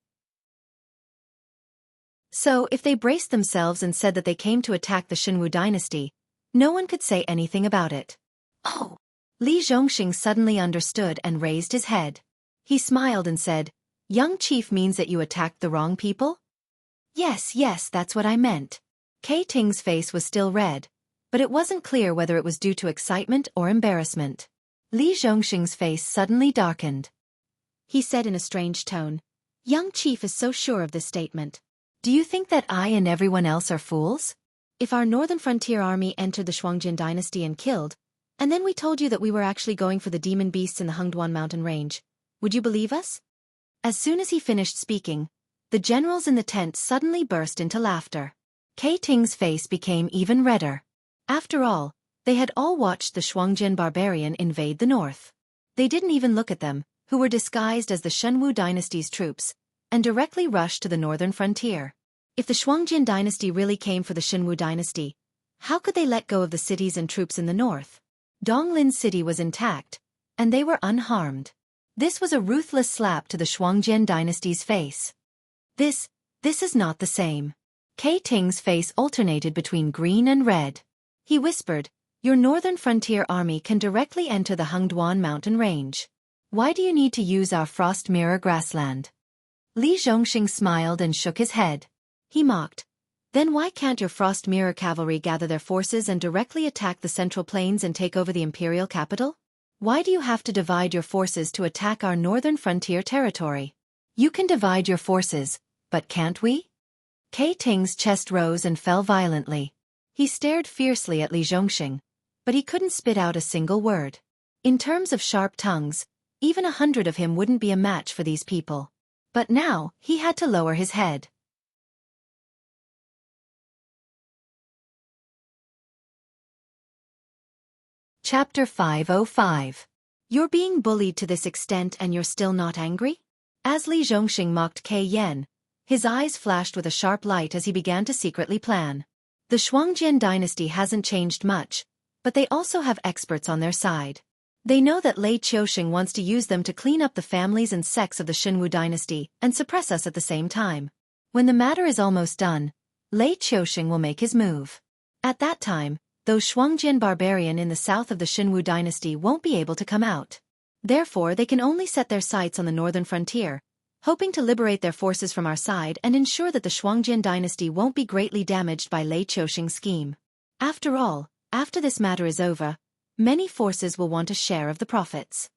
So if they braced themselves and said that they came to attack the Shenwu dynasty, no one could say anything about it. "Oh!" Li Zhongxing suddenly understood and raised his head. He smiled and said, "Young chief means that you attacked the wrong people?" Yes, that's what I meant." Kai Teng's face was still red, but it wasn't clear whether it was due to excitement or embarrassment. Li Zhongxing's face suddenly darkened. He said in a strange tone, "Young chief is so sure of this statement. Do you think that I and everyone else are fools? If our northern frontier army entered the Shuangjian dynasty and killed, and then we told you that we were actually going for the demon beasts in the Hengduan mountain range, would you believe us?" As soon as he finished speaking, the generals in the tent suddenly burst into laughter. Kai Teng's face became even redder. After all, they had all watched the Shuangjian barbarian invade the north. They didn't even look at them, who were disguised as the Shenwu dynasty's troops, and directly rushed to the northern frontier. If the Shuangjin dynasty really came for the Xinwu dynasty, how could they let go of the cities and troops in the north? Donglin's city was intact, and they were unharmed. This was a ruthless slap to the Shuangjian dynasty's face. This is not the same. Kai Ting's face alternated between green and red. He whispered, "Your northern frontier army can directly enter the Hengduan mountain range. Why do you need to use our frost mirror grassland?" Li Zhongxing smiled and shook his head. He mocked, "Then why can't your frost mirror cavalry gather their forces and directly attack the central plains and take over the imperial capital? Why do you have to divide your forces to attack our northern frontier territory? You can divide your forces, but can't we?" Kai Ting's chest rose and fell violently. He stared fiercely at Li Zhongxing, but he couldn't spit out a single word. In terms of sharp tongues, even 100 of him wouldn't be a match for these people. But now, he had to lower his head. Chapter 505. You're being bullied to this extent and you're still not angry? As Li Zhongxing mocked Kai Yan, his eyes flashed with a sharp light as he began to secretly plan. The Shuangjian dynasty hasn't changed much, but they also have experts on their side. They know that Lei Qiusheng wants to use them to clean up the families and sects of the Xinwu dynasty and suppress us at the same time. When the matter is almost done, Lei Qiusheng will make his move. At that time, those Shuangjian barbarian in the south of the Xinwu dynasty won't be able to come out. Therefore they can only set their sights on the northern frontier, hoping to liberate their forces from our side and ensure that the Shuangjian dynasty won't be greatly damaged by Lei Qiusheng's scheme. After all, after this matter is over, many forces will want a share of the profits.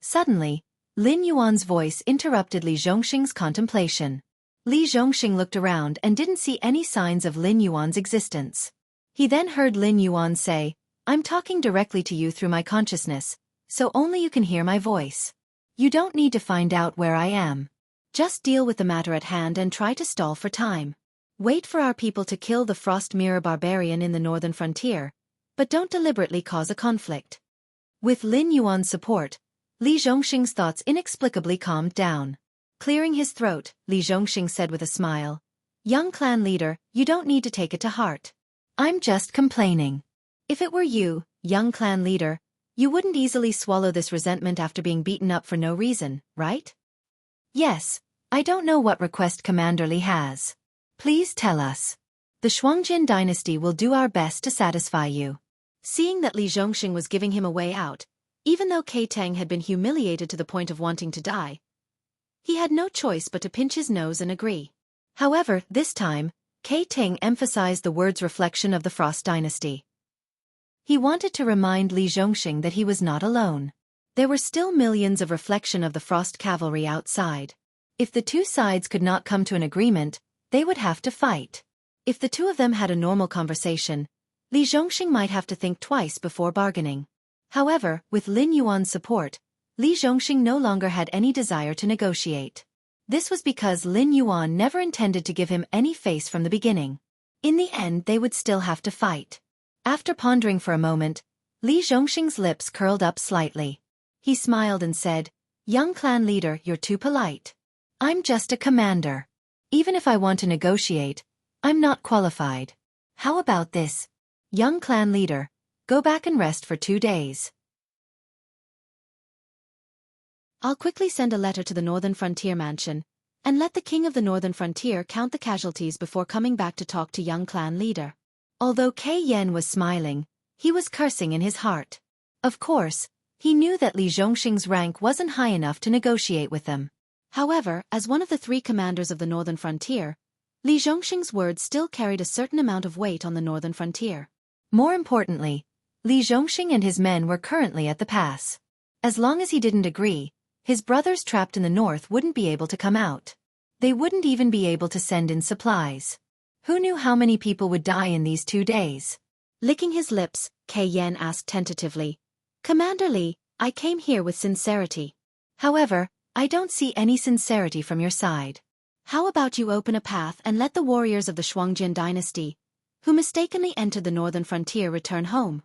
Suddenly, Lin Yuan's voice interrupted Li Zhongxing's contemplation. Li Zhongxing looked around and didn't see any signs of Lin Yuan's existence. He then heard Lin Yuan say, "I'm talking directly to you through my consciousness, so only you can hear my voice. You don't need to find out where I am. Just deal with the matter at hand and try to stall for time. Wait for our people to kill the Frost Mirror barbarian in the northern frontier, but don't deliberately cause a conflict." With Lin Yuan's support, Li Zhongxing's thoughts inexplicably calmed down. Clearing his throat, Li Zhongxing said with a smile, "Young clan leader, you don't need to take it to heart. I'm just complaining. If it were you, young clan leader, you wouldn't easily swallow this resentment after being beaten up for no reason, right?" "Yes, I don't know what request Commander Li has. Please tell us. The Shuangjin dynasty will do our best to satisfy you." Seeing that Li Zhongxing was giving him a way out, even though Kai Tang had been humiliated to the point of wanting to die, he had no choice but to pinch his nose and agree. However, this time, Kai Tang emphasized the word's reflection of the Frost dynasty. He wanted to remind Li Zhongxing that he was not alone. There were still millions of reflection of the Frost cavalry outside. If the two sides could not come to an agreement, they would have to fight. If the two of them had a normal conversation, Li Zhongxing might have to think twice before bargaining. However, with Lin Yuan's support, Li Zhongxing no longer had any desire to negotiate. This was because Lin Yuan never intended to give him any face from the beginning. In the end they would still have to fight. After pondering for a moment, Li Zhongxing's lips curled up slightly. He smiled and said, "Young clan leader, you're too polite. I'm just a commander. Even if I want to negotiate, I'm not qualified. How about this? Young clan leader, go back and rest for 2 days. I'll quickly send a letter to the Northern Frontier Mansion, and let the king of the Northern Frontier count the casualties before coming back to talk to young clan leader." Although Kai Yan was smiling, he was cursing in his heart. Of course, he knew that Li Zhongxing's rank wasn't high enough to negotiate with them. However, as one of the 3 commanders of the Northern Frontier, Li Zhongxing's words still carried a certain amount of weight on the Northern Frontier. More importantly, Li Zhongxing and his men were currently at the pass. As long as he didn't agree, his brothers trapped in the north wouldn't be able to come out. They wouldn't even be able to send in supplies. Who knew how many people would die in these 2 days? Licking his lips, Kai Yan asked tentatively, "Commander Li, I came here with sincerity. However, I don't see any sincerity from your side. How about you open a path and let the warriors of the Shuangjin dynasty, who mistakenly entered the northern frontier, return home?"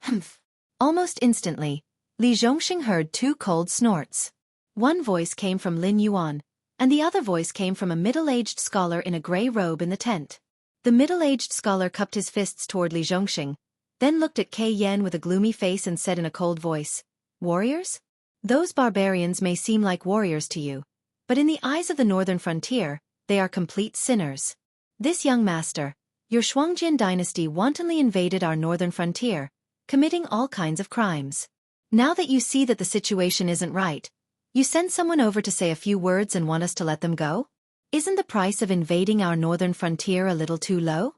Humph. Almost instantly, Li Zhongxing heard 2 cold snorts. One voice came from Lin Yuan, and the other voice came from a middle-aged scholar in a grey robe in the tent. The middle-aged scholar cupped his fists toward Li Zhongxing, then looked at Kai Yan with a gloomy face and said in a cold voice, "Warriors? Those barbarians may seem like warriors to you, but in the eyes of the northern frontier, they are complete sinners. This young master, your Shuangjian dynasty wantonly invaded our northern frontier, committing all kinds of crimes. Now that you see that the situation isn't right, you send someone over to say a few words and want us to let them go? Isn't the price of invading our northern frontier a little too low?"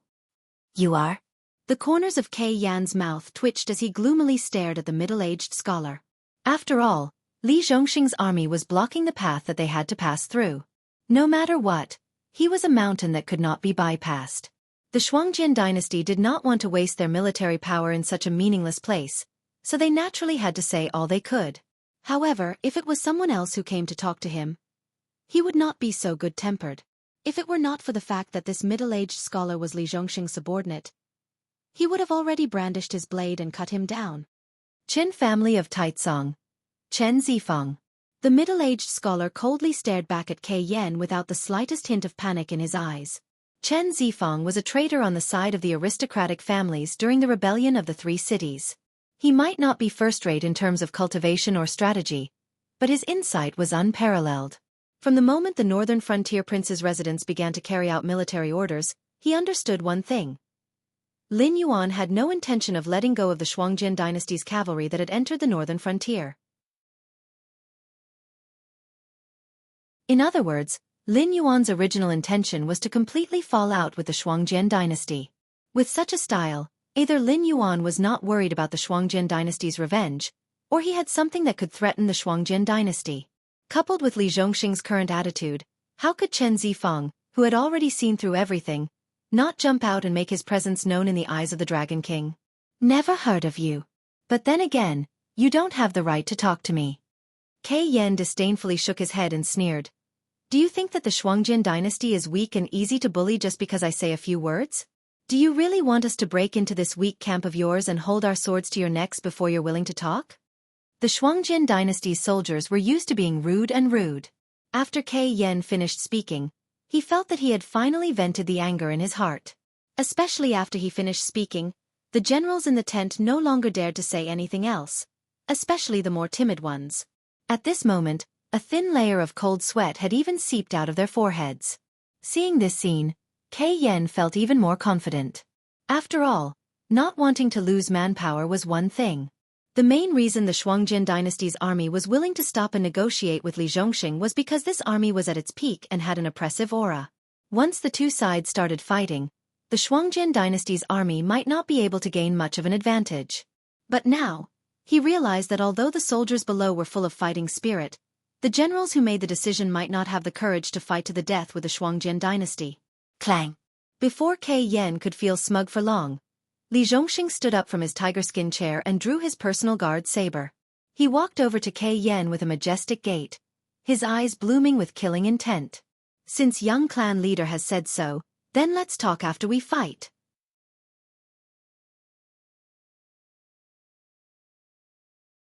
"You are?" The corners of Kai Yan's mouth twitched as he gloomily stared at the middle-aged scholar. After all, Li Zhongxing's army was blocking the path that they had to pass through. No matter what, he was a mountain that could not be bypassed. The Shuangjian dynasty did not want to waste their military power in such a meaningless place, so they naturally had to say all they could. However, if it was someone else who came to talk to him, he would not be so good-tempered. If it were not for the fact that this middle-aged scholar was Li Zhongxing's subordinate, he would have already brandished his blade and cut him down. Qin family of Taizong. Chen Zifeng. The middle-aged scholar coldly stared back at Kai Yan without the slightest hint of panic in his eyes. Chen Zifeng was a traitor on the side of the aristocratic families during the rebellion of the Three Cities. He might not be first-rate in terms of cultivation or strategy, but his insight was unparalleled. From the moment the northern frontier prince's residents began to carry out military orders, he understood one thing. Lin Yuan had no intention of letting go of the Shuangjian dynasty's cavalry that had entered the northern frontier. In other words, Lin Yuan's original intention was to completely fall out with the Shuangjian dynasty. With such a style, either Lin Yuan was not worried about the Shuangjian dynasty's revenge, or he had something that could threaten the Shuangjian dynasty. Coupled with Li Zhongxing's current attitude, how could Chen Zifeng, who had already seen through everything, not jump out and make his presence known in the eyes of the Dragon King? "Never heard of you. But then again, you don't have the right to talk to me." Kai Yan disdainfully shook his head and sneered. "Do you think that the Shuangjian dynasty is weak and easy to bully just because I say a few words? Do you really want us to break into this weak camp of yours and hold our swords to your necks before you're willing to talk?" The Shuangjian dynasty's soldiers were used to being rude and rude. After Kai Yan finished speaking, he felt that he had finally vented the anger in his heart. Especially after he finished speaking, the generals in the tent no longer dared to say anything else, especially the more timid ones. At this moment, a thin layer of cold sweat had even seeped out of their foreheads. Seeing this scene, Kai Yan felt even more confident. After all, not wanting to lose manpower was one thing. The main reason the Shuangjian dynasty's army was willing to stop and negotiate with Li Zhongxing was because this army was at its peak and had an oppressive aura. Once the two sides started fighting, the Shuangjian dynasty's army might not be able to gain much of an advantage. But now, he realized that although the soldiers below were full of fighting spirit, the generals who made the decision might not have the courage to fight to the death with the Shuangjian dynasty. Clang! Before Kai Yan could feel smug for long, Li Zhongxing stood up from his tiger-skin chair and drew his personal guard saber. He walked over to Kai Yan with a majestic gait, his eyes blooming with killing intent. "Since young clan leader has said so, then let's talk after we fight."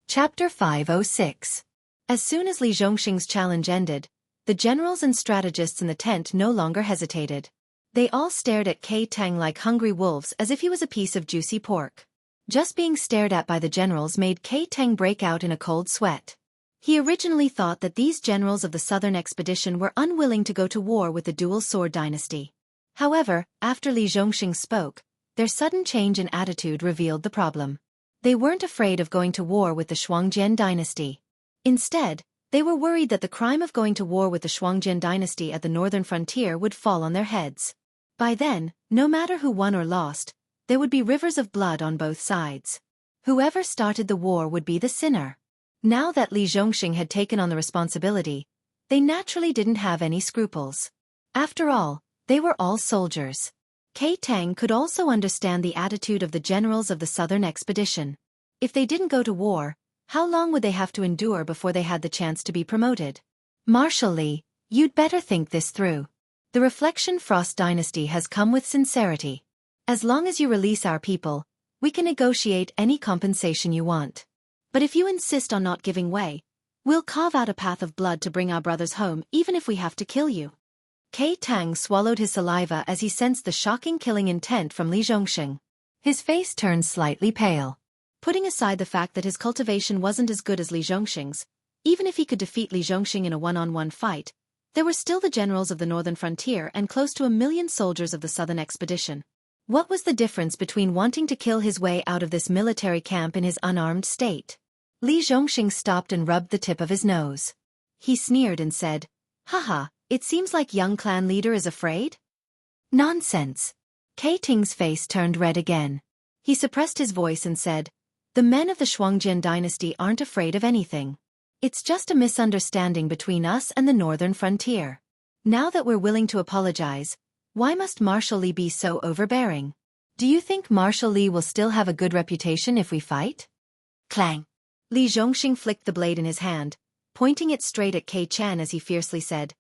Chapter 506. As soon as Li Zhongxing's challenge ended, the generals and strategists in the tent no longer hesitated. They all stared at Kai Tang like hungry wolves as if he was a piece of juicy pork. Just being stared at by the generals made Kai Tang break out in a cold sweat. He originally thought that these generals of the southern expedition were unwilling to go to war with the dual sword dynasty. However, after Li Zhongxing spoke, their sudden change in attitude revealed the problem. They weren't afraid of going to war with the Shuangjian dynasty. Instead, they were worried that the crime of going to war with the Shuangjian dynasty at the northern frontier would fall on their heads. By then, no matter who won or lost, there would be rivers of blood on both sides. Whoever started the war would be the sinner. Now that Li Zhongxing had taken on the responsibility, they naturally didn't have any scruples. After all, they were all soldiers. Kai Tang could also understand the attitude of the generals of the southern expedition. If they didn't go to war, how long would they have to endure before they had the chance to be promoted? "Marshal Li, you'd better think this through. The Reflection Frost dynasty has come with sincerity. As long as you release our people, we can negotiate any compensation you want. But if you insist on not giving way, We'll carve out a path of blood to bring our brothers home even if we have to kill you. Kai Tang swallowed his saliva as he sensed the shocking killing intent from Li Zhongxing. His face turned slightly pale. Putting aside the fact that his cultivation wasn't as good as Li Zhongxing's, even if he could defeat Li Zhongxing in a one-on-one fight, there were still the generals of the northern frontier and close to 1 million soldiers of the southern expedition. What was the difference between wanting to kill his way out of this military camp in his unarmed state? Li Zhongxing stopped and rubbed the tip of his nose. He sneered and said, "Haha, it seems like young clan leader is afraid?" "Nonsense." Kai Ting's face turned red again. He suppressed his voice and said, "The men of the Shuangjian dynasty aren't afraid of anything. It's just a misunderstanding between us and the northern frontier. Now that we're willing to apologize, why must Marshal Li be so overbearing? Do you think Marshal Li will still have a good reputation if we fight?" Clang! Li Zhongxing flicked the blade in his hand, pointing it straight at Kai Chan as he fiercely said,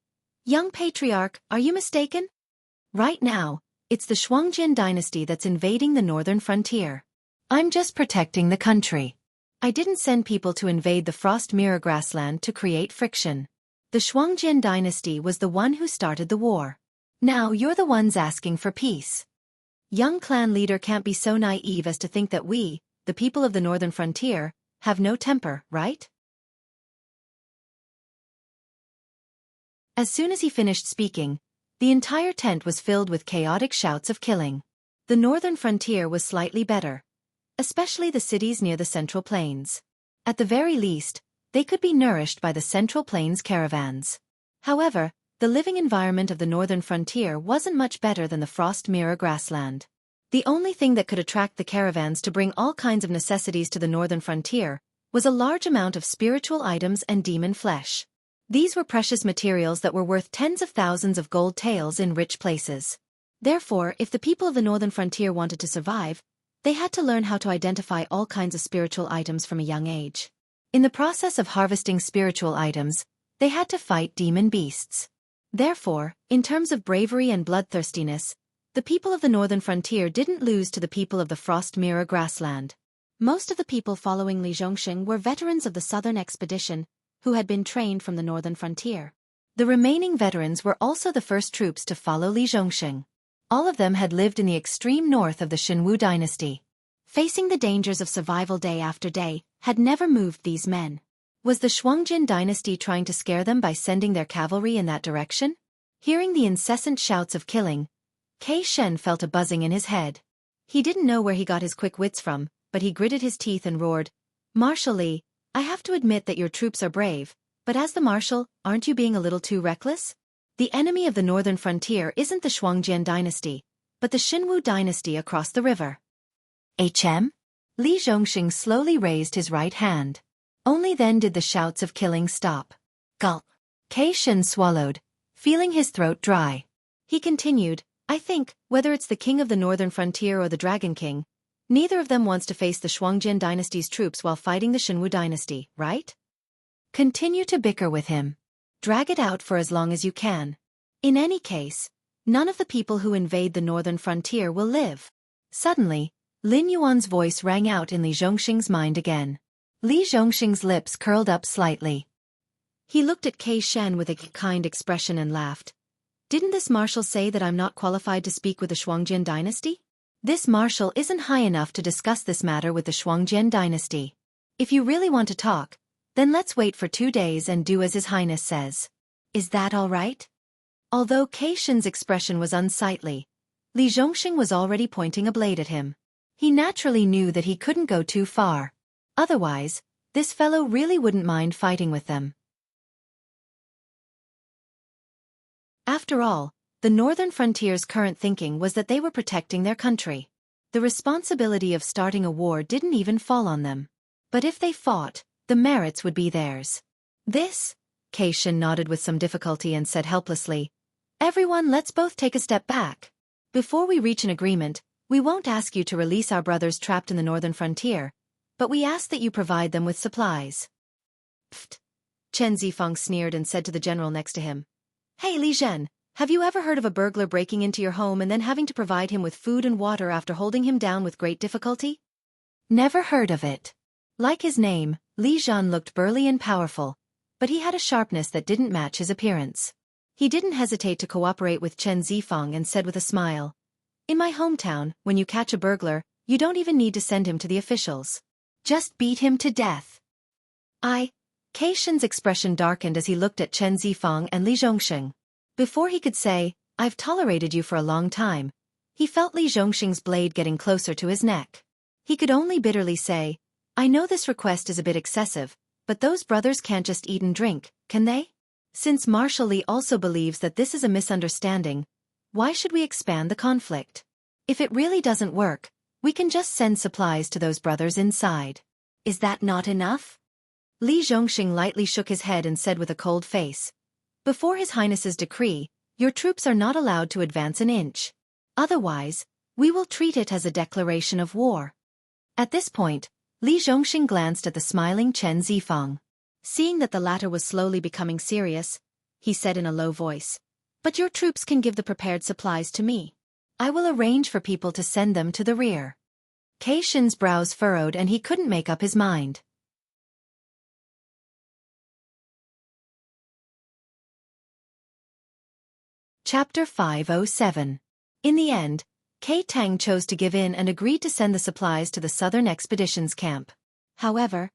"Young patriarch, are you mistaken? Right now, it's the Shuangjian dynasty that's invading the northern frontier. I'm just protecting the country. I didn't send people to invade the Frost Mirror grassland to create friction. The Shuangjian dynasty was the one who started the war. Now you're the ones asking for peace. Young clan leader can't be so naive as to think that we, the people of the northern frontier, have no temper, right?" As soon as he finished speaking, the entire tent was filled with chaotic shouts of killing. The northern frontier was slightly better, especially the cities near the Central Plains. At the very least, they could be nourished by the Central Plains caravans. However, the living environment of the northern frontier wasn't much better than the Frost Mirror grassland. The only thing that could attract the caravans to bring all kinds of necessities to the northern frontier was a large amount of spiritual items and demon flesh. These were precious materials that were worth tens of thousands of gold taels in rich places. Therefore, if the people of the northern frontier wanted to survive, they had to learn how to identify all kinds of spiritual items from a young age. In the process of harvesting spiritual items, they had to fight demon beasts. Therefore, in terms of bravery and bloodthirstiness, the people of the northern frontier didn't lose to the people of the Frost Mirror grassland. Most of the people following Li Zhongxing were veterans of the southern expedition, who had been trained from the northern frontier. The remaining veterans were also the first troops to follow Li Zhongxing. All of them had lived in the extreme north of the Xinwu dynasty. Facing the dangers of survival day after day had never moved these men. Was the Shuangjian dynasty trying to scare them by sending their cavalry in that direction? Hearing the incessant shouts of killing, Kai Shen felt a buzzing in his head. He didn't know where he got his quick wits from, but he gritted his teeth and roared, "Marshal Li, I have to admit that your troops are brave, but as the marshal, aren't you being a little too reckless? The enemy of the northern frontier isn't the Shuangjian dynasty, but the Xinwu dynasty across the river." Li Zhongxing slowly raised his right hand. Only then did the shouts of killing stop. Gulp. Kai Shen swallowed, feeling his throat dry. He continued, "I think, whether it's the king of the northern frontier or the Dragon King, neither of them wants to face the Shuangjian dynasty's troops while fighting the Xinwu dynasty, right? Continue to bicker with him. Drag it out for as long as you can. In any case, none of the people who invade the northern frontier will live." Suddenly, Lin Yuan's voice rang out in Li Zhongxing's mind again. Li Zhongxing's lips curled up slightly. He looked at Kai Shen with a kind expression and laughed. "Didn't this marshal say that I'm not qualified to speak with the Shuangjian dynasty? This marshal isn't high enough to discuss this matter with the Shuangjian dynasty. If you really want to talk, then let's wait for 2 days and do as His Highness says. Is that all right?" Although Kai Shen's expression was unsightly, Li Zhongxing was already pointing a blade at him. He naturally knew that he couldn't go too far. Otherwise, this fellow really wouldn't mind fighting with them. After all, the northern frontier's current thinking was that they were protecting their country. The responsibility of starting a war didn't even fall on them. But if they fought, the merits would be theirs. "This?" Kai Shen nodded with some difficulty and said helplessly, "Everyone, let's both take a step back. Before we reach an agreement, we won't ask you to release our brothers trapped in the northern frontier, but we ask that you provide them with supplies." "Pfft." Chen Zifeng sneered and said to the general next to him, "Hey Li Zhen, have you ever heard of a burglar breaking into your home and then having to provide him with food and water after holding him down with great difficulty?" "Never heard of it." Like his name, Li Zhen looked burly and powerful, but he had a sharpness that didn't match his appearance. He didn't hesitate to cooperate with Chen Zifeng and said with a smile, "In my hometown, when you catch a burglar, you don't even need to send him to the officials. Just beat him to death." Kei Shen's expression darkened as he looked at Chen Zifeng and Li Zhongxing. Before he could say, "I've tolerated you for a long time," he felt Li Zhongxing's blade getting closer to his neck. He could only bitterly say, "I know this request is a bit excessive, but those brothers can't just eat and drink, can they? Since Marshal Li also believes that this is a misunderstanding, why should we expand the conflict? If it really doesn't work, we can just send supplies to those brothers inside. Is that not enough?" Li Zhongxing lightly shook his head and said with a cold face, "Before His Highness's decree, your troops are not allowed to advance an inch. Otherwise, we will treat it as a declaration of war." At this point, Li Zhongxing glanced at the smiling Chen Zifeng. Seeing that the latter was slowly becoming serious, he said in a low voice, "But your troops can give the prepared supplies to me. I will arrange for people to send them to the rear." Kei Shen's brows furrowed and he couldn't make up his mind. Chapter 507. In the end, Kei Tang chose to give in and agreed to send the supplies to the Southern Expeditions camp. However,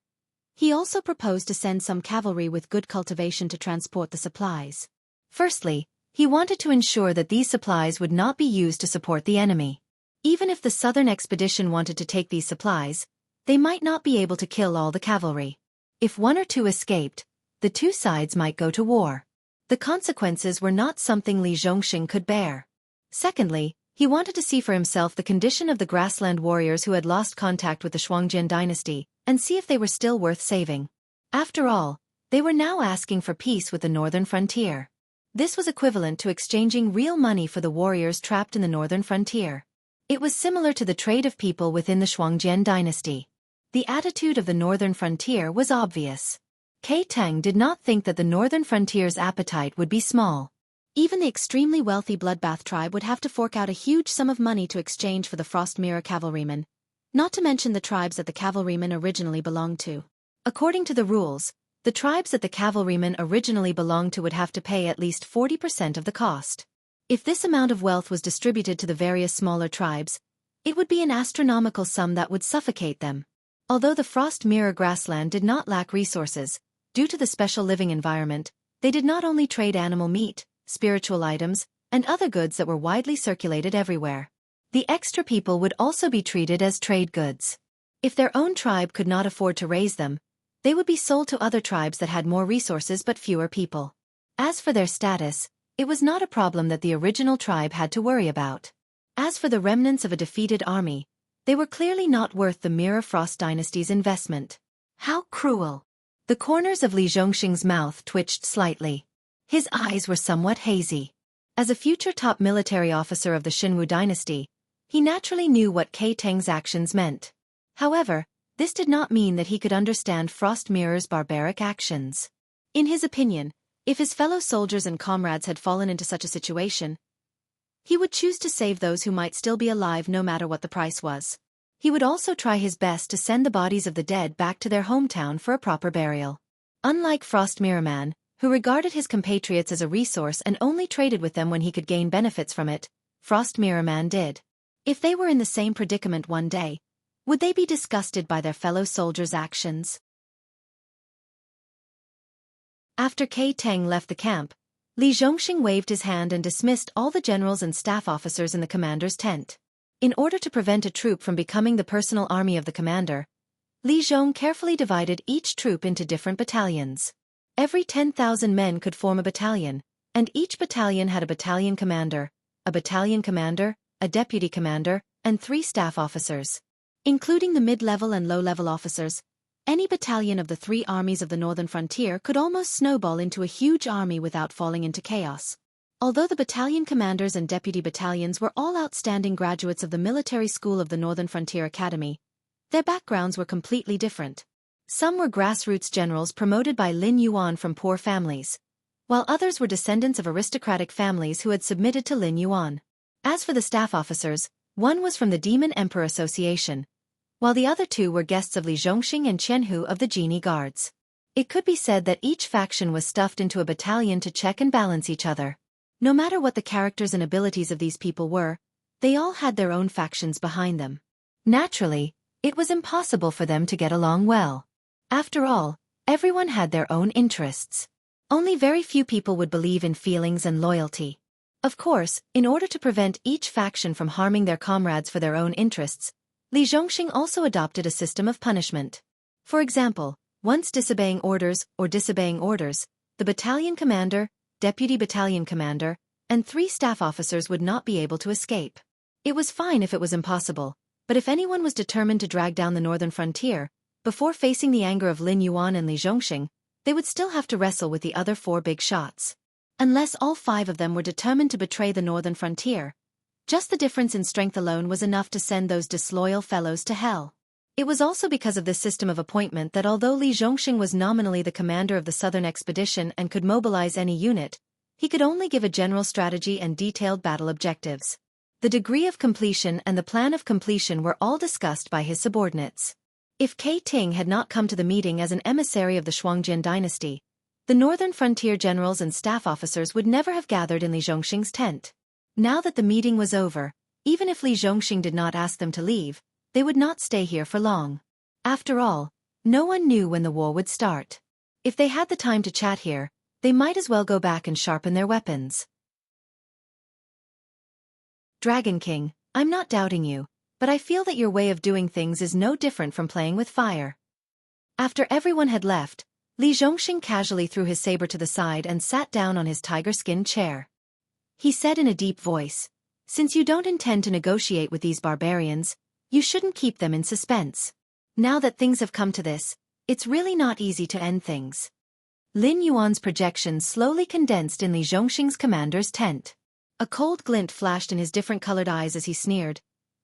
he also proposed to send some cavalry with good cultivation to transport the supplies. Firstly, he wanted to ensure that these supplies would not be used to support the enemy. Even if the Southern Expedition wanted to take these supplies, they might not be able to kill all the cavalry. If one or two escaped, the two sides might go to war. The consequences were not something Li Zhongxing could bear. Secondly, he wanted to see for himself the condition of the grassland warriors who had lost contact with the Shuangjian dynasty, and see if they were still worth saving. After all, they were now asking for peace with the northern frontier. This was equivalent to exchanging real money for the warriors trapped in the northern frontier. It was similar to the trade of people within the Shuangjian dynasty. The attitude of the northern frontier was obvious. Kei Tang did not think that the northern frontier's appetite would be small. Even the extremely wealthy Bloodbath tribe would have to fork out a huge sum of money to exchange for the Frost Mirror cavalrymen, not to mention the tribes that the cavalrymen originally belonged to. According to the rules, the tribes that the cavalrymen originally belonged to would have to pay at least 40% of the cost. If this amount of wealth was distributed to the various smaller tribes, it would be an astronomical sum that would suffocate them. Although the Frost Mirror grassland did not lack resources, due to the special living environment, they did not only trade animal meat, spiritual items, and other goods that were widely circulated everywhere. The extra people would also be treated as trade goods. If their own tribe could not afford to raise them, they would be sold to other tribes that had more resources but fewer people. As for their status, it was not a problem that the original tribe had to worry about. As for the remnants of a defeated army, they were clearly not worth the Mirror Frost dynasty's investment. How cruel! The corners of Li Zhongxing's mouth twitched slightly. His eyes were somewhat hazy. As a future top military officer of the Xinwu dynasty, he naturally knew what Kei Tang's actions meant. However, this did not mean that he could understand Frost Mirror's barbaric actions. In his opinion, if his fellow soldiers and comrades had fallen into such a situation, he would choose to save those who might still be alive no matter what the price was. He would also try his best to send the bodies of the dead back to their hometown for a proper burial. Unlike Frost Mirror Man, who regarded his compatriots as a resource and only traded with them when he could gain benefits from it, Frost Mirror Man did. If they were in the same predicament one day, would they be disgusted by their fellow soldiers' actions? After Kei Tang left the camp, Li Zhongxing waved his hand and dismissed all the generals and staff officers in the commander's tent. In order to prevent a troop from becoming the personal army of the commander, Li Zhong carefully divided each troop into different battalions. Every 10,000 men could form a battalion, and each battalion had a battalion commander, a deputy commander, and 3 staff officers. Including the mid-level and low-level officers, any battalion of the 3 armies of the northern frontier could almost snowball into a huge army without falling into chaos. Although the battalion commanders and deputy battalions were all outstanding graduates of the military school of the Northern Frontier Academy, their backgrounds were completely different. Some were grassroots generals promoted by Lin Yuan from poor families, while others were descendants of aristocratic families who had submitted to Lin Yuan. As for the staff officers, one was from the Demon Emperor Association, while the other 2 were guests of Li Zhongxing and Qianhu of the Genie Guards. It could be said that each faction was stuffed into a battalion to check and balance each other. No matter what the characters and abilities of these people were, they all had their own factions behind them. Naturally, it was impossible for them to get along well. After all, everyone had their own interests. Only very few people would believe in feelings and loyalty. Of course, in order to prevent each faction from harming their comrades for their own interests, Li Zhongxing also adopted a system of punishment. For example, once disobeying orders, the battalion commander, deputy battalion commander, and 3 staff officers would not be able to escape. It was fine if it was impossible, but if anyone was determined to drag down the northern frontier, before facing the anger of Lin Yuan and Li Zhongxing, they would still have to wrestle with the other 4 big shots. Unless all 5 of them were determined to betray the northern frontier, just the difference in strength alone was enough to send those disloyal fellows to hell. It was also because of this system of appointment that although Li Zhongxing was nominally the commander of the southern expedition and could mobilize any unit, he could only give a general strategy and detailed battle objectives. The degree of completion and the plan of completion were all discussed by his subordinates. If Kei Ting had not come to the meeting as an emissary of the Shuangjian dynasty, the northern frontier generals and staff officers would never have gathered in Li Zhongxing's tent. Now that the meeting was over, even if Li Zhongxing did not ask them to leave, they would not stay here for long. After all, no one knew when the war would start. If they had the time to chat here, they might as well go back and sharpen their weapons. Dragon King, I'm not doubting you, but I feel that your way of doing things is no different from playing with fire. After everyone had left, Li Zhongxing casually threw his saber to the side and sat down on his tiger-skin chair. He said in a deep voice, "Since you don't intend to negotiate with these barbarians, you shouldn't keep them in suspense. Now that things have come to this, it's really not easy to end things." Lin Yuan's projections slowly condensed in Li Zhongxing's commander's tent. A cold glint flashed in his different-colored eyes as he sneered,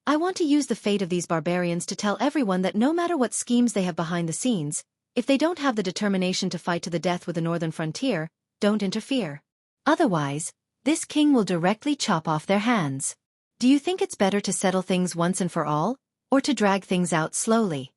"I want to use the fate of these barbarians to tell everyone that no matter what schemes they have behind the scenes, if they don't have the determination to fight to the death with the northern frontier, don't interfere. Otherwise, this king will directly chop off their hands. Do you think it's better to settle things once and for all, or to drag things out slowly?"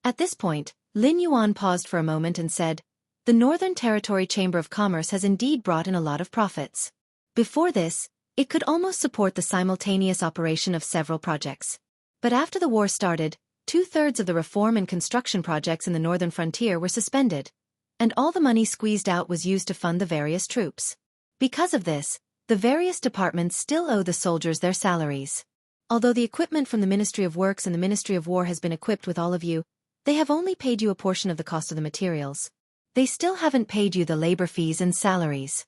At this point, Lin Yuan paused for a moment and said, "The Northern Territory Chamber of Commerce has indeed brought in a lot of profits. Before this, it could almost support the simultaneous operation of several projects. But after the war started, 2/3 of the reform and construction projects in the northern frontier were suspended, and all the money squeezed out was used to fund the various troops. Because of this, the various departments still owe the soldiers their salaries. Although the equipment from the Ministry of Works and the Ministry of War has been equipped with all of you, they have only paid you a portion of the cost of the materials. They still haven't paid you the labor fees and salaries."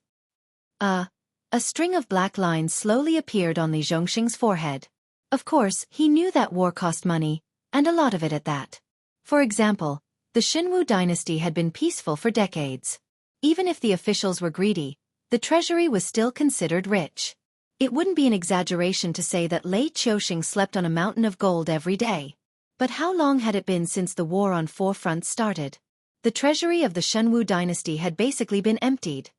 A string of black lines slowly appeared on Li Zhongxing's forehead. Of course, he knew that war cost money, and a lot of it at that. For example, the Xinwu dynasty had been peaceful for decades. Even if the officials were greedy, the treasury was still considered rich. It wouldn't be an exaggeration to say that Lei Qiuxing slept on a mountain of gold every day. But how long had it been since the war on 4 fronts started? The treasury of the Xinwu dynasty had basically been emptied.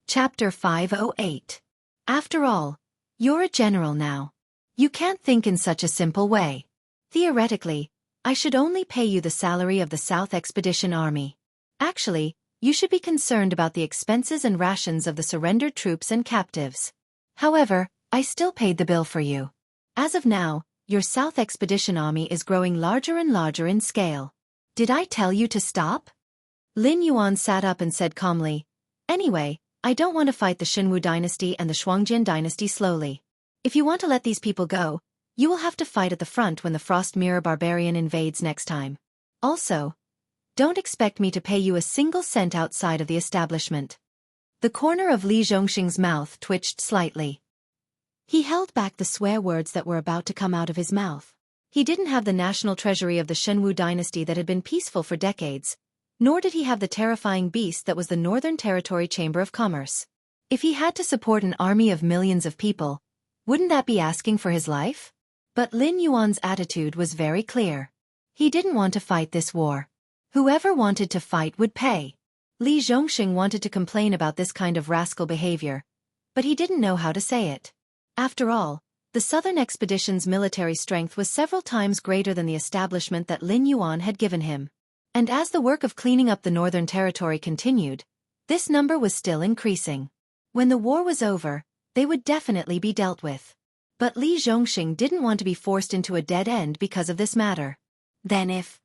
Chapter 508. After all, you're a general now. You can't think in such a simple way. Theoretically, I should only pay you the salary of the South Expedition Army. Actually, you should be concerned about the expenses and rations of the surrendered troops and captives. However, I still paid the bill for you. As of now, your South Expedition Army is growing larger and larger in scale. Did I tell you to stop?" Lin Yuan sat up and said calmly, "Anyway, I don't want to fight the Xinwu dynasty and the Shuangjian dynasty slowly. If you want to let these people go, you will have to fight at the front when the Frost Mirror Barbarian invades next time. Also, don't expect me to pay you a single cent outside of the establishment." The corner of Li Zhongxing's mouth twitched slightly. He held back the swear words that were about to come out of his mouth. He didn't have the national treasury of the Xinwu dynasty that had been peaceful for decades, nor did he have the terrifying beast that was the Northern Territory Chamber of Commerce. If he had to support an army of millions of people, wouldn't that be asking for his life? But Lin Yuan's attitude was very clear. He didn't want to fight this war. Whoever wanted to fight would pay. Li Zhongxing wanted to complain about this kind of rascal behavior, but he didn't know how to say it. After all, The southern expedition's military strength was several times greater than the establishment that Lin Yuan had given him. And as the work of cleaning up the northern territory continued, this number was still increasing. When the war was over, they would definitely be dealt with. But Li Zhongxing didn't want to be forced into a dead end because of this matter. Then if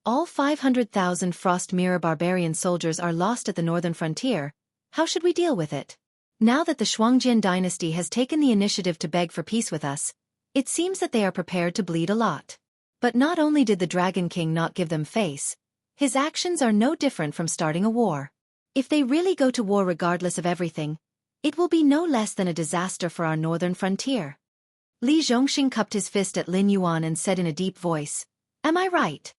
all 500,000 Frost Mirror barbarian soldiers are lost at the northern frontier, how should we deal with it? Now that the Shuangjian dynasty has taken the initiative to beg for peace with us, it seems that they are prepared to bleed a lot. But not only did the Dragon King not give them face, his actions are no different from starting a war. If they really go to war regardless of everything, it will be no less than a disaster for our northern frontier. Li Zhongxing cupped his fist at Lin Yuan and said in a deep voice, "Am I right?"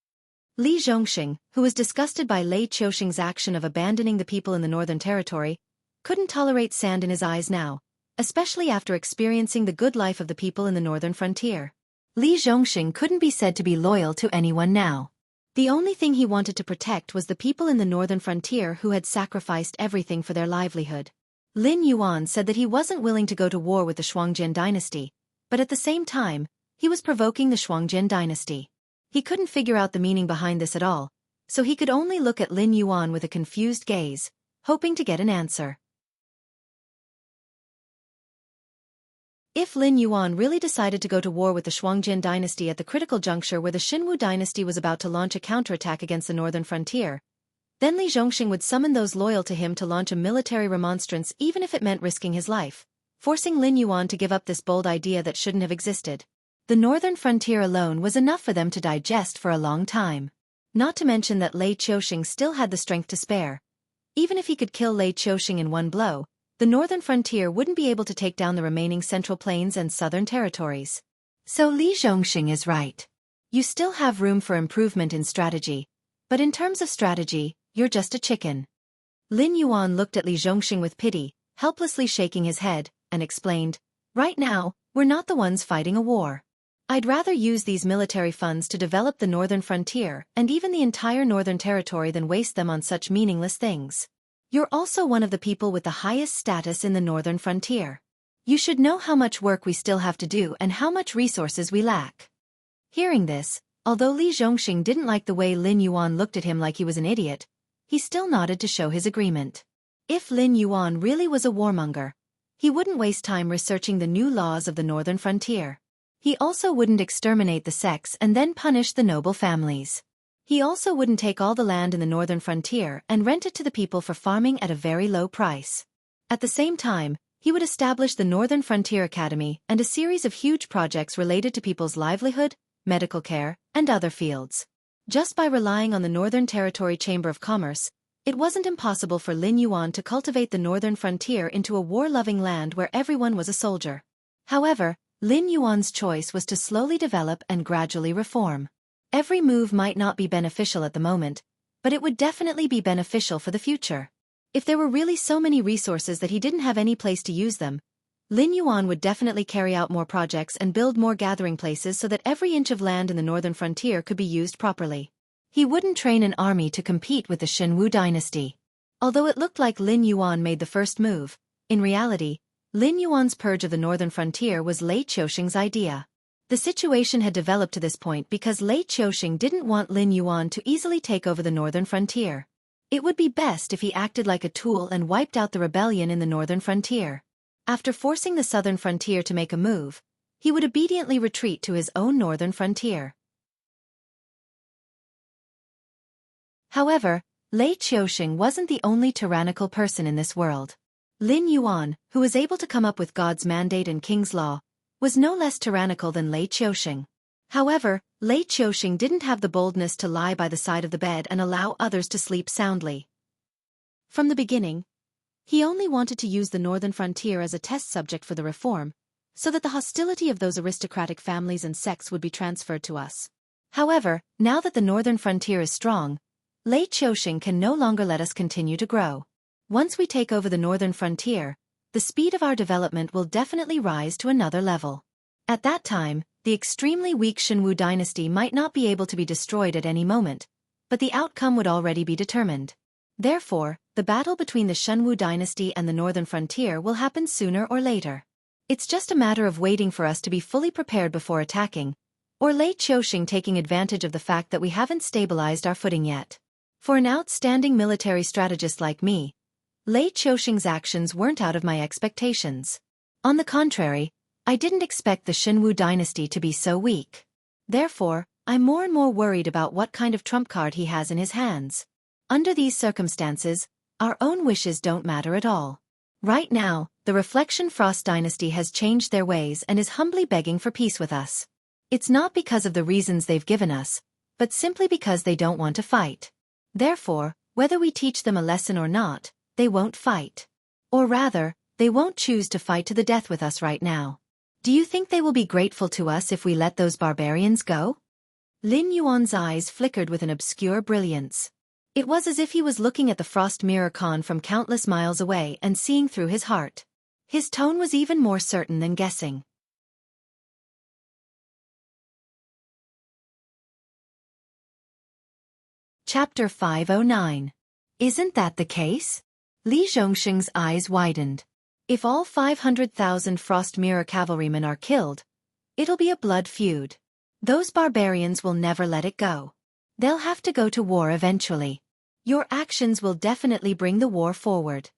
Li Zhongxing, who was disgusted by Lei Qiusheng's action of abandoning the people in the northern territory, couldn't tolerate sand in his eyes now, especially after experiencing the good life of the people in the northern frontier. Li Zhongxing couldn't be said to be loyal to anyone now. The only thing he wanted to protect was the people in the northern frontier who had sacrificed everything for their livelihood. Lin Yuan said that he wasn't willing to go to war with the Shuangjian dynasty, but at the same time, he was provoking the Shuangjian dynasty. He couldn't figure out the meaning behind this at all, so he could only look at Lin Yuan with a confused gaze, hoping to get an answer. If Lin Yuan really decided to go to war with the Shuangjian dynasty at the critical juncture where the Xinwu dynasty was about to launch a counterattack against the northern frontier, then Li Zhongxing would summon those loyal to him to launch a military remonstrance even if it meant risking his life, forcing Lin Yuan to give up this bold idea that shouldn't have existed. The northern frontier alone was enough for them to digest for a long time. Not to mention that Lei Qiusheng still had the strength to spare. Even if he could kill Lei Qiusheng in one blow, the northern frontier wouldn't be able to take down the remaining central plains and southern territories. So Li Zhongxing is right. You still have room for improvement in strategy, but in terms of strategy, you're just a chicken. Lin Yuan looked at Li Zhongxing with pity, helplessly shaking his head, and explained, "Right now, we're not the ones fighting a war. I'd rather use these military funds to develop the northern frontier and even the entire northern territory than waste them on such meaningless things. You're also one of the people with the highest status in the northern frontier. You should know how much work we still have to do and how much resources we lack." Hearing this, although Li Zhongxing didn't like the way Lin Yuan looked at him like he was an idiot, he still nodded to show his agreement. If Lin Yuan really was a warmonger, he wouldn't waste time researching the new laws of the northern frontier. He also wouldn't exterminate the sects and then punish the noble families. He also wouldn't take all the land in the northern frontier and rent it to the people for farming at a very low price. At the same time, he would establish the Northern Frontier Academy and a series of huge projects related to people's livelihood, medical care, and other fields. Just by relying on the Northern Territory Chamber of Commerce, it wasn't impossible for Lin Yuan to cultivate the northern frontier into a war-loving land where everyone was a soldier. However, Lin Yuan's choice was to slowly develop and gradually reform. Every move might not be beneficial at the moment, but it would definitely be beneficial for the future. If there were really so many resources that he didn't have any place to use them, Lin Yuan would definitely carry out more projects and build more gathering places so that every inch of land in the northern frontier could be used properly. He wouldn't train an army to compete with the Xinwu dynasty. Although it looked like Lin Yuan made the first move, in reality, Lin Yuan's purge of the northern frontier was Lei Qiusheng's idea. The situation had developed to this point because Lei Qiusheng didn't want Lin Yuan to easily take over the northern frontier. It would be best if he acted like a tool and wiped out the rebellion in the northern frontier. After forcing the southern frontier to make a move, he would obediently retreat to his own northern frontier. However, Lei Qiusheng wasn't the only tyrannical person in this world. Lin Yuan, who was able to come up with God's mandate and King's law, was no less tyrannical than Lei Qiusheng. However, Lei Qiusheng didn't have the boldness to lie by the side of the bed and allow others to sleep soundly. From the beginning, he only wanted to use the northern frontier as a test subject for the reform, so that the hostility of those aristocratic families and sects would be transferred to us. However, now that the northern frontier is strong, Lei Qiusheng can no longer let us continue to grow. Once we take over the northern frontier, the speed of our development will definitely rise to another level. At that time, the extremely weak Xinwu dynasty might not be able to be destroyed at any moment, but the outcome would already be determined. Therefore, the battle between the Xinwu dynasty and the northern frontier will happen sooner or later. It's just a matter of waiting for us to be fully prepared before attacking, or Lei Qiuxing taking advantage of the fact that we haven't stabilized our footing yet. For an outstanding military strategist like me, Lei Qiuxing's actions weren't out of my expectations. On the contrary, I didn't expect the Xinwu dynasty to be so weak. Therefore, I'm more and more worried about what kind of trump card he has in his hands. Under these circumstances, our own wishes don't matter at all. Right now, the Reflection Frost dynasty has changed their ways and is humbly begging for peace with us. It's not because of the reasons they've given us, but simply because they don't want to fight. Therefore, whether we teach them a lesson or not, they won't fight. Or rather, they won't choose to fight to the death with us right now. Do you think they will be grateful to us if we let those barbarians go? Lin Yuan's eyes flickered with an obscure brilliance. It was as if he was looking at the Frost Mirror Khan from countless miles away and seeing through his heart. His tone was even more certain than guessing. Chapter 509. Isn't that the case? Li Zhongxing's eyes widened. If all 500,000 Frost Mirror cavalrymen are killed, it'll be a blood feud. Those barbarians will never let it go. They'll have to go to war eventually. Your actions will definitely bring the war forward.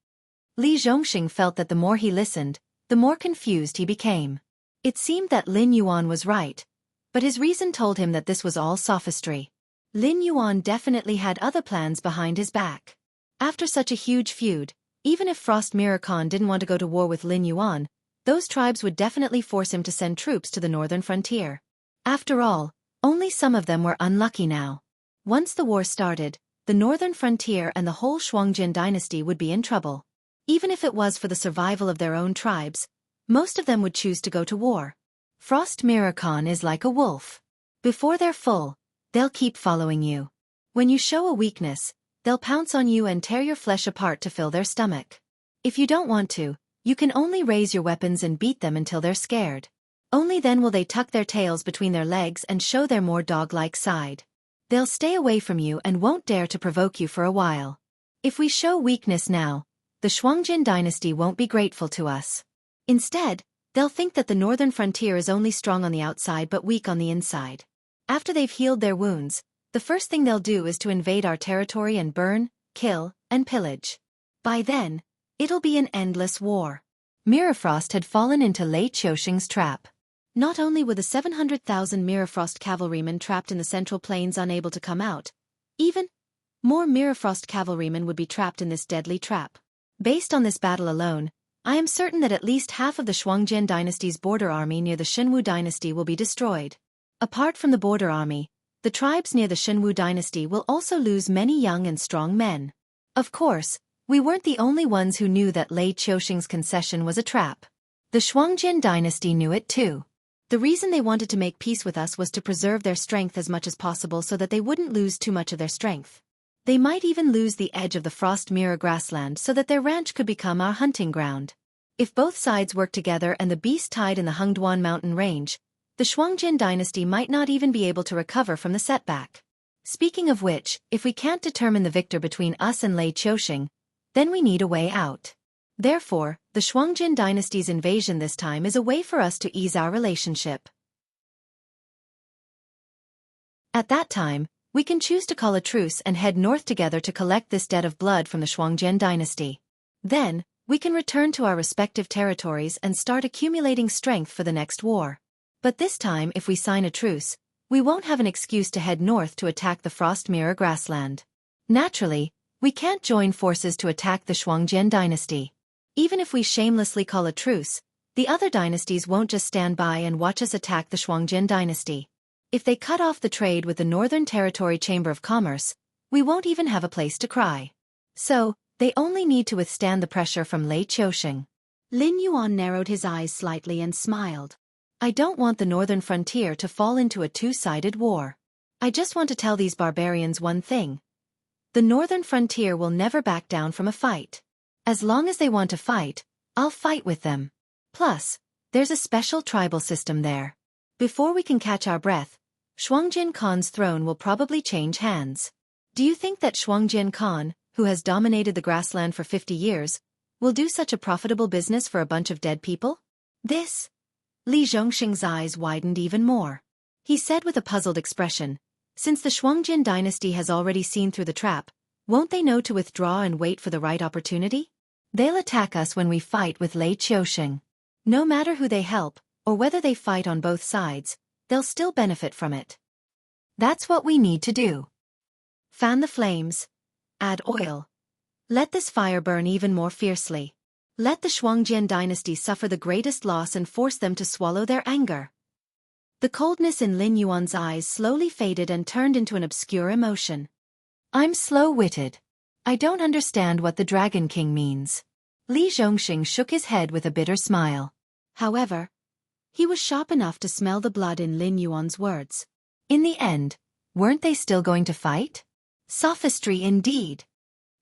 Li Zhongxing felt that the more he listened, the more confused he became. It seemed that Lin Yuan was right, but his reason told him that this was all sophistry. Lin Yuan definitely had other plans behind his back. After such a huge feud, even if Frost Mirror Khan didn't want to go to war with Lin Yuan, those tribes would definitely force him to send troops to the northern frontier. After all, only some of them were unlucky now. Once the war started, the northern frontier and the whole Shuangjin dynasty would be in trouble. Even if it was for the survival of their own tribes, most of them would choose to go to war. Frost Mirror Khan is like a wolf. Before they're full, they'll keep following you. When you show a weakness, they'll pounce on you and tear your flesh apart to fill their stomach. If you don't want to, you can only raise your weapons and beat them until they're scared. Only then will they tuck their tails between their legs and show their more dog-like side. They'll stay away from you and won't dare to provoke you for a while. If we show weakness now, the Shuangjin dynasty won't be grateful to us. Instead, they'll think that the northern frontier is only strong on the outside but weak on the inside. After they've healed their wounds, the first thing they'll do is to invade our territory and burn, kill, and pillage. By then, it'll be an endless war. Mirrorfrost had fallen into Lei Qiuxing's trap. Not only were the 700,000 Mirrorfrost cavalrymen trapped in the Central Plains unable to come out, even more Mirrorfrost cavalrymen would be trapped in this deadly trap. Based on this battle alone, I am certain that at least half of the Shuangjin dynasty's border army near the Xinwu dynasty will be destroyed. Apart from the border army, the tribes near the Xinwu dynasty will also lose many young and strong men. Of course, we weren't the only ones who knew that Lei Qiuxing's concession was a trap. The Shuangjin dynasty knew it too. The reason they wanted to make peace with us was to preserve their strength as much as possible so that they wouldn't lose too much of their strength. They might even lose the edge of the Frost Mirror grassland so that their ranch could become our hunting ground. If both sides worked together and the beast tied in the Hengduan mountain range, the Shuangjin dynasty might not even be able to recover from the setback. Speaking of which, if we can't determine the victor between us and Lei Qiuxing, then we need a way out. Therefore, the Shuangjin dynasty's invasion this time is a way for us to ease our relationship. At that time, we can choose to call a truce and head north together to collect this debt of blood from the Shuangjin dynasty. Then, we can return to our respective territories and start accumulating strength for the next war. But this time, if we sign a truce, we won't have an excuse to head north to attack the Frost Mirror grassland. Naturally, we can't join forces to attack the Shuangjin dynasty. Even if we shamelessly call a truce, the other dynasties won't just stand by and watch us attack the Shuangjin dynasty. If they cut off the trade with the Northern Territory Chamber of Commerce, we won't even have a place to cry. So, they only need to withstand the pressure from Lei Qiuxing. Lin Yuan narrowed his eyes slightly and smiled. I don't want the northern frontier to fall into a two-sided war. I just want to tell these barbarians one thing. The northern frontier will never back down from a fight. As long as they want to fight, I'll fight with them. Plus, there's a special tribal system there. Before we can catch our breath, Shuangjin Khan's throne will probably change hands. Do you think that Shuangjin Khan, who has dominated the grassland for 50 years, will do such a profitable business for a bunch of dead people? This? Li Zhongxing's eyes widened even more. He said with a puzzled expression, since the Shuangjian dynasty has already seen through the trap, won't they know to withdraw and wait for the right opportunity? They'll attack us when we fight with Lei Qiusheng. No matter who they help, or whether they fight on both sides, they'll still benefit from it. That's what we need to do. Fan the flames. Add oil. Let this fire burn even more fiercely. Let the Shuangjian dynasty suffer the greatest loss and force them to swallow their anger. The coldness in Lin Yuan's eyes slowly faded and turned into an obscure emotion. I'm slow-witted. I don't understand what the Dragon King means. Li Zhongxing shook his head with a bitter smile. However, he was sharp enough to smell the blood in Lin Yuan's words. In the end, weren't they still going to fight? Sophistry indeed.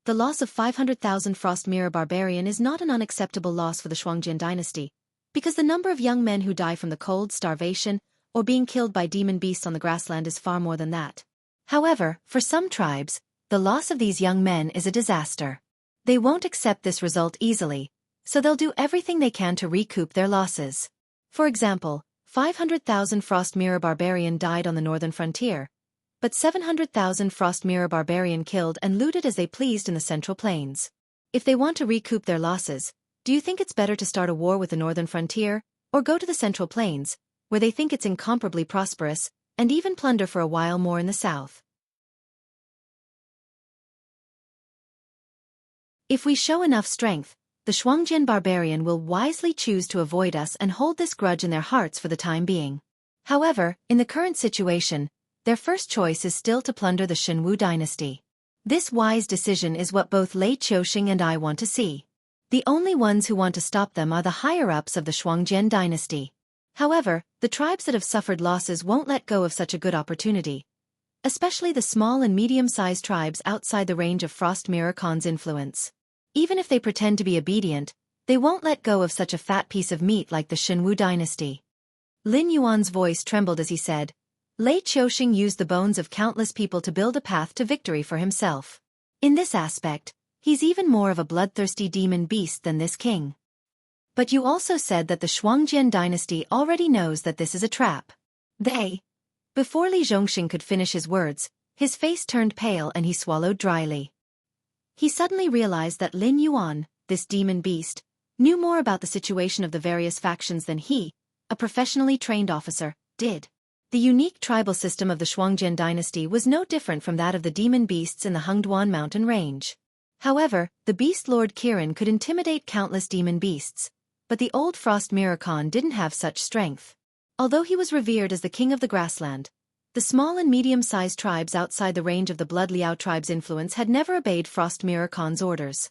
The loss of 500,000 Frost Mirror Barbarian is not an unacceptable loss for the Shuangjian dynasty, because the number of young men who die from the cold, starvation, or being killed by demon beasts on the grassland is far more than that. However, for some tribes, the loss of these young men is a disaster. They won't accept this result easily, so they'll do everything they can to recoup their losses. For example, 500,000 Frost Mirror Barbarian died on the northern frontier, but 700,000 Frost Mirror Barbarian killed and looted as they pleased in the Central Plains. If they want to recoup their losses, do you think it's better to start a war with the northern frontier, or go to the Central Plains, where they think it's incomparably prosperous, and even plunder for a while more in the south? If we show enough strength, the Shuangjian barbarian will wisely choose to avoid us and hold this grudge in their hearts for the time being. However, in the current situation, their first choice is still to plunder the Shenwu dynasty. This wise decision is what both Lei Qiusheng and I want to see. The only ones who want to stop them are the higher-ups of the Shuangjian dynasty. However, the tribes that have suffered losses won't let go of such a good opportunity, especially the small and medium-sized tribes outside the range of Frost Mirror Khan's influence. Even if they pretend to be obedient, they won't let go of such a fat piece of meat like the Shenwu dynasty. Lin Yuan's voice trembled as he said, Lei Qiusheng used the bones of countless people to build a path to victory for himself. In this aspect, he's even more of a bloodthirsty demon beast than this king. But you also said that the Shuangjian dynasty already knows that this is a trap. Before Li Zhongxing could finish his words, his face turned pale and he swallowed dryly. He suddenly realized that Lin Yuan, this demon beast, knew more about the situation of the various factions than he, a professionally trained officer, did. The unique tribal system of the Shuangjian dynasty was no different from that of the demon beasts in the Hengduan mountain range. However, the beast lord Kirin could intimidate countless demon beasts, but the old Frost Mirror Khan didn't have such strength. Although he was revered as the king of the grassland, the small and medium-sized tribes outside the range of the Blood Liao tribe's influence had never obeyed Frost Mirror Khan's orders.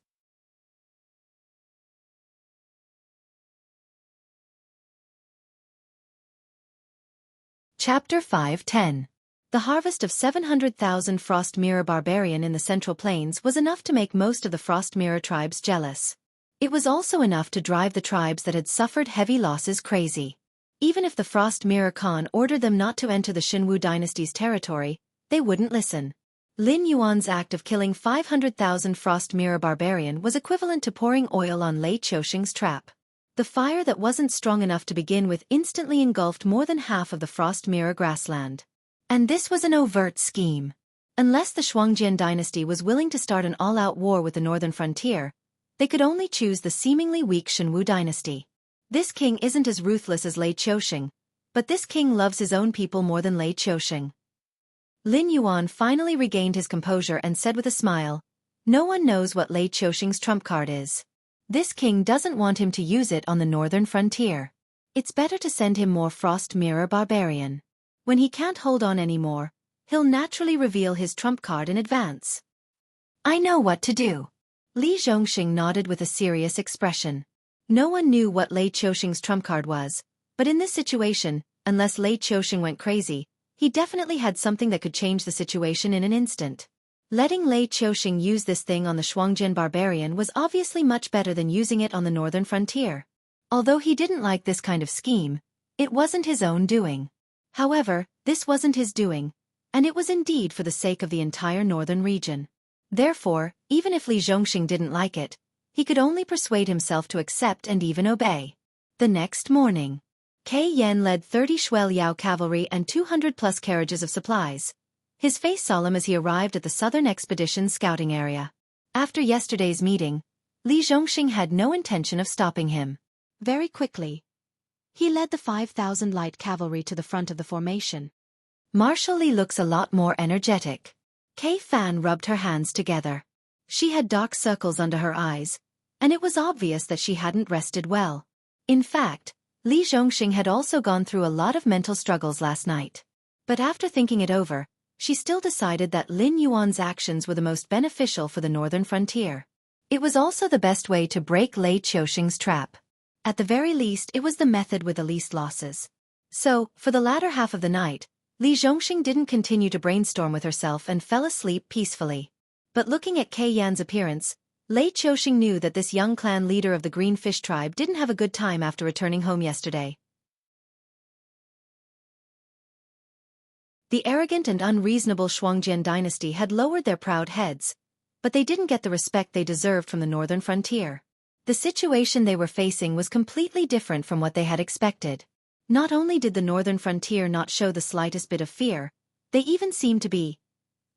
Chapter 5:10. The harvest of 700,000 Frost Mirror Barbarian in the Central Plains was enough to make most of the Frost Mirror tribes jealous. It was also enough to drive the tribes that had suffered heavy losses crazy. Even if the Frost Mirror Khan ordered them not to enter the Shenwu dynasty's territory, they wouldn't listen. Lin Yuan's act of killing 500,000 Frost Mirror Barbarian was equivalent to pouring oil on Lei Qiusheng's trap. The fire that wasn't strong enough to begin with instantly engulfed more than half of the Frost Mirror grassland. And this was an overt scheme. Unless the Shuangjian dynasty was willing to start an all-out war with the northern frontier, they could only choose the seemingly weak Shenwu dynasty. This king isn't as ruthless as Lei Qiusheng, but this king loves his own people more than Lei Qiusheng. Lin Yuan finally regained his composure and said with a smile, no one knows what Lei Qiusheng's trump card is. This king doesn't want him to use it on the northern frontier. It's better to send him more Frost Mirror Barbarian. When he can't hold on anymore, he'll naturally reveal his trump card in advance. I know what to do. Li Zhongxing nodded with a serious expression. No one knew what Lei Qiusheng's trump card was, but in this situation, unless Lei Qiusheng went crazy, he definitely had something that could change the situation in an instant. Letting Lei Qiusheng use this thing on the Shuangjian barbarian was obviously much better than using it on the northern frontier. Although he didn't like this kind of scheme, it wasn't his own doing. However, this wasn't his doing, and it was indeed for the sake of the entire northern region. Therefore, even if Li Zhongxing didn't like it, he could only persuade himself to accept and even obey. The next morning, Kei Yan led 30 Shuel Yao cavalry and 200-plus carriages of supplies, his face solemn as he arrived at the Southern Expedition's scouting area. After yesterday's meeting, Li Zhongxing had no intention of stopping him. Very quickly, he led the 5,000 light cavalry to the front of the formation. Marshal Li looks a lot more energetic. Kei Fan rubbed her hands together. She had dark circles under her eyes, and it was obvious that she hadn't rested well. In fact, Li Zhongxing had also gone through a lot of mental struggles last night. But after thinking it over, she still decided that Lin Yuan's actions were the most beneficial for the northern frontier. It was also the best way to break Lei Qiuxing's trap. At the very least, it was the method with the least losses. So, for the latter half of the night, Li Zhongxing didn't continue to brainstorm with herself and fell asleep peacefully. But looking at Kei Yan's appearance, Lei Qiuxing knew that this young clan leader of the Green Fish tribe didn't have a good time after returning home yesterday. The arrogant and unreasonable Shuangjian dynasty had lowered their proud heads, but they didn't get the respect they deserved from the northern frontier. The situation they were facing was completely different from what they had expected. Not only did the northern frontier not show the slightest bit of fear, they even seemed to be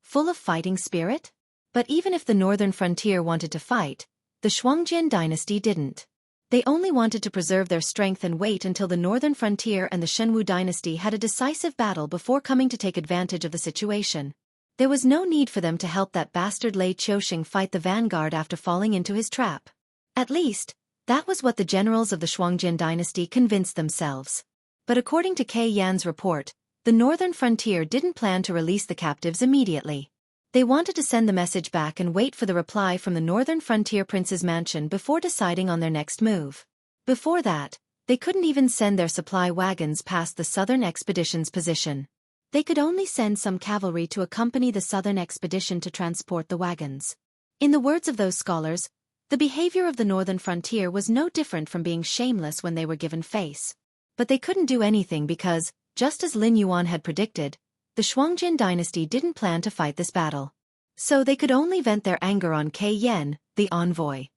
full of fighting spirit. But even if the northern frontier wanted to fight, the Shuangjian dynasty didn't. They only wanted to preserve their strength and wait until the northern frontier and the Shenwu dynasty had a decisive battle before coming to take advantage of the situation. There was no need for them to help that bastard Lei Qiuxing fight the vanguard after falling into his trap. At least, that was what the generals of the Shuangjian dynasty convinced themselves. But according to Kei Yan's report, the northern frontier didn't plan to release the captives immediately. They wanted to send the message back and wait for the reply from the northern frontier prince's mansion before deciding on their next move. Before that, they couldn't even send their supply wagons past the southern expedition's position. They could only send some cavalry to accompany the southern expedition to transport the wagons. In the words of those scholars, the behavior of the northern frontier was no different from being shameless when they were given face. But they couldn't do anything because, just as Lin Yuan had predicted, the Shuangjian dynasty didn't plan to fight this battle. So they could only vent their anger on Kei Yan, the envoy.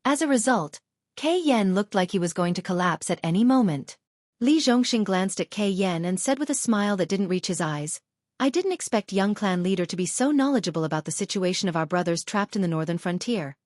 As a result, Kei Yan looked like he was going to collapse at any moment. Li Zhongxing glanced at Kei Yan and said with a smile that didn't reach his eyes, "I didn't expect young clan leader to be so knowledgeable about the situation of our brothers trapped in the northern frontier."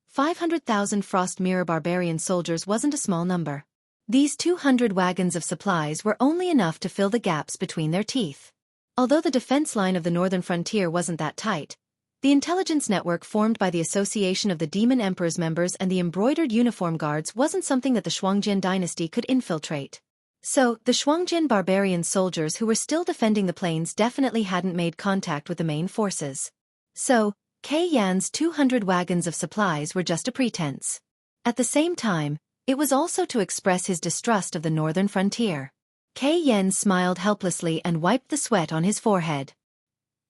500,000 Frost Mirror barbarian soldiers wasn't a small number. These 200 wagons of supplies were only enough to fill the gaps between their teeth. Although the defense line of the northern frontier wasn't that tight, the intelligence network formed by the Association of the Demon Emperor's members and the embroidered uniform guards wasn't something that the Shuangjian dynasty could infiltrate. So, the Shuangjian barbarian soldiers who were still defending the plains definitely hadn't made contact with the main forces. So, Kei Yan's 200 wagons of supplies were just a pretense. At the same time, it was also to express his distrust of the northern frontier. Kei Yan smiled helplessly and wiped the sweat on his forehead.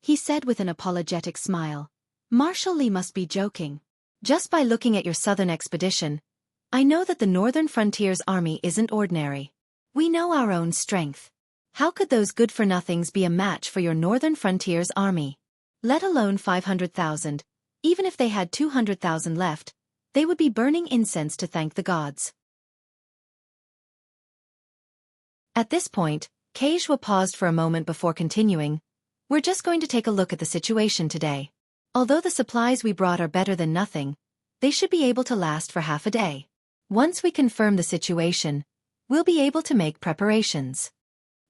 He said with an apologetic smile, "Marshal Li must be joking. Just by looking at your southern expedition, I know that the northern frontier's army isn't ordinary. We know our own strength. How could those good-for-nothings be a match for your northern frontier's army? Let alone 500,000, even if they had 200,000 left, they would be burning incense to thank the gods." At this point, Kei Zhuo paused for a moment before continuing, "We're just going to take a look at the situation today. Although the supplies we brought are better than nothing, they should be able to last for half a day. Once we confirm the situation, we'll be able to make preparations."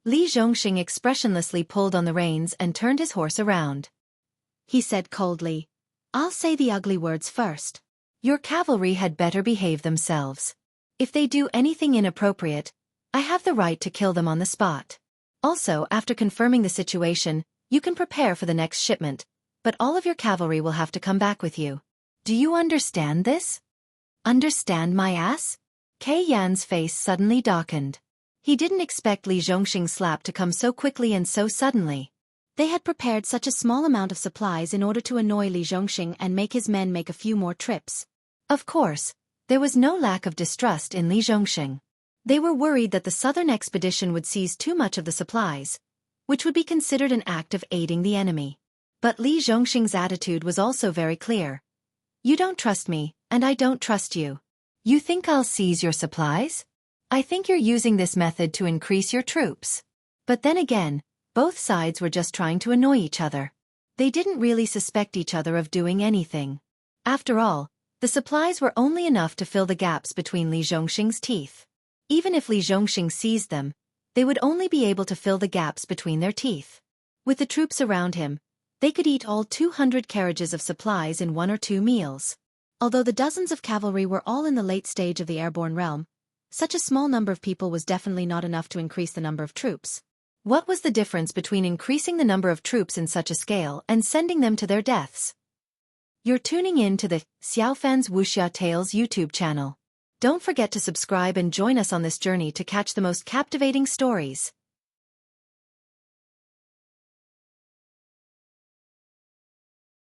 Li Zhongxing expressionlessly pulled on the reins and turned his horse around. He said coldly, "I'll say the ugly words first. Your cavalry had better behave themselves. If they do anything inappropriate, I have the right to kill them on the spot. Also, after confirming the situation, you can prepare for the next shipment, but all of your cavalry will have to come back with you. Do you understand this?" "Understand my ass?" Kei Yan's face suddenly darkened. He didn't expect Li Zhongxing's slap to come so quickly and so suddenly. They had prepared such a small amount of supplies in order to annoy Li Zhongxing and make his men make a few more trips. Of course, there was no lack of distrust in Li Zhongxing. They were worried that the southern expedition would seize too much of the supplies, which would be considered an act of aiding the enemy. But Li Zhongxing's attitude was also very clear. "You don't trust me, and I don't trust you. You think I'll seize your supplies? I think you're using this method to increase your troops. But then again, both sides were just trying to annoy each other. They didn't really suspect each other of doing anything. After all, the supplies were only enough to fill the gaps between Li Zhongxing's teeth. Even if Li Zhongxing seized them, they would only be able to fill the gaps between their teeth. With the troops around him, they could eat all 200 carriages of supplies in 1 or 2 meals. Although the dozens of cavalry were all in the late stage of the airborne realm, such a small number of people was definitely not enough to increase the number of troops. What was the difference between increasing the number of troops in such a scale and sending them to their deaths? You're tuning in to the Xiaofan's Wuxia Tales YouTube channel. Don't forget to subscribe and join us on this journey to catch the most captivating stories.